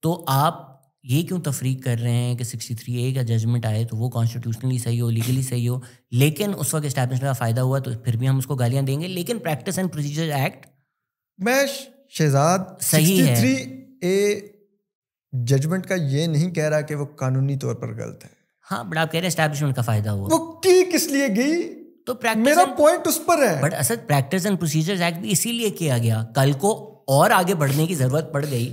तो आप ये क्यों तफरीक कर रहे हैं कि 63A का जजमेंट आए तो वो कॉन्स्टिट्यूशनली सही हो, लीगली सही हो, लेकिन उस वक्त इस्टेब्लिशमेंट का फ़ायदा हुआ तो फिर भी हम उसको गालियाँ देंगे? लेकिन प्रैक्टिस एंड प्रोसीजर एक्ट मैं शहजाद सही 63A जजमेंट का ये नहीं कह रहा कि वो कानूनी तौर पर गलत है। हाँ, बट आप कह रहे हैं एस्टैब्लिशमेंट का फायदा हुआ, वो की किस लिए गई? तो प्रैक्टिस, मेरा पॉइंट उस पर है। बट असल प्रैक्टिस एंड प्रोसीजर्स एक्ट भी इसीलिए किया गया, कल को और आगे बढ़ने की जरूरत पड़ गई,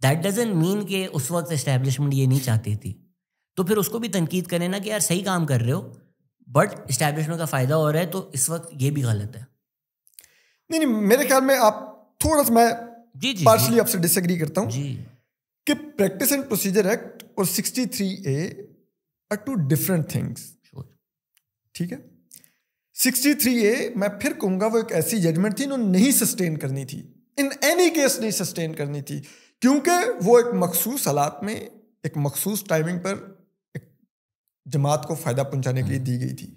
दैट डजंट मीन कि उस वक्त एस्टैब्लिशमेंट ये नहीं चाहती थी, तो फिर उसको भी तनकीद करें ना कि यार सही काम कर रहे हो बट एस्टैब्लिशमेंट का फायदा हो रहा है, तो इस वक्त ये भी गलत है। नहीं, मेरे ख्याल में आप थोड़ा सा, मैं जी पार्शली आपसे डिसएग्री करता हूँ जी कि प्रैक्टिस एंड प्रोसीजर एक्ट और 63A आर 2 डिफरेंट थिंग्स, ठीक है। 63A मैं फिर कहूंगा वो एक ऐसी जजमेंट थी इन्होंने नहीं सस्टेन करनी थी, इन एनी केस नहीं सस्टेन करनी थी, क्योंकि वो एक मखसूस हालात में एक मखसूस टाइमिंग पर एक जमात को फायदा पहुंचाने के लिए दी गई थी,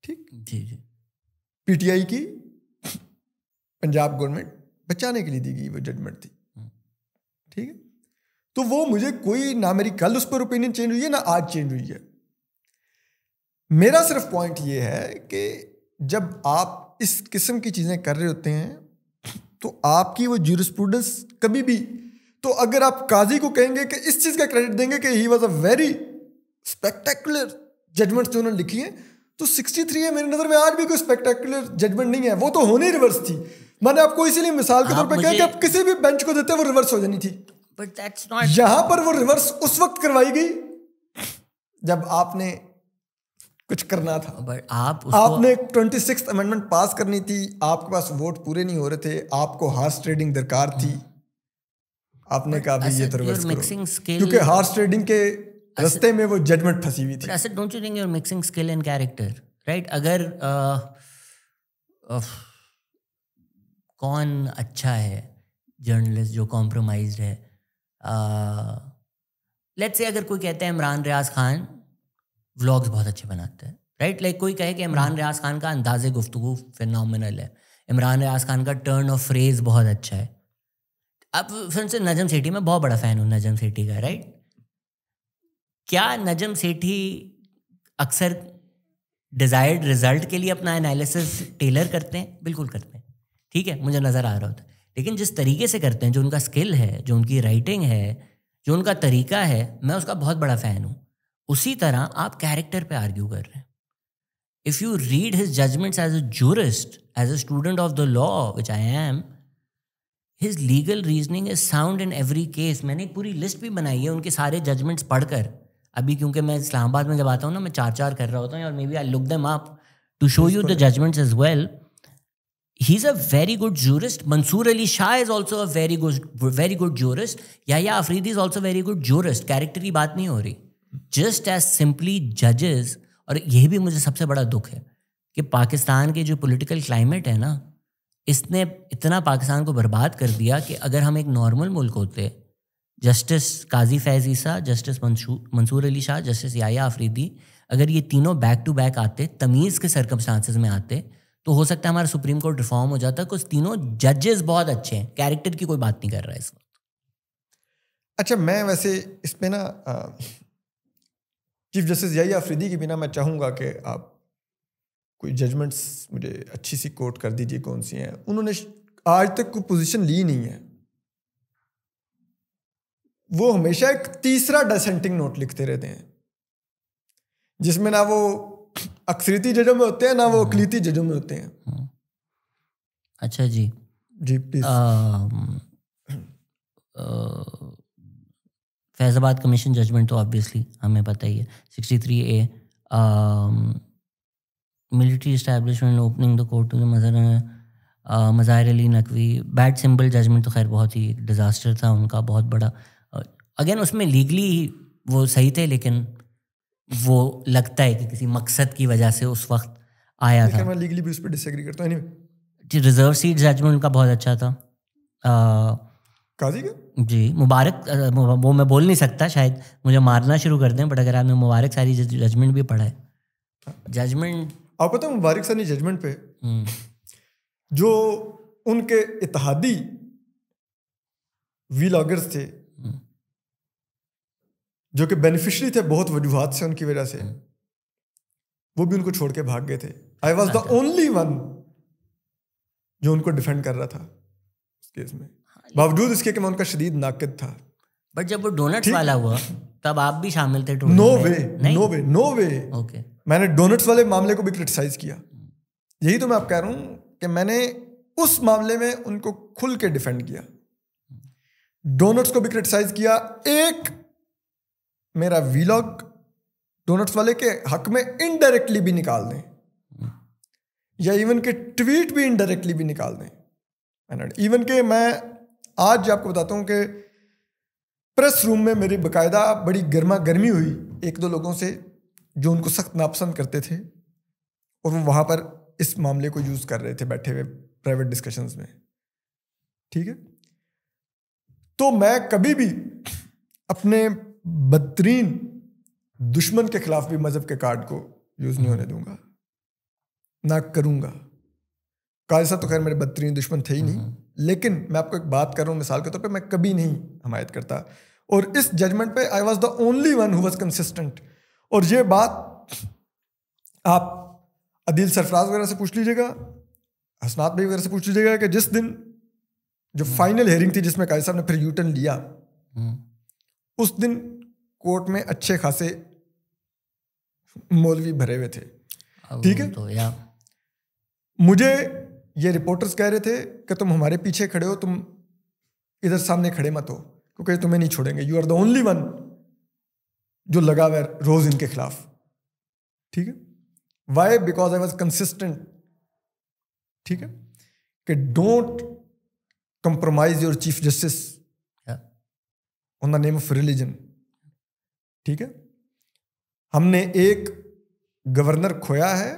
ठीक। जी जी, पीटीआई की पंजाब गवर्नमेंट बचाने के लिए दी गई वो जजमेंट थी, ठीक है। तो वो मुझे कोई, ना मेरी कल उस पर ओपिनियन चेंज हुई है ना आज चेंज हुई है। मेरा सिर्फ पॉइंट ये है कि जब आप इस किस्म की चीजें कर रहे होते हैं तो आपकी वो ज्यूरिस्प्रूडेंस कभी भी, तो अगर आप काजी को कहेंगे कि इस चीज का क्रेडिट देंगे कि he was a very spectacular judgments जो उन्होंने लिखी हैं, तो 63A मेरी नजर में आज भी कोई स्पेक्टेकुलर जजमेंट नहीं है, वो तो होनी रिवर्स थी। मैंने आपको इसीलिए मिसाल के तौर पे कहा कि आप किसी भी बेंच को देते वो रिवर्स हो जानी थी, बट दैट्स नॉट, यहां पर वो रिवर्स उस वक्त करवाई गई जब आपने कुछ करना था, बट आपने 26th अमेंडमेंट पास करनी थी, आपके पास वोट पूरे नहीं हो रहे थे, आपको हार्स ट्रेडिंग दरकार थी, आपने कहा भी ये तो रिवर्स करो, क्योंकि हार्स ट्रेडिंग के रास्ते में वो जजमेंट फंसी हुई थी। Don't you think you are mixing skill and character, right? अगर कौन अच्छा है जर्नलिस्ट जो कॉम्प्रोमाइज्ड है, लेट्स से अगर कोई कहता है इमरान रियाज खान व्लॉग्स बहुत अच्छे बनाते हैं, राइट? लाइक कोई कहे कि इमरान रियाज खान का अंदाज़े गुफ्तगू फिनोमिनल है, इमरान रियाज खान का टर्न ऑफ फ्रेज बहुत अच्छा है। अब फिर से नजम सेठी, मैं बहुत बड़ा फ़ैन हूँ नजम सेठी का, राइट? क्या नजम सेठी अक्सर डिज़ायर्ड रिजल्ट के लिए अपना एनालिसिस टेलर करते हैं? बिल्कुल करते हैं, ठीक है, मुझे नज़र आ रहा होता है, लेकिन जिस तरीके से करते हैं, जो उनका स्किल है, जो उनकी राइटिंग है, जो उनका तरीका है, मैं उसका बहुत बड़ा फ़ैन हूँ। उसी तरह आप कैरेक्टर पे आर्ग्यू कर रहे हैं। If you read his judgments as a jurist, as a student of the law which I am, his legal reasoning is sound in every case. मैंने एक पूरी लिस्ट भी बनाई है उनके सारे जजमेंट्स पढ़कर। अभी क्योंकि मैं इस्लामाबाद में जब आता हूँ ना, मैं 4-4 कर रहा होता हूँ, और maybe I look them up to show you the judgments as well. he's a very good jurist. Mansoor Ali Shah is also a very good jurist. Yahya Afridi is also very good jurist. Character की बात नहीं हो रही. Just as simply judges, और यही भी मुझे सबसे बड़ा दुख है कि पाकिस्तान के जो पॉलिटिकल क्लाइमेट है ना, इसने इतना पाकिस्तान को बर्बाद कर दिया कि अगर हम एक नॉर्मल मुल्क होते, जस्टिस काजी फैज़ ईसा, जस्टिस मंसूर अली शाह, जस्टिस याह्या अफरीदी, अगर ये तीनों बैक टू बैक आते, तमीज़ के सर्कमस्टांसेस में आते, तो हो सकता है हमारा सुप्रीम कोर्ट रिफॉर्म हो जाता. कुछ तीनों जजेस बहुत अच्छे हैं, कैरेक्टर की कोई बात नहीं कर रहा है इस वक्त. अच्छा, मैं वैसे इस पे ना चीफ जस्टिस याह्या अफरीदी की भी ना मैं चाहूँगा कि आप कोई जजमेंट्स मुझे अच्छी सी कोट कर दीजिए कौन सी हैं. उन्होंने आज तक कोई पोजीशन ली नहीं है. वो हमेशा एक तीसरा डिसेंटिंग नोट लिखते रहते हैं जिसमें ना वो अक्सरियती जजों में होते हैं ना वो अकलीती जजों में होते हैं. अच्छा जी प्लीज. फैज़ाबाद कमीशन जजमेंट तो ऑब्वियसली हमें पता ही है. 63A military establishment opening the court to the Mazahir Ali Naqvi. Bad symbol judgment तो खैर बहुत ही डिज़ास्टर था उनका, बहुत बड़ा. अगेन उसमें लीगली वो सही थे, लेकिन वो लगता है कि किसी मकसद की वजह से उस वक्त आया था. मैं लीगली भी उस पर डिसएग्री करता हूं. रिजर्व सीट जजमेंट उनका बहुत अच्छा था. काजी का जी मुबारक, वो मैं बोल नहीं सकता, शायद मुझे मारना शुरू कर दें, बट अगर आपने मुबारक सारी जजमेंट भी पढ़ा है, जजमेंट आपको पता है मुबारक सारी जजमेंट पे जो उनके इत्तेहादी वीलॉगर्स थे जो कि बेनिफिशरी थे बहुत वजूहात से, उनकी वजह से वो भी उनको छोड़ के भाग गए थे. I was the only one जो उनको डिफेंड कर रहा था उस केस में, बावजूद इसके कि मैं उनका शदीद नाकिद था. बट जब वो डोनट्स वाला हुआ तब आप भी शामिल थे. नो वे. ओके, मैंने डोनट्स वाले मामले को भी क्रिटिसाइज किया. यही तो मैं आप कह रहा हूं कि मैंने उस मामले में उनको खुल के डिफेंड किया. डोनट्स को भी क्रिटिसाइज किया. एक मेरा वीलॉग डोनट्स वाले के हक में इनडायरेक्टली भी निकाल दें, या इवन के ट्वीट भी इनडायरेक्टली भी निकाल दें. इवन के मैं आज आपको बताता हूं कि प्रेस रूम में मेरी बाकायदा बड़ी गर्मा गर्मी हुई एक दो लोगों से जो उनको सख्त नापसंद करते थे, और वो वहां पर इस मामले को यूज कर रहे थे बैठे हुए प्राइवेट डिस्कशंस में. ठीक है, तो मैं कभी भी अपने बदतरीन दुश्मन के खिलाफ भी मजहब के कार्ड को यूज नहीं होने दूंगा, ना करूंगा. काजी साहब तो खैर मेरे बदतरीन दुश्मन थे ही नहीं, लेकिन मैं आपको एक बात कर रहा हूं मिसाल के तौर पे, मैं कभी नहीं हमायत करता. और इस जजमेंट पे I was the only one who was consistent. और ये बात आप अदील सरफराज वगैरह से पूछ लीजिएगा, हसनात भाई वगैरह से पूछ लीजिएगा कि जिस दिन जो फाइनल हेयरिंग थी जिसमें काजी साहब ने फिर यूटर्न लिया, उस दिन कोर्ट में अच्छे खासे मौलवी भरे हुए थे. ठीक है, तो मुझे ये रिपोर्टर्स कह रहे थे कि तुम हमारे पीछे खड़े हो, तुम इधर सामने खड़े मत हो क्योंकि तुम्हें नहीं छोड़ेंगे. You are the only one जो लगा हुआ है रोज इनके खिलाफ. ठीक है, why? Because I was consistent. ठीक है, कि don't compromise your chief justice on the name of religion. ठीक है, हमने एक गवर्नर खोया है,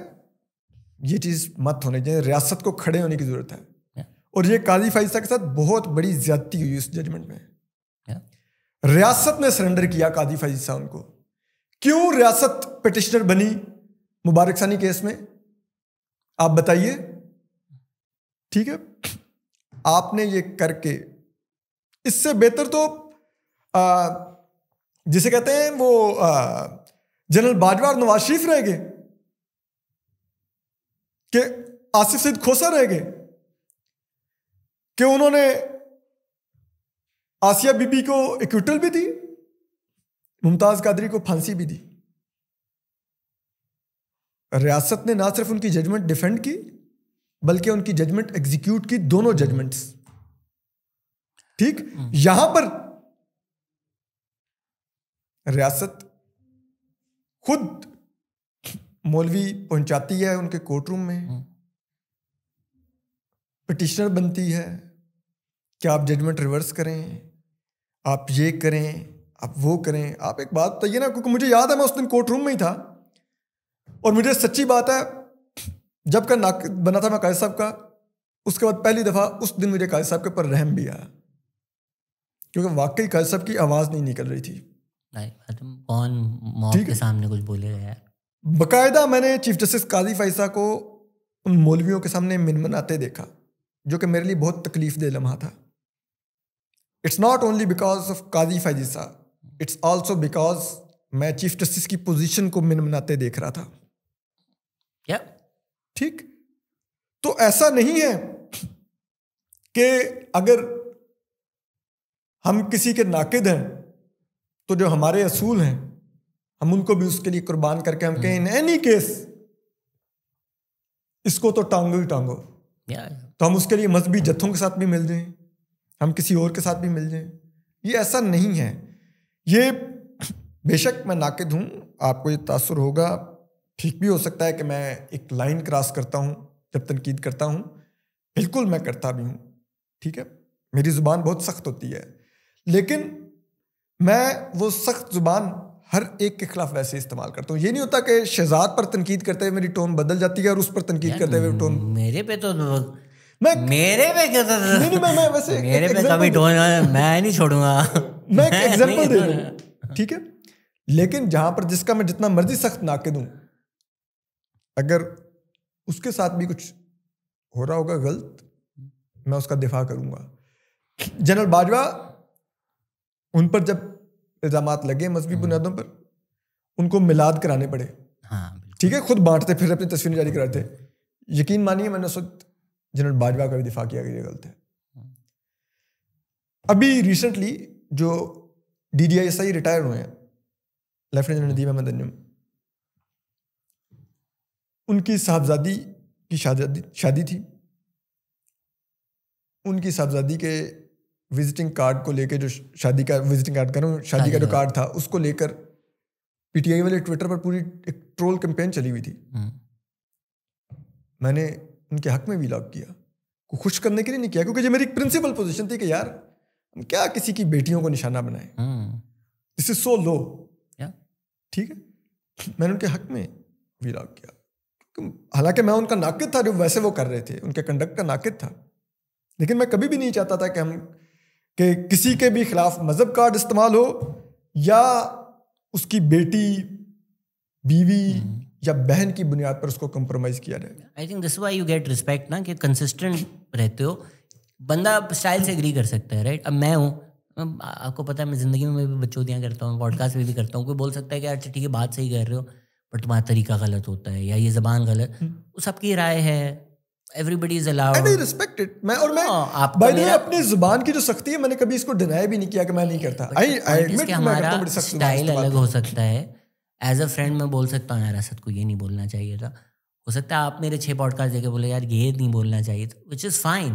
ये चीज मत होने चाहिए. रियासत को खड़े होने की जरूरत है. और ये काजी फैज़ के साथ बहुत बड़ी ज्यादती हुई इस जजमेंट में. रियासत ने सरेंडर किया काजी फैज़ उनको. क्यों रियासत पिटिशनर बनी मुबारक सानी केस में, आप बताइए. ठीक है, आपने ये करके, इससे बेहतर तो जिसे कहते हैं वो जनरल बाजवा और नवाज शरीफ रह गए कि आसिफ सईद खोसा रह गए कि उन्होंने आसिया बीबी को एक्विटल भी दी, मुमताज कादरी को फांसी भी दी. रियासत ने ना सिर्फ उनकी जजमेंट डिफेंड की बल्कि उनकी जजमेंट एग्जीक्यूट की, दोनों जजमेंट्स. ठीक, यहां पर रियासत खुद मौलवी पहुंचाती है उनके कोर्ट रूम में, पिटिशनर बनती है कि आप जजमेंट रिवर्स करें, आप ये करें, आप वो करें। आप एक बात बताइए ना, क्योंकि मुझे याद है मैं उस दिन कोर्ट रूम में ही था और मुझे सच्ची बात है जब का नाक बना था मैं काजी साहब का, उसके बाद पहली दफ़ा उस दिन मुझे काजी साहब के ऊपर रहम भी आया, क्योंकि वाकई काजी साहब की आवाज़ नहीं निकल रही थी। तुम कौन मौत के सामने कुछ बोलेगा यार। बाकायदा मैंने चीफ जस्टिस काजी फैसा को उन मौलवियों के सामने मिनमनाते देखा, जो कि मेरे लिए बहुत तकलीफ दे लम्हा था। It's not only because of काजी फैसा, इट्स ऑल्सो बिकॉज मैं चीफ जस्टिस की पोजीशन को मिनमनाते देख रहा था। क्या ठीक, तो ऐसा नहीं है कि अगर हम किसी के नाकिद हैं तो जो हमारे असूल हैं हम उनको भी उसके लिए कुर्बान करके हम कहें इन एनी केस इसको तो टांगो ही टांगो, तो हम उसके लिए मजहबी जत्थों के साथ भी मिल जाएं, हम किसी और के साथ भी मिल जाएं। ये ऐसा नहीं है। ये बेशक मैं नाकिद हूं, आपको ये तासुर होगा, ठीक भी हो सकता है कि मैं एक लाइन क्रॉस करता हूं जब तनकीद करता हूं, बिल्कुल मैं करता भी हूं, ठीक है, मेरी ज़ुबान बहुत सख्त होती है, लेकिन मैं वो सख्त ज़ुबान हर एक के खिलाफ वैसे इस्तेमाल करता हूँ। ये नहीं होता कि शहजाद पर तनकीद करते हुए मेरी टोन बदल जाती है और उस पर तनकीद करते हुए टोन मेरे पे तो मैं मेरे पे क्या था? नहीं मैं वैसे मेरे पे कभी टोन मैं नहीं छोड़ूंगा। मैं एक एग्जांपल दे रहा हूँ, ठीक है, लेकिन जहां पर जिसका मैं जितना मर्जी सख्त नाकिद हूं, अगर उसके साथ भी कुछ हो रहा होगा गलत, मैं उसका दिफा करूंगा। जनरल बाजवा, उन पर जब इल्जामात लगे मजहबी बुनियादों पर, उनको मिलाद कराने पड़े, ठीक है, खुद बांटते फिर अपनी तस्वीरें जारी कराते। यकीन मानिए मैंने उस वक्त जनरल बाजवा का भी दिफा किया कि ये गलत है। अभी रिसेंटली जो DDISI रिटायर हुए हैं, लेफ्टिनेंट जनरल नदीम अहमद अंजुम, उनकी साहबजादी की शादी थी। उनकी साहबजादी के विजिटिंग कार्ड को लेकर, जो शादी का विजिटिंग कार्ड कर रहा हूँ, शादी का जो कार्ड था उसको लेकर PTI वाले ट्विटर पर पूरी एक ट्रोल कैंपेन चली हुई थी। मैंने उनके हक में व्लॉग किया, को खुश करने के लिए नहीं किया, क्योंकि ये मेरी प्रिंसिपल पोजीशन थी कि यार हम क्या किसी की बेटियों को निशाना बनाए, दिस इज सो लो, ठीक है। मैंने उनके हक में व्लॉग किया, हालांकि मैं उनका नाकिद था जो वैसे वो कर रहे थे, उनके कंडक्ट का नाकिद था, लेकिन मैं कभी भी नहीं चाहता था कि किसी के भी खिलाफ मजहब कार्ड इस्तेमाल हो या उसकी बेटी, बीवी या बहन की बुनियाद पर उसको कंप्रोमाइज किया जाए। आई think this why you get respect ना, कि कंसिस्टेंट रहते हो। बंदा स्टाइल से एग्री कर सकता है, राइट। अब मैं हूँ, आपको पता है मैं जिंदगी में भी बच्चोदियाँ करता हूँ, पॉडकास्ट में भी करता हूँ। कोई बोल सकता है कि अच्छा ठीक है बात सही कर रहे हो, पर तुम्हारा तरीका गलत होता है या ये ज़बान गलत, वो सबकी राय है, everybody is allowed and I respect it. मैं बाय द वे अपनी जुबान की जो सख्ती है मैंने कभी इसको डिनाई भी नहीं किया कि मैं नहीं करता। आई एडमिट कि हमारा स्टाइल अलग हो सकता है। एज अ फ्रेंड मैं बोल सकता हूँ यार असद को ये नहीं बोलना चाहिए था, हो सकता है आप मेरे 6 पॉडकास्ट देके बोले यार ये नहीं बोलना चाहिए था, which is fine,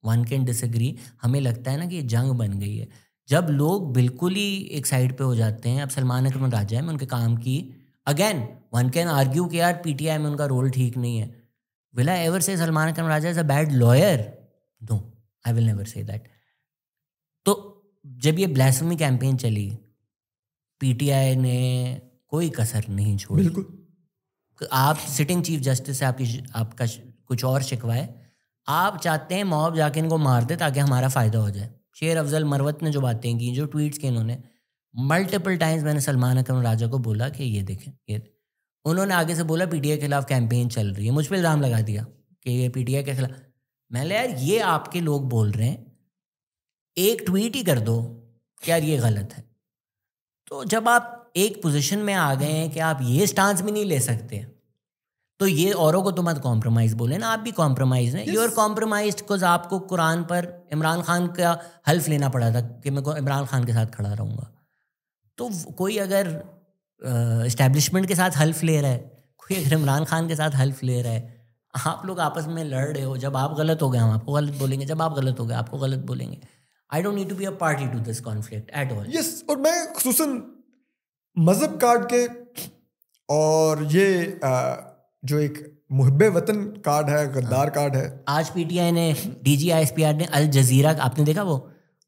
one can disagree. हमें लगता है ना कि ये जंग बन गई है जब लोग बिल्कुल ही एक साइड पे हो जाते हैं। अब सलमान अकरम राजा में उनके काम की, अगेन वन कैन आर्ग्यू कि यार PTI में उनका रोल ठीक नहीं है। Will I ever say Salman Khan Raja is a bad lawyer? No, I will never say that. तो जब ये ब्लैस्फेमी कैंपेन चली, PTI ने कोई कसर नहीं छोड़ी। बिल्कुल। आप सिटिंग चीफ जस्टिस से आपका कुछ और शिकवा है, आप चाहते हैं मॉब जाके इनको मार दे ताकि हमारा फ़ायदा हो जाए। शेर अफजल मरवत ने जो बातें की, जो ट्वीट्स किए इन्होंने, मल्टीपल टाइम्स मैंने सलमान अकरम राजा को बोला कि ये देखें, ये उन्होंने आगे से बोला PTI के खिलाफ कैंपेन चल रही है, मुझ पर इल्ज़ाम लगा दिया कि ये PTI के खिलाफ। मैंने यार ये आपके लोग बोल रहे हैं, एक ट्वीट ही कर दो कि यार ये गलत है। तो जब आप एक पोजीशन में आ गए हैं कि आप ये स्टांस भी नहीं ले सकते, तो ये औरों को तो मत कॉम्प्रोमाइज़ बोले ना, आप भी कॉम्प्रोमाइज़ हैं। यू आर कॉम्प्रोमाइज्ड बिकॉज आपको कुरान पर इमरान खान का हल्फ लेना पड़ा था कि मैं इमरान खान के साथ खड़ा रहूँगा। तो कोई अगर इस्टेब्लिशमेंट के साथ हल्फ ले रहा है, कोई अगर इमरान खान के साथ हल्फ ले रहा है, आप लोग आपस में लड़ रहे हो, जब आप गलत हो गए हम आपको गलत बोलेंगे, जब आप गलत हो गए आपको गलत बोलेंगे। I don't need to be a party to this conflict at all. Yes, और मैं खुसूसन मजहब कार्ड के और ये जो एक मुहब्बे वतन कार्ड है, गद्दार कार्ड है। आज पीटीआई ने डीजी आईएसपीआर ने अल जजीरा, आपने देखा वो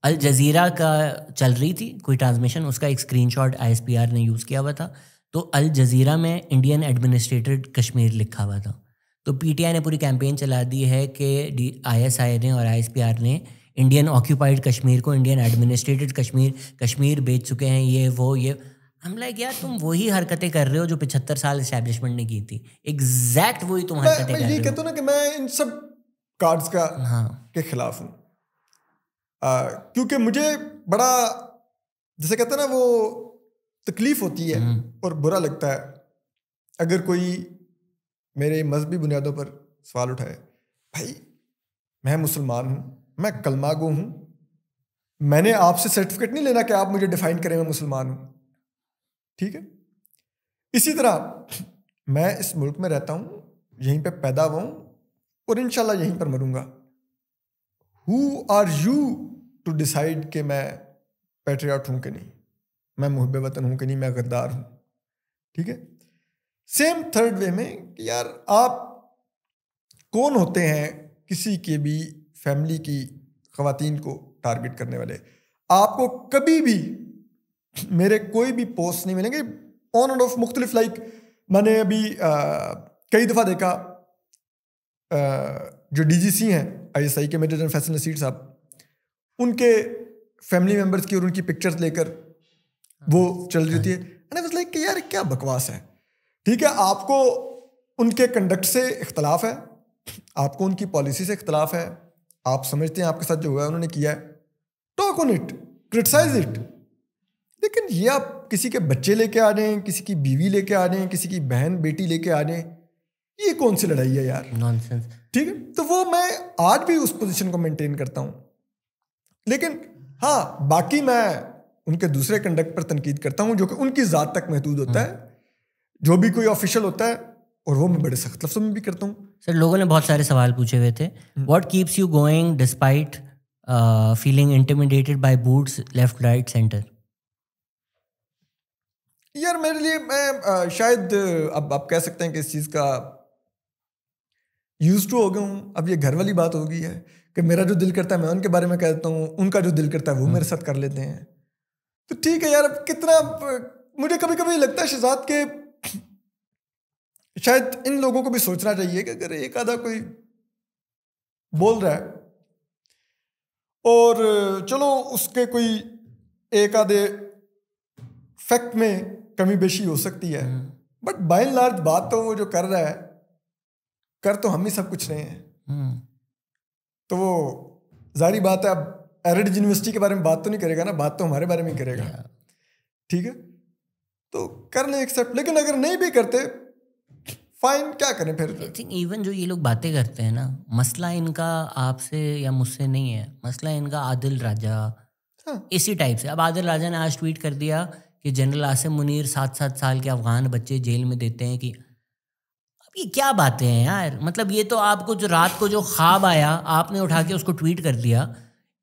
अल जजीरा का चल रही थी कोई ट्रांसमिशन, उसका एक स्क्रीनशॉट आईएसपीआर ने यूज़ किया हुआ था, तो अल जजीरा में इंडियन एडमिनिस्ट्रेटेड कश्मीर लिखा हुआ था। तो पीटीआई ने पूरी कैंपेन चला दी है कि आईएसआई ने और आईएसपीआर ने इंडियन ऑक्यूपाइड कश्मीर को इंडियन एडमिनिस्ट्रेटेड कश्मीर बेच चुके हैं, ये वो ये। हम लाइक यार तुम वही हरकतें कर रहे हो जो 75 साल एस्टैब्लिशमेंट ने की थी, एग्जैक्ट वही तुम हरकतें कर रहे हो। मैं ये कहता हूँ ना कि मैं इन सब कार्ड्स का के खिलाफ हूँ, क्योंकि मुझे बड़ा जैसे कहते हैं ना वो तकलीफ होती है और बुरा लगता है अगर कोई मेरे मजहबी बुनियादों पर सवाल उठाए। भाई मैं मुसलमान हूँ, मैं कलमा गो हूँ, मैंने आपसे सर्टिफिकेट नहीं लेना कि आप मुझे डिफाइन करें मैं मुसलमान हूँ, ठीक है। इसी तरह मैं इस मुल्क में रहता हूँ, यहीं पे पैदा हुआ हूँ और इंशाल्लाह यहीं पर मरूंगा। Who are you to decide कि मैं पैट्रियट हूँ कि नहीं, मैं मुहब्बे वतन हूँ कि नहीं, मैं गद्दार हूँ, ठीक है। सेम थर्ड वे में कि यार आप कौन होते हैं किसी के भी फैमिली की ख़वातीन को टारगेट करने वाले। आपको कभी भी मेरे कोई भी पोस्ट नहीं मिलेंगे ऑन एंड ऑफ मुख्तलिफ, लाइक मैंने अभी कई दफ़ा देखा जो डीजीसी हैं आईएसआई के मेजर जनरल फैसल नसीर साहब, उनके फैमिली मेम्बर्स की और उनकी पिक्चर्स लेकर वो चल रही थी। एंड आई वाज लाइक कि यार क्या बकवास है। ठीक है, आपको उनके कंडक्ट से इख्तलाफ है, आपको उनकी पॉलिसी से इख्तलाफ है, आप समझते हैं आपके साथ जो हुआ है उन्होंने किया है, talk on it, criticize it. लेकिन ये आप किसी के बच्चे लेके आ जाएं, किसी की बीवी लेके आ जाएं, किसी की बहन बेटी लेके आ जाएं, ये कौन सी लड़ाई है यार, नॉनसेंस। ठीक है। तो वो मैं आज भी उस पोजीशन को मेंटेन करता हूं, लेकिन हाँ बाकी मैं उनके दूसरे कंडक्ट पर तनकीद करता हूं जो कि उनकी ज़ात तक महदूद होता है, जो भी कोई ऑफिशियल होता है, और वो मैं बड़े सख्त लफ्ज़ों में भी करता हूँ। सर लोगों ने बहुत सारे सवाल पूछे हुए थे। What keeps you going despite feeling intimidated bye boots left right centre? यार मेरे लिए मैं शायद अब आप कह सकते हैं कि इस चीज़ का यूज टू हो गया हूँ। अब ये घर वाली बात हो गई है कि मेरा जो दिल करता है मैं उनके बारे में कह देता हूँ, उनका जो दिल करता है वो मेरे साथ कर लेते हैं। तो ठीक है यार, अब कितना मुझे कभी कभी लगता है शहजाद के शायद इन लोगों को भी सोचना चाहिए कि अगर एक आधा कोई बोल रहा है और चलो उसके कोई एक आधे फैक्ट में कमी बेशी हो सकती है, बट बाय एंड लार्ज बात तो वो जो कर रहा है कर तो हम ही सब कुछ रहे हैं। तो वो जारी बात है, अब एरिड यूनिवर्सिटी के बारे में बात तो नहीं करेगा ना, बात तो हमारे बारे में ही करेगा, ठीक है। तो कर ले एक्सेप्ट, लेकिन अगर नहीं भी करते फाइन, क्या करें फिर। आई थिंक इवन जो ये लोग बातें करते हैं ना, मसला इनका आपसे या मुझसे नहीं है, मसला इनका आदिल राजा, इसी टाइप से। अब आदिल राजा ने आज ट्वीट कर दिया कि जनरल आसिम मुनीर 7-7 साल के अफगान बच्चे जेल में देते हैं। कि अब ये क्या बातें हैं यार, मतलब ये तो आपको जो रात को जो ख्वाब आया आपने उठा के उसको ट्वीट कर दिया।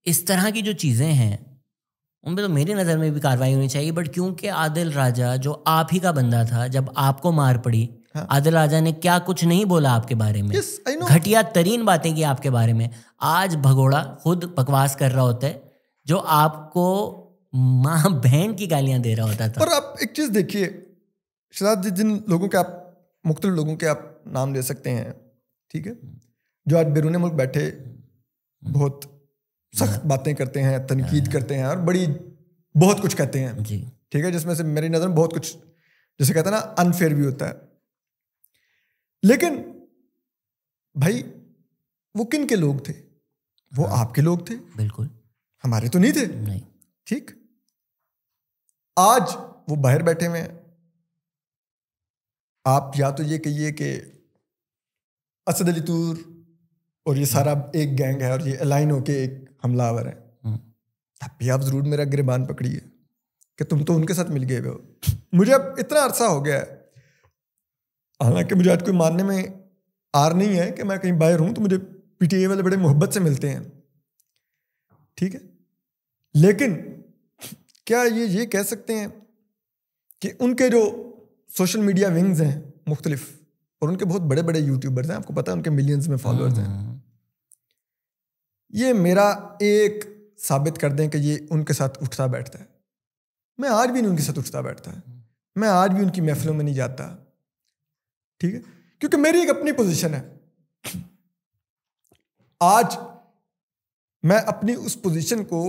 इस तरह की जो चीज़ें हैं उन पर तो मेरी नज़र में भी कार्रवाई होनी चाहिए। बट क्योंकि आदिल राजा जो आप ही का बंदा था, जब आपको मार पड़ी, आदिल राजा ने क्या कुछ नहीं बोला आपके बारे में, घटिया तरीन बातें की आपके बारे में। आज भगोड़ा खुद बकवास कर रहा होता है जो आपको माँ बहन की गालियां दे रहा होता था। और आप एक चीज़ देखिए शहजाद जी, जिन लोगों के आप मुख्तलिफ लोगों के आप नाम ले सकते हैं, ठीक है, जो आज बैरून मुल्क बैठे बहुत सख्त बातें करते हैं, तनकीद करते हैं और बड़ी बहुत कुछ कहते हैं, ठीक है, जिसमें से मेरी नज़र में बहुत कुछ जैसे कहते हैं ना अनफेयर भी होता है। लेकिन भाई वो किन के लोग थे? वो आपके लोग थे, बिल्कुल, हमारे तो नहीं थे, नहीं, ठीक। आज वो बाहर बैठे हुए हैं, आप या तो ये कहिए कि असद अली तूर और ये सारा एक गैंग है और ये अलाइन होके एक हमलावर है, तब भी आप जरूर मेरा गिरबान पकड़िए कि तुम तो उनके साथ मिल गए हो। मुझे अब इतना अरसा हो गया है, हालांकि मुझे आज कोई मानने में आर नहीं है कि मैं कहीं बाहर हूं, तो मुझे पीटीआई वाले बड़े मोहब्बत से मिलते हैं, ठीक है। लेकिन क्या ये कह सकते हैं कि उनके जो सोशल मीडिया विंग्स हैं मुख्तलिफ, और उनके बहुत बड़े बड़े यूट्यूबर्स हैं, आपको पता है उनके मिलियंस में फॉलोअर्स हैं, ये मेरा एक साबित कर दें कि ये उनके साथ उठता बैठता है। मैं आज भी नहीं उनके साथ उठता बैठता है, मैं आज भी उनकी महफिलों में नहीं जाता, ठीक है, क्योंकि मेरी एक अपनी पोजीशन है। आज मैं अपनी उस पोजीशन को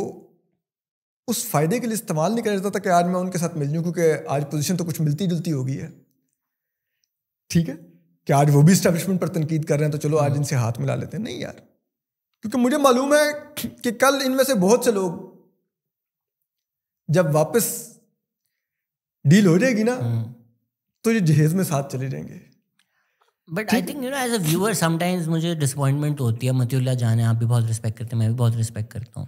उस फायदे के लिए इस्तेमाल नहीं कर रहा था कि आज मैं उनके साथ मिल जाऊं, क्योंकि आज पोजीशन तो कुछ मिलती जुलती हो गई है, ठीक है, कि आज वो भी एस्टैब्लिशमेंट पर तनकीद कर रहे हैं तो चलो आज इनसे हाथ मिला लेते हैं। नहीं यार, क्योंकि मुझे मालूम है कि कल इनमें से बहुत से लोग जब वापस डील हो जाएगी ना तो ये जहेज में साथ चले जाएंगे। But I think as a viewer sometimes मुझे डिसअपॉइंटमेंट होती है। मतीउल्लाह जान है, आप भी बहुत रिस्पेक्ट करते हैं, मैं भी बहुत रिस्पेक्ट करता हूँ,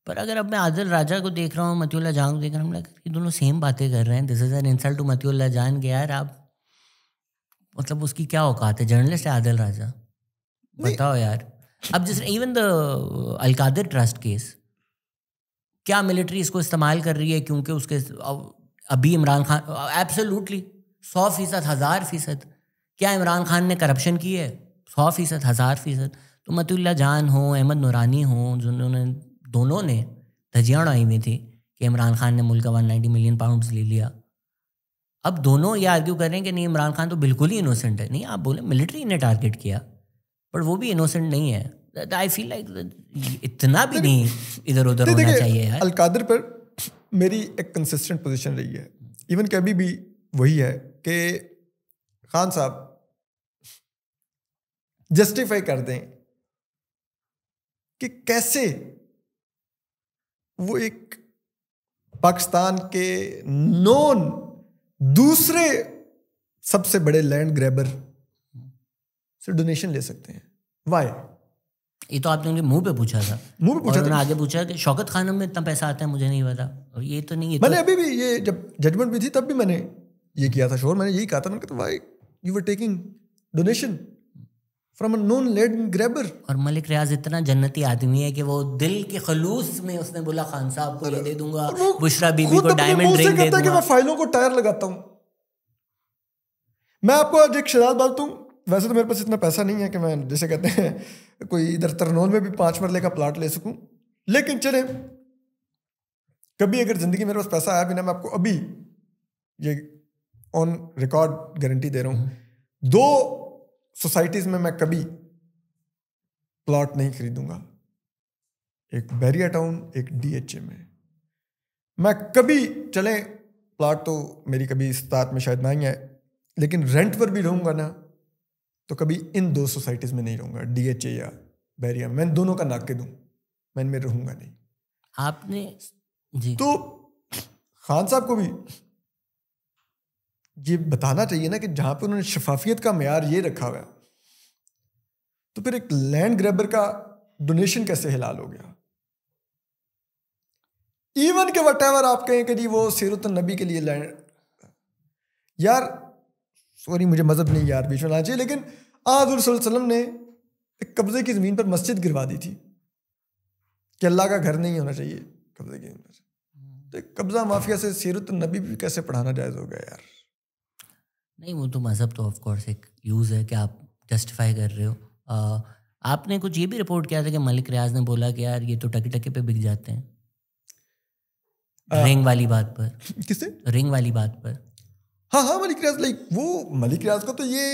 पर अगर अब मैं आदिल राजा को देख रहा हूँ, मतीउल्लाह जान को देख रहा हूँ, ये दोनों सेम बातें कर रहे हैं। This is an insult to Matiullah Jan के यार, आप मतलब उसकी क्या औकात है? जर्नलिस्ट है आदिल राजा, बताओ यार। अब जिस even the Al-Qadir trust case, क्या मिलिट्री इसको इस्तेमाल कर रही है क्योंकि उसके अभी इमरान खान, एब्सोल्युटली 100%, 1000%, क्या इमरान खान ने करप्शन की है? 100%, 1000%। तो मतीउल्लाह जान हो, अहमद नूरानी हो, जिन्होंने दोनों ने धज्जियाँ उड़ाई हुई थी कि इमरान खान ने मुल्क का 190 मिलियन पाउंड्स ले लिया, अब दोनों ये आर्ग्यू कर रहे हैं कि नहीं इमरान खान तो बिल्कुल ही इनोसेंट है। नहीं, आप बोले मिलिट्री ने टारगेट किया, पर वो भी इनोसेंट नहीं है। आई फील लाइक इतना भी नहीं इधर उधर होना चाहिए यार। अलकादिर पर मेरी एक कंसिस्टेंट पोजीशन रही है, इवन कभी भी वही है कि खान साहब जस्टिफाई कर दें कि कैसे वो एक पाकिस्तान के नॉन दूसरे सबसे बड़े लैंड ग्रैबर से डोनेशन ले सकते हैं। वाई? ये तो आपने उनके मुंह पे पूछा था, मुंह पे पूछा था, आगे पूछा कि शौकत खानम में इतना पैसा आता है, मुझे नहीं पता। और ये तो नहीं, मैंने अभी भी ये जब जजमेंट भी थी तब भी मैंने ये किया था शोर, मैंने यही कहा था, मैंने कहा why you were taking donation from a non land grabber. और मलिक रियाज इतना जन्नती आदमी है कि वो दिल के खलूस में उसने बोला खान साहब को ये दे दूंगा, बुशरा बीबी को डायमंड रिंग दे दूंगा। मैं फाइलों को टायर लगाता हूं। मैं आपको आज एक शराब बात दूं, वैसे तो मेरे पास इतना पैसा नहीं है कि मैं जैसे कहते हैं कोई इधर तरनौल में भी 5 मरले का प्लाट ले सकूं, लेकिन चले कभी अगर जिंदगी मेरे पास पैसा आया भी ना, मैं आपको अभी ये ऑन रिकॉर्ड गारंटी दे रहा हूं, 2 सोसाइटीज में मैं कभी प्लॉट नहीं खरीदूंगा, एक बैरिया टाउन, एक DHA में। मैं कभी चले प्लॉट तो मेरी कभी इस्तात में शायद ना ही है, लेकिन रेंट पर भी रहूंगा ना तो कभी इन 2 सोसाइटीज में नहीं रहूंगा, DHA या बैरिया। मैं दोनों का नाके दूं, मैं इनमें रहूंगा नहीं। आपने जी तो खान साहब को भी ये बताना चाहिए ना कि जहां पे उन्होंने शफाफियत का मेयार ये रखा हुआ है, तो फिर एक लैंड ग्रैबर का डोनेशन कैसे हिलाल हो गया? इवन के वटेवर आप कहें कि जी वो सीरत नबी के लिए लैंड, यार सॉरी मुझे मजहब नहीं यार बीच में लाना चाहिए, लेकिन आज़ सल्लम ने एक कब्जे की ज़मीन पर मस्जिद गिरवा दी थी कि अल्लाह का घर नहीं होना चाहिए कब्जे की ज़मीन पर। तो कब्जा माफिया से सीरत नबी भी कैसे पढ़ाना जायज़ हो गया यार? नहीं, वो तो मज़हब तो ऑफ कोर्स एक यूज़ है कि आप जस्टिफाई कर रहे हो। आपने कुछ ये भी रिपोर्ट किया था कि मलिक रियाज ने बोला कि यार ये तो टके टके पे बिक जाते हैं, रिंग वाली बात पर। किससे? रिंग वाली बात पर। हाँ मलिक रियाज, लाइक वो मलिक रियाज का तो ये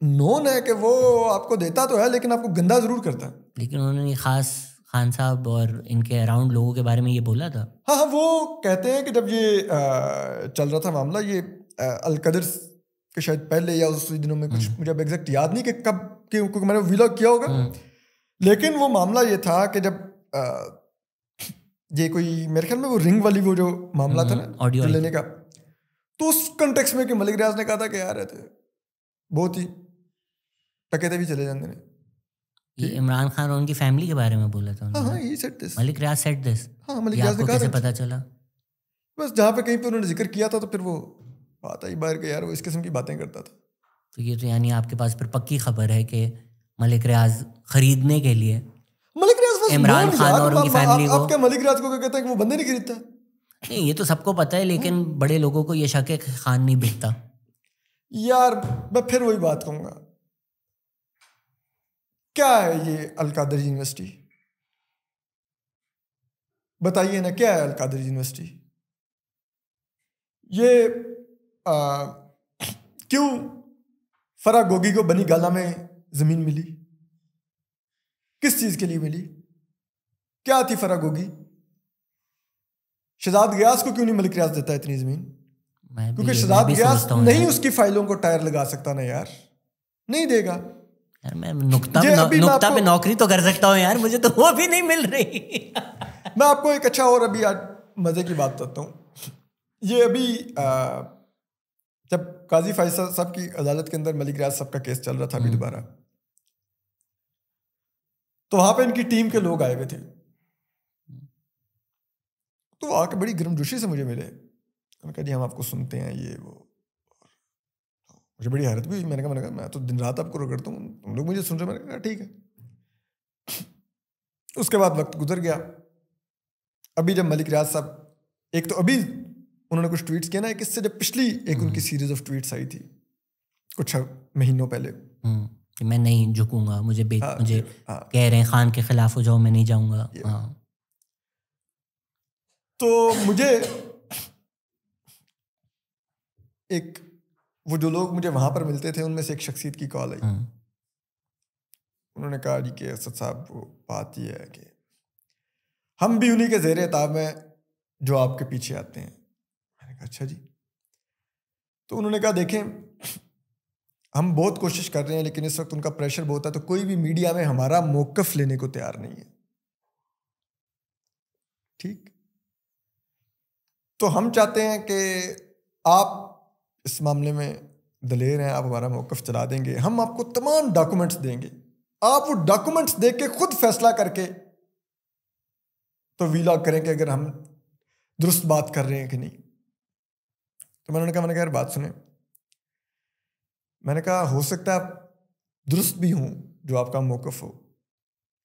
नोन है कि वो आपको देता तो है लेकिन आपको गंदा जरूर करता है। लेकिन उन्होंने खास खान साहब और इनके अराउंड लोगों के बारे में ये बोला था। हाँ वो कहते हैं कि जब ये चल रहा था मामला, ये अलकदर के शायद पहले या उस दिनों में, कुछ मुझे अब एग्जैक्ट याद नहीं कि कब, क्योंकि मैंने व्लॉग किया होगा, लेकिन वो मामला ये था कि जब ये कोई मेरे ख्याल में वो रिंग वाली वो जो मामला था ना ऑडियो लेने का, तो उस कंटेक्स्ट में कि मलिक रियाज ने कहा था कि यार रहते बहुत ही टके भी चले जाते हैं। ये इमरान खान और उनकी फैमिली के बारे में बोला था। हाँ he said this। Malik Riaz said this. हाँ मलिक रियाज ने कहा। कैसे पता चला? बस जहाँ पे कहीं पे उन्होंने जिक्र किया था तो फिर वो बात आई बाहर के, यार वो इस किस्म की बातें करता था। तो ये तो यानी आपके पास फिर पक्की खबर है कि मलिक रियाज खरीदने के लिए मलिक रियाज इमरान खान और उनकी फैमिली को। आप क्या मलिक रियाज को कहते हैं कि वो बंदे नहीं खरीदता? नहीं, ये तो सबको पता है, लेकिन बड़े लोगों को ये शक है कि खान नहीं बिकता। यार मैं फिर वही बात कहूंगा, क्या है ये अल-कादरी यूनिवर्सिटी? बताइए ना, क्या है अल-कादरी यूनिवर्सिटी? ये क्यों फरागोगी को बनी गाला में जमीन मिली? किस चीज के लिए मिली? क्या थी फरागोगी? शहजाद गियास को क्यों नहीं मलिक रियाज देता इतनी जमीन? क्योंकि शहजाद गियास नहीं उसकी फाइलों को टायर लगा सकता ना यार, नहीं देगा यार। मैं नुक्ता पे नौकरी तो कर सकता हूँ यार, मुझे तो वो भी नहीं मिल रही। मैं आपको एक अच्छा और अभी आज मजे की बात बताता हूँ। ये अभी जब काजी फैसल साहब की अदालत के अंदर मलिक रियाज साहब का केस चल रहा था अभी दोबारा, तो वहां पे इनकी टीम के लोग आए हुए थे, तो आके बड़ी गर्मजोशी से मुझे मिले। उन्होंने कहा जी हम आपको सुनते हैं, ये वो। मुझे बड़ी हैरत भी हुई। मैंने कहा मैं तो दिन रात आपको रगड़ता हूँ, तुम लोग मुझे सुन रहे। मैंने कहा ठीक है। उसके बाद वक्त गुजर गया। अभी जब मलिक रियाज साहब, एक तो अभी उन्होंने कुछ ट्वीट्स किया ना, एक इससे जब पिछली एक उनकी सीरीज ऑफ ट्वीट्स आई थी कुछ महीनों पहले, मैं नहीं झुकूंगा, मुझे कह रहे हैं खान के खिलाफ हो जाओ, मैं नहीं जाऊंगा। तो मुझे एक वो जो लोग मुझे वहां पर मिलते थे उनमें से एक शख्सियत की कॉल आई। उन्होंने कहा जी कि असद साहब वो बात ये है कि हम भी उन्हीं के ज़ेरे ताब हैं जो आपके पीछे आते हैं। मैंने कहा अच्छा जी। तो उन्होंने कहा देखें हम बहुत कोशिश कर रहे हैं लेकिन इस वक्त उनका प्रेशर बहुत है, तो कोई भी मीडिया में हमारा मौक़िफ़ लेने को तैयार नहीं है। ठीक, तो हम चाहते हैं कि आप इस मामले में दलेर हैं, आप हमारा मौक़िफ़ चला देंगे, हम आपको तमाम डॉक्यूमेंट्स देंगे, आप वो डॉक्यूमेंट्स देख के खुद फैसला करके तो वीलॉग करें कि अगर हम दुरुस्त बात कर रहे हैं कि नहीं। तो मैंने कहा यार बात सुने। मैंने कहा हो सकता है आप दुरुस्त भी हों जो आपका मौक़िफ़ हो,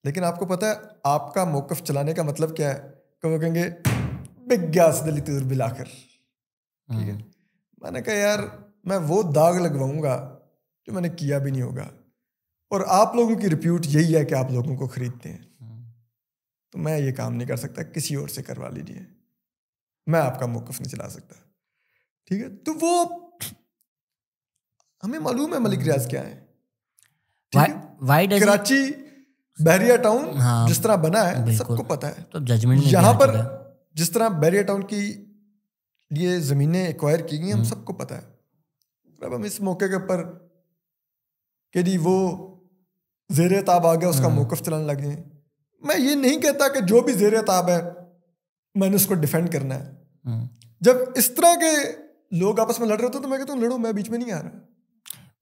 लेकिन आपको पता है आपका मौक़िफ़ चलाने का मतलब क्या है? कि वो कहेंगे बिग ग्यास दली तुर बिलाकर। ठीक है। मैंने कहा यार मैं वो दाग लगवाऊंगा जो मैंने किया भी नहीं होगा, और आप लोगों की रिप्यूट यही है कि आप लोगों को खरीदते हैं, तो मैं ये काम नहीं कर सकता, किसी और से करवा लीजिए, मैं आपका मौक़िफ़ नहीं चला सकता। ठीक है। तो वो हमें मालूम है मलिक रियाज क्या है। ठीक है। कराची बहरिया टाउन जिस तरह बना है सबको पता है। तो जजमेंट यहाँ पर जिस तरह बहरिया टाउन की लिए जमीनें एक्वायर की गई हम सबको पता है। अब हम इस मौके के ऊपर कि जी वो ज़ेरे ताब आ गया उसका मौक़िफ़ चलाने लग गए। मैं ये नहीं कहता कि जो भी ज़ेरे ताब है मैंने उसको डिफेंड करना है। जब इस तरह के लोग आपस में लड़ रहे होते तो मैं कहता हूँ लड़ो, मैं बीच में नहीं आ रहा।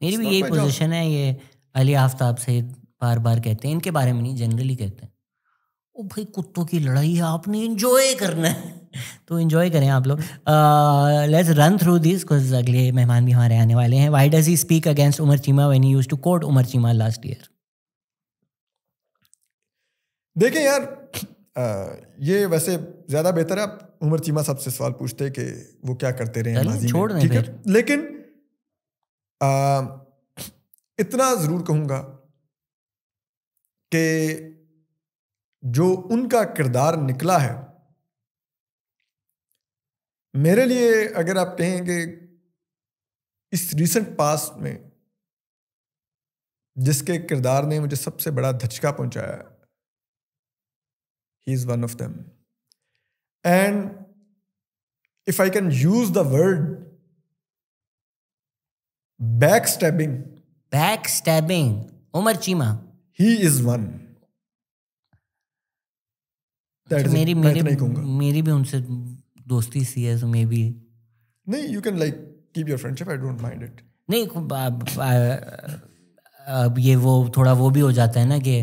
मेरी भी यही पोजीशन है। ये अली आफ्ताब सईद बार बार कहते हैं, इनके बारे में नहीं जनरली कहते हैं, ओ भाई कुत्तों की लड़ाई है, आपने एंजॉय करना है तो एंजॉय करें आप लोग। Let's run through this because अगले मेहमान भी हमारे आने वाले हैं। Why does he speak against Umar Cheema when he used to quote Umar Cheema last year? देखें यार ये वैसे ज़्यादा बेहतर है आप उमर चीमा साहब से सवाल पूछते कि वो क्या करते रहे माजी में। ठीक है। लेकिन इतना ज़रूर कहूँगा कि जो उनका किरदार निकला है, मेरे लिए अगर आप कहें कि इस रीसेंट पास्ट में जिसके किरदार ने मुझे सबसे बड़ा धचका पहुंचाया, he is one of them. And if I can use the word backstabbing, Umar Cheema, he is one. मेरी भी उनसे दोस्ती सी है, so maybe नहीं, you can like keep your friendship, I don't mind it. नहीं अब ये वो थोड़ा वो भी हो जाता है ना कि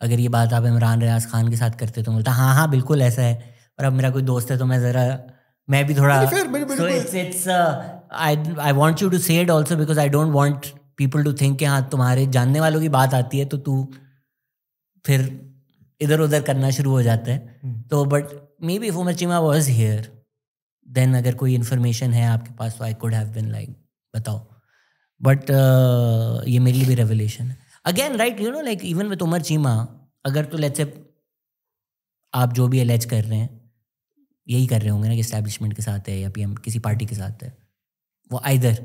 अगर ये बात आप इमरान रियाज खान के साथ करते तो बोलता हाँ बिल्कुल ऐसा है, और अब मेरा कोई दोस्त है तो मैं भी थोड़ा so it's I want you to say it also because I don't want people to think कि हाँ तुम्हारे जानने वालों की बात आती है तो तू फिर इधर उधर करना शुरू हो जाता है। तो but maybe if Umar Cheema was here then अगर कोई इन्फॉर्मेशन है आपके पास तो I could have been like बताओ। बट ये मेरे लिए भी रेवलेशन है again, right? You know, like even with Umar Cheema, अगर तो लेट्स से आप जो भी एलेज कर रहे हैं यही कर रहे होंगे ना कि एस्टैब्लिशमेंट के साथ है या पीएम किसी पार्टी के साथ है, वो आइदर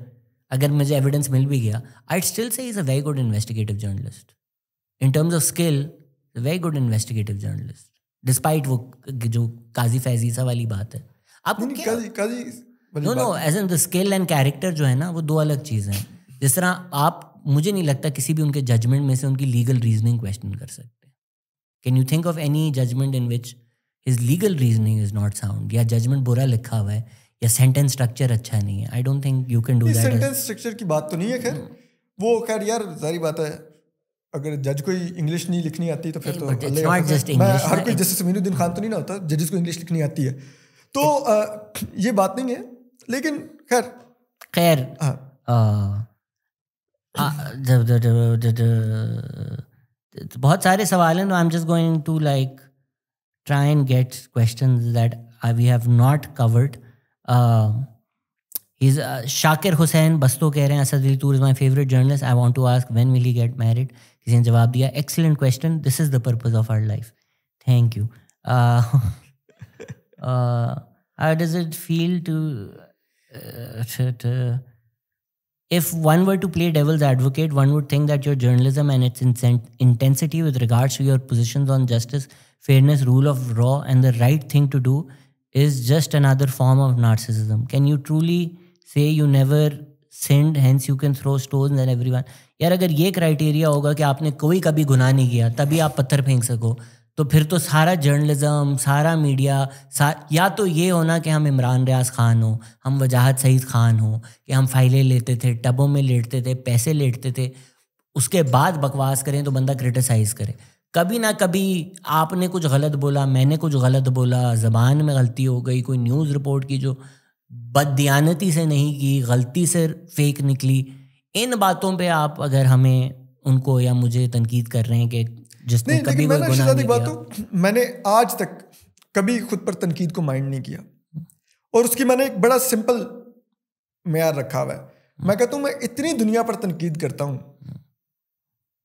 अगर मुझे एविडेंस मिल भी गया, I still say is a very good investigative journalist in terms of skill, very good investigative journalist, despite वो जो काजी फैजीसा वाली बात है। आपको no no as an the skill and character जो है ना, वो दो अलग चीज़ें हैं। जिस तरह आप, मुझे नहीं लगता किसी भी उनके जजमेंट में से उनकी लीगल रीजनिंग क्वेश्चन कर सकते। Can you think of any judgment in which his legal reasoning is not sound, या जजमेंट बुरा लिखा हुआ है, या सेंटेंस स्ट्रक्चर अच्छा नहीं है? I don't think you can do that. Sentence structure की बात तो नहीं है, खैर वो खैर यार सारी बात है, अगर जज को इंग्लिश नहीं लिखनी आती तो फिर तो हर कोई जस्टिस अमीनुद्दीन खान तो नहीं ना होता जजेस को इंग्लिश लिखनी आती है, तो ये बात नहीं है। लेकिन खैर बहुत सारे सवाल हैं, I am just going to like try and get questions that we have not covered. Shakir Hussain बस्तो कह रहे हैं, Asad Ali Toor is my favourite journalist, I want to ask when will he get married. किसी ने जवाब दिया, excellent question, this is the purpose of our life, thank you. How does it feel to if one were to play devil's advocate, one would think that your journalism and its intensity with regards to your positions on justice, fairness, rule of law, and the right thing to do is just another form of narcissism. Can you truly say you never sinned, hence you can throw stones at everyone? यार अगर ये criteria होगा कि आपने कोई कभी गुनाह नहीं किया तभी आप पत्थर फेंक सको, तो फिर तो सारा जर्नलिज्म, सारा मीडिया, या तो ये होना कि हम इमरान रियाज खान हो, हम वजाहत सईद खान हो, कि हम फाइलें लेते थे, टबों में लेटते थे, पैसे लेटते थे, उसके बाद बकवास करें तो बंदा क्रिटिसाइज़ करे। कभी ना कभी आपने कुछ गलत बोला, मैंने कुछ गलत बोला, ज़बान में गलती हो गई, कोई न्यूज़ रिपोर्ट की जो बददियानती से नहीं की, गलती से फेक निकली, इन बातों पे आप अगर हमें उनको या मुझे तनकीद कर रहे हैं कि जिसने कभी कोई गुनाह नहीं किया। मैंने आज तक कभी खुद पर तनकीद को माइंड नहीं किया, और उसकी मैंने एक बड़ा सिंपल मेयार रखा हुआ है। मैं कहता हूँ मैं इतनी दुनिया पर तनकीद करता हूँ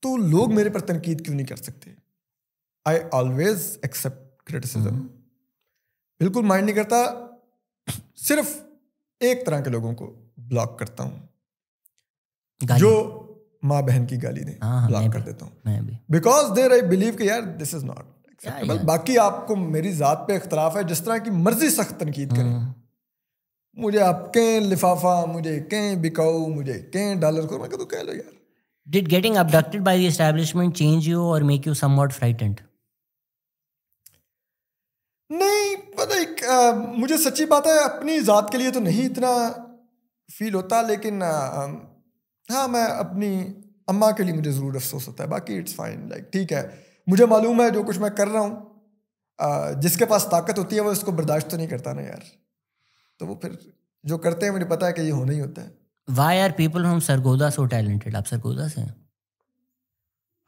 तो लोग मेरे पर तनकीद क्यों नहीं कर सकते? आई ऑलवेज एक्सेप्ट क्रिटिसिज्म, बिल्कुल माइंड नहीं करता, सिर्फ एक तरह के लोगों को ब्लॉक करता हूँ, जो माँ बहन की गाली दें, ब्लॉक कर देता हूँ, बिकॉज देयर आई बिलीव कि यार दिस इज नॉट एक्सेप्टेबल। बाकी आपको मेरी ज़ात पे इख्तलाफ है, जिस तरह की मर्जी सख्त तनकीद करें, मुझे आप कहें लिफाफा, मुझे कहें बिकाऊ, मुझे कहें डॉलर को, मैं कहता हूँ कह लो यार। Did getting abducted by the establishment change you or make you somewhat frightened? नहीं पता, मुझे सच्ची बात है अपनी ज़ात के लिए तो नहीं इतना फील होता, लेकिन हाँ मैं अपनी अम्मा के लिए मुझे ज़रूर अफसोस होता है। बाकी इट्स फाइन, लाइक ठीक है, मुझे मालूम है जो कुछ मैं कर रहा हूँ, जिसके पास ताकत होती है वो इसको बर्दाश्त तो नहीं करता ना यार, तो वो फिर जो करते हैं मुझे पता है कि ये होना ही होता है। Why are people from Sargodha so talented? आप सरगोदा से हैं?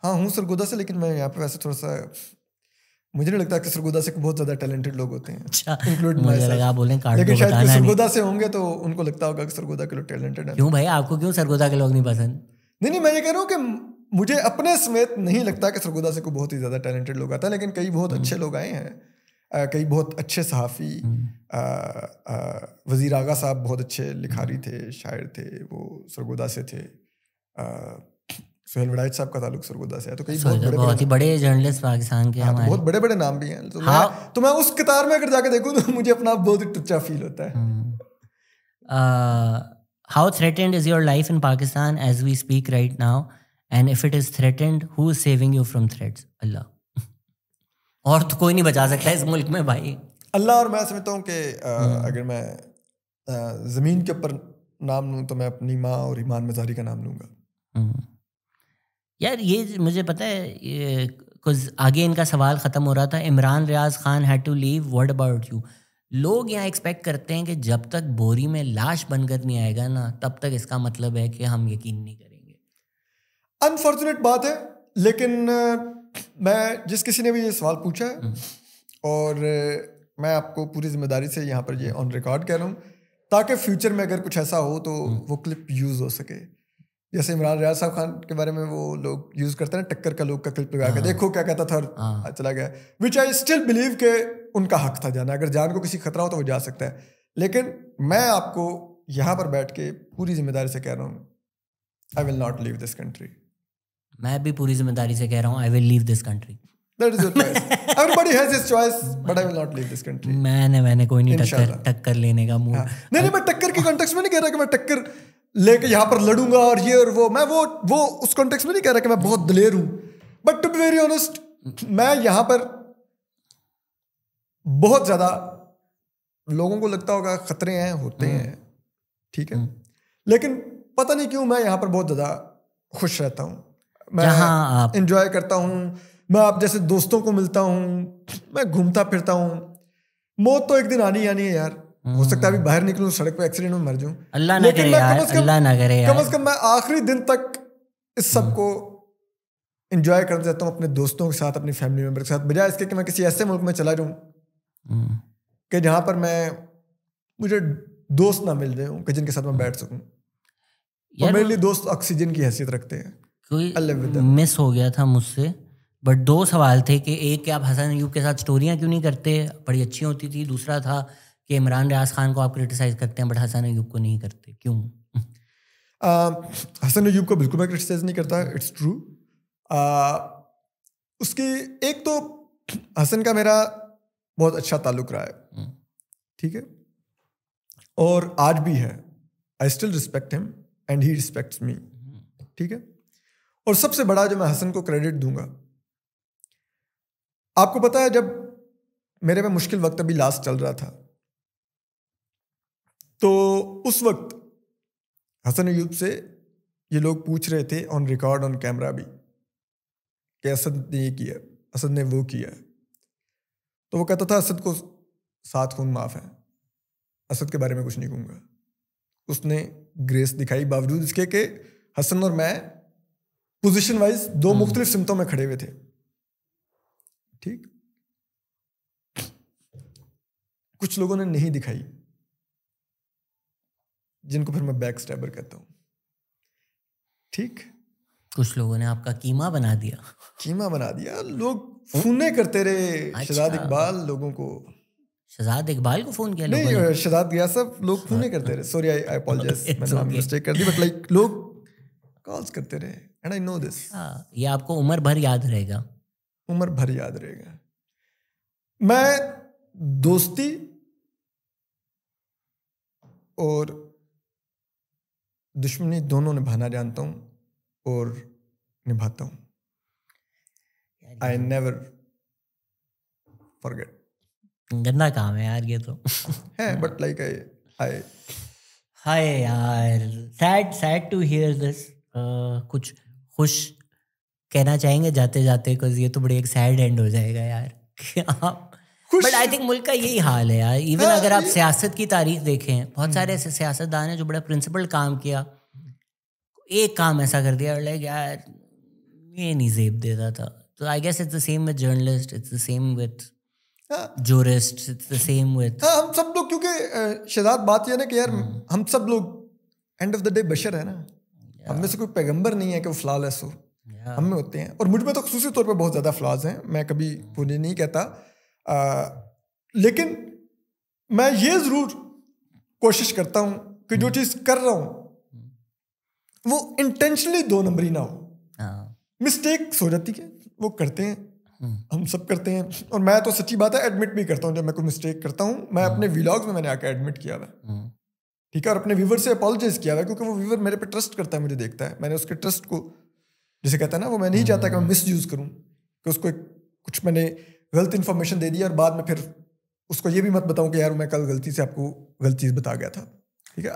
हाँ हूँ सरगोदा से, लेकिन मैं यहाँ पे वैसे थोड़ा सा, मुझे नहीं लगता कि सरगोदा से बहुत ज़्यादा टैलेंटेड लोग होते हैं, अच्छा, इंक्लूड मुझे लगा बोलें कार्ड, लेकिन शायद जो सरगोदा से होंगे तो उनको लगता होगा कि सरगोदा के लोग टैलेंटेड हैं। क्यों भाई, आपको क्यों सरगोदा के लोग नहीं पसंद? नहीं, मैं ये कह रहा हूँ कि मुझे अपने समेत नहीं लगता कि सरगोदा से कोई बहुत ही ज़्यादा टैलेंटेड लोग आता है, लेकिन कई बहुत अच्छे लोग आए हैं, कई बहुत अच्छे सहाफ़ी, वज़ीर आगा साहब बहुत अच्छे लिखारी थे, शायर थे, वो सरगोदा से थे, सुहेल वड़ाइच साहब का ताल्लुक सरगोदा से है, तो कई बहुत ही बड़े जर्नलिस्ट पाकिस्तान के हमारे, बहुत बड़े बड़े नाम भी हैं, तो मैं उस कतार में अगर जाके देखूँ तो मुझे अपना बहुत ही टुच्चा फील होता है। How threatened is your life in Pakistan as we speak right now? And if it is threatened, who is saving you from threats? अल्लाह, और तो कोई नहीं बचा सकता इस मुल्क में भाई, अल्लाह। और मैं समझता हूँ कि अगर मैं ज़मीन के ऊपर नाम लूँ तो मैं अपनी माँ और ईमान मज़ारी का नाम लूँगा। यार ये मुझे पता है, कुछ आगे इनका सवाल ख़त्म हो रहा था, Imran Riaz Khan had to leave, what about you? लोग यहाँ एक्सपेक्ट करते हैं कि जब तक बोरी में लाश बनकर नहीं आएगा ना, तब तक इसका मतलब है कि हम यकीन नहीं करेंगे। अनफॉर्चुनेट बात है, लेकिन मैं जिस किसी ने भी ये सवाल पूछा है, और मैं आपको पूरी जिम्मेदारी से यहाँ पर ये ऑन रिकॉर्ड कह रहा हूँ, ताकि फ्यूचर में अगर कुछ ऐसा हो तो वो क्लिप यूज़ हो सके। जैसे इमरान रियाज साहब खान के बारे में वो लोग यूज करते हैं टक्कर का लोग का क्लिप लगा के देखो क्या कहता था और चला गया, विच आई स्टिल बिलीव के उनका हक था जाना, अगर जान को किसी खतरा हो तो वो जा सकता है। लेकिन मैं आपको यहाँ पर बैठ के पूरी जिम्मेदारी से कह रहा हूँ, I will not leave this country. मैं भी पूरी जिम्मेदारी से कह रहा हूँ, I will leave this country. That is your choice. Everybody has his choice, but I will not leave this country. मैंने कोई नहीं टक्कर लेने का मूड। नहीं मैं टक्कर के कॉन्टेक्स्ट में नहीं कह रहा कि मैं टक्कर लेके यहाँ पर लड़ूंगा और ये और वो, मैं वो उस कॉन्टेक्स्ट में नहीं कह रहा कि मैं बहुत दलेर हूँ, but to be very honest मैं यहाँ पर बहुत ज्यादा, लोगों को लगता होगा खतरे हैं, होते हैं, ठीक है, लेकिन पता नहीं क्यों मैं यहाँ पर बहुत ज्यादा खुश रहता हूँ, मैं एंजॉय करता हूँ, मैं आप जैसे दोस्तों को मिलता हूँ, मैं घूमता फिरता हूँ। मौत तो एक दिन आनी है यार, हो सकता है अभी बाहर निकलूं सड़क पे एक्सीडेंट में मर जाऊं, अल्लाह ना करे यार, अल्लाह ना करे यार। कम से कम मैं आखिरी दिन तक इस सब को एंजॉय करता रहता हूँ अपने दोस्तों के साथ, अपनी फैमिली मेंबर के साथ, बजाय इसके कि मैं किसी ऐसे मुल्क में चला जाऊं कि जहां पर मुझे दोस्त ना मिल जाए कि जिनके साथ मैं बैठ सकूं। और मेरे लिए दोस्त ऑक्सीजन की हैसियत रखते हैं। कोई मिस हो गया था मुझसे, बट 2 सवाल थे कि एक कि आप हसन अयूब के साथ स्टोरियाँ क्यों नहीं करते, बड़ी अच्छी होती थी। दूसरा था कि इमरान रियाज खान को आप क्रिटिसाइज करते हैं बट हसन अयूब को नहीं करते, क्यों? हसन अयूब को बिल्कुल मैं क्रिटिसाइज नहीं करता, इट्स ट्रू। उसकी एक तो हसन का मेरा बहुत अच्छा ताल्लुक रहा है, ठीक है, और आज भी है। I still respect him and he respects me, ठीक है। और सबसे बड़ा जो मैं हसन को क्रेडिट दूंगा, आपको पता है जब मेरे में मुश्किल वक्त अभी लास्ट चल रहा था, तो उस वक्त हसन अयूब से ये लोग पूछ रहे थे ऑन रिकॉर्ड, ऑन कैमरा भी, कि असद ने ये किया, असद ने वो किया, तो वो कहता था असद को 7 खून माफ है, असद के बारे में कुछ नहीं कहूँगा। उसने ग्रेस दिखाई बावजूद इसके कि हसन और मैं पोजीशन वाइज 2 मुख्तलिफ सिमतों में खड़े हुए थे, ठीक। कुछ लोगों ने नहीं दिखाई, जिनको फिर मैं बैक स्टैबर कहता हूं, ठीक। कुछ लोगों ने आपका कीमा बना दिया, लोग फोने करते रहे। अच्छा। शहजाद इकबाल लोगों को, शहजाद इकबाल को फोन किया नहीं, शहजाद गया सब लोग फोने करते रहे। सॉरी आई अपोलोजाइज, मैंने मिस्टेक कर दी, बट लाइक लोग कॉल्स करते रहे एंड आई नो दिस। ये आपको उम्र भर याद रहेगा, उम्र भर याद रहेगा। मैं दोस्ती और दुश्मनी दोनों निभाना जानता हूं और निभाता हूं। I never forget. गंदा काम है यार ये तो है, बट लाइक आई हाय यार, सैड टू हियर दिस। कुछ खुश कहना चाहेंगे जाते जाते, बिकॉज ये तो बड़ी एक सैड एंड हो जाएगा यार। बट आई थिंक मुल्क का यही हाल है यार। इवन अगर आप सियासत की तारीख देखें, बहुत सारे ऐसे सियासतदान हैं जो बड़ा प्रिंसिपल काम किया, एक काम ऐसा कर दिया लाइक यार ये नहीं जेब देता था। तो I guess it's the same with journalist, it's the same with jurist, it's the same with हम सब लोग। क्योंकि शहजाद बात ये ना कि यार हम सब लोग एंड ऑफ द डे बशर है ना, हम में से कोई पैगंबर नहीं है कि वो फ्लॉलेस हो, हम में होते हैं। और मुझ में तो खुसूसी तौर पे बहुत ज़्यादा फ्लॉज हैं, मैं कभी पूरी नहीं कहता, लेकिन मैं ये ज़रूर कोशिश करता हूँ कि जो चीज़ कर रहा हूँ वो इंटेंशनली 2 नंबरी ना हो। मिस्टेक्स हो जाती है, वो करते हैं, हम सब करते हैं। और मैं तो सच्ची बात है एडमिट भी करता हूँ जब मैं कोई मिस्टेक करता हूँ। मैं अपने व्लॉग्स में मैंने आकर एडमिट किया हुआ, ठीक है, और अपने व्यूवर से अपोलोजाइज किया हुआ, क्योंकि वो व्यूवर मेरे पे ट्रस्ट करता है, मुझे देखता है। मैंने उसके ट्रस्ट को, जैसे कहता है ना, वो मैं नहीं चाहता कि मैं मिस यूज़ करूँ, कि उसको कुछ मैंने गलत इन्फॉर्मेशन दे दिया और बाद में फिर उसको ये भी मत बताऊँ कि यार मैं कल गलती से आपको गलत चीज़ बता गया था, ठीक है।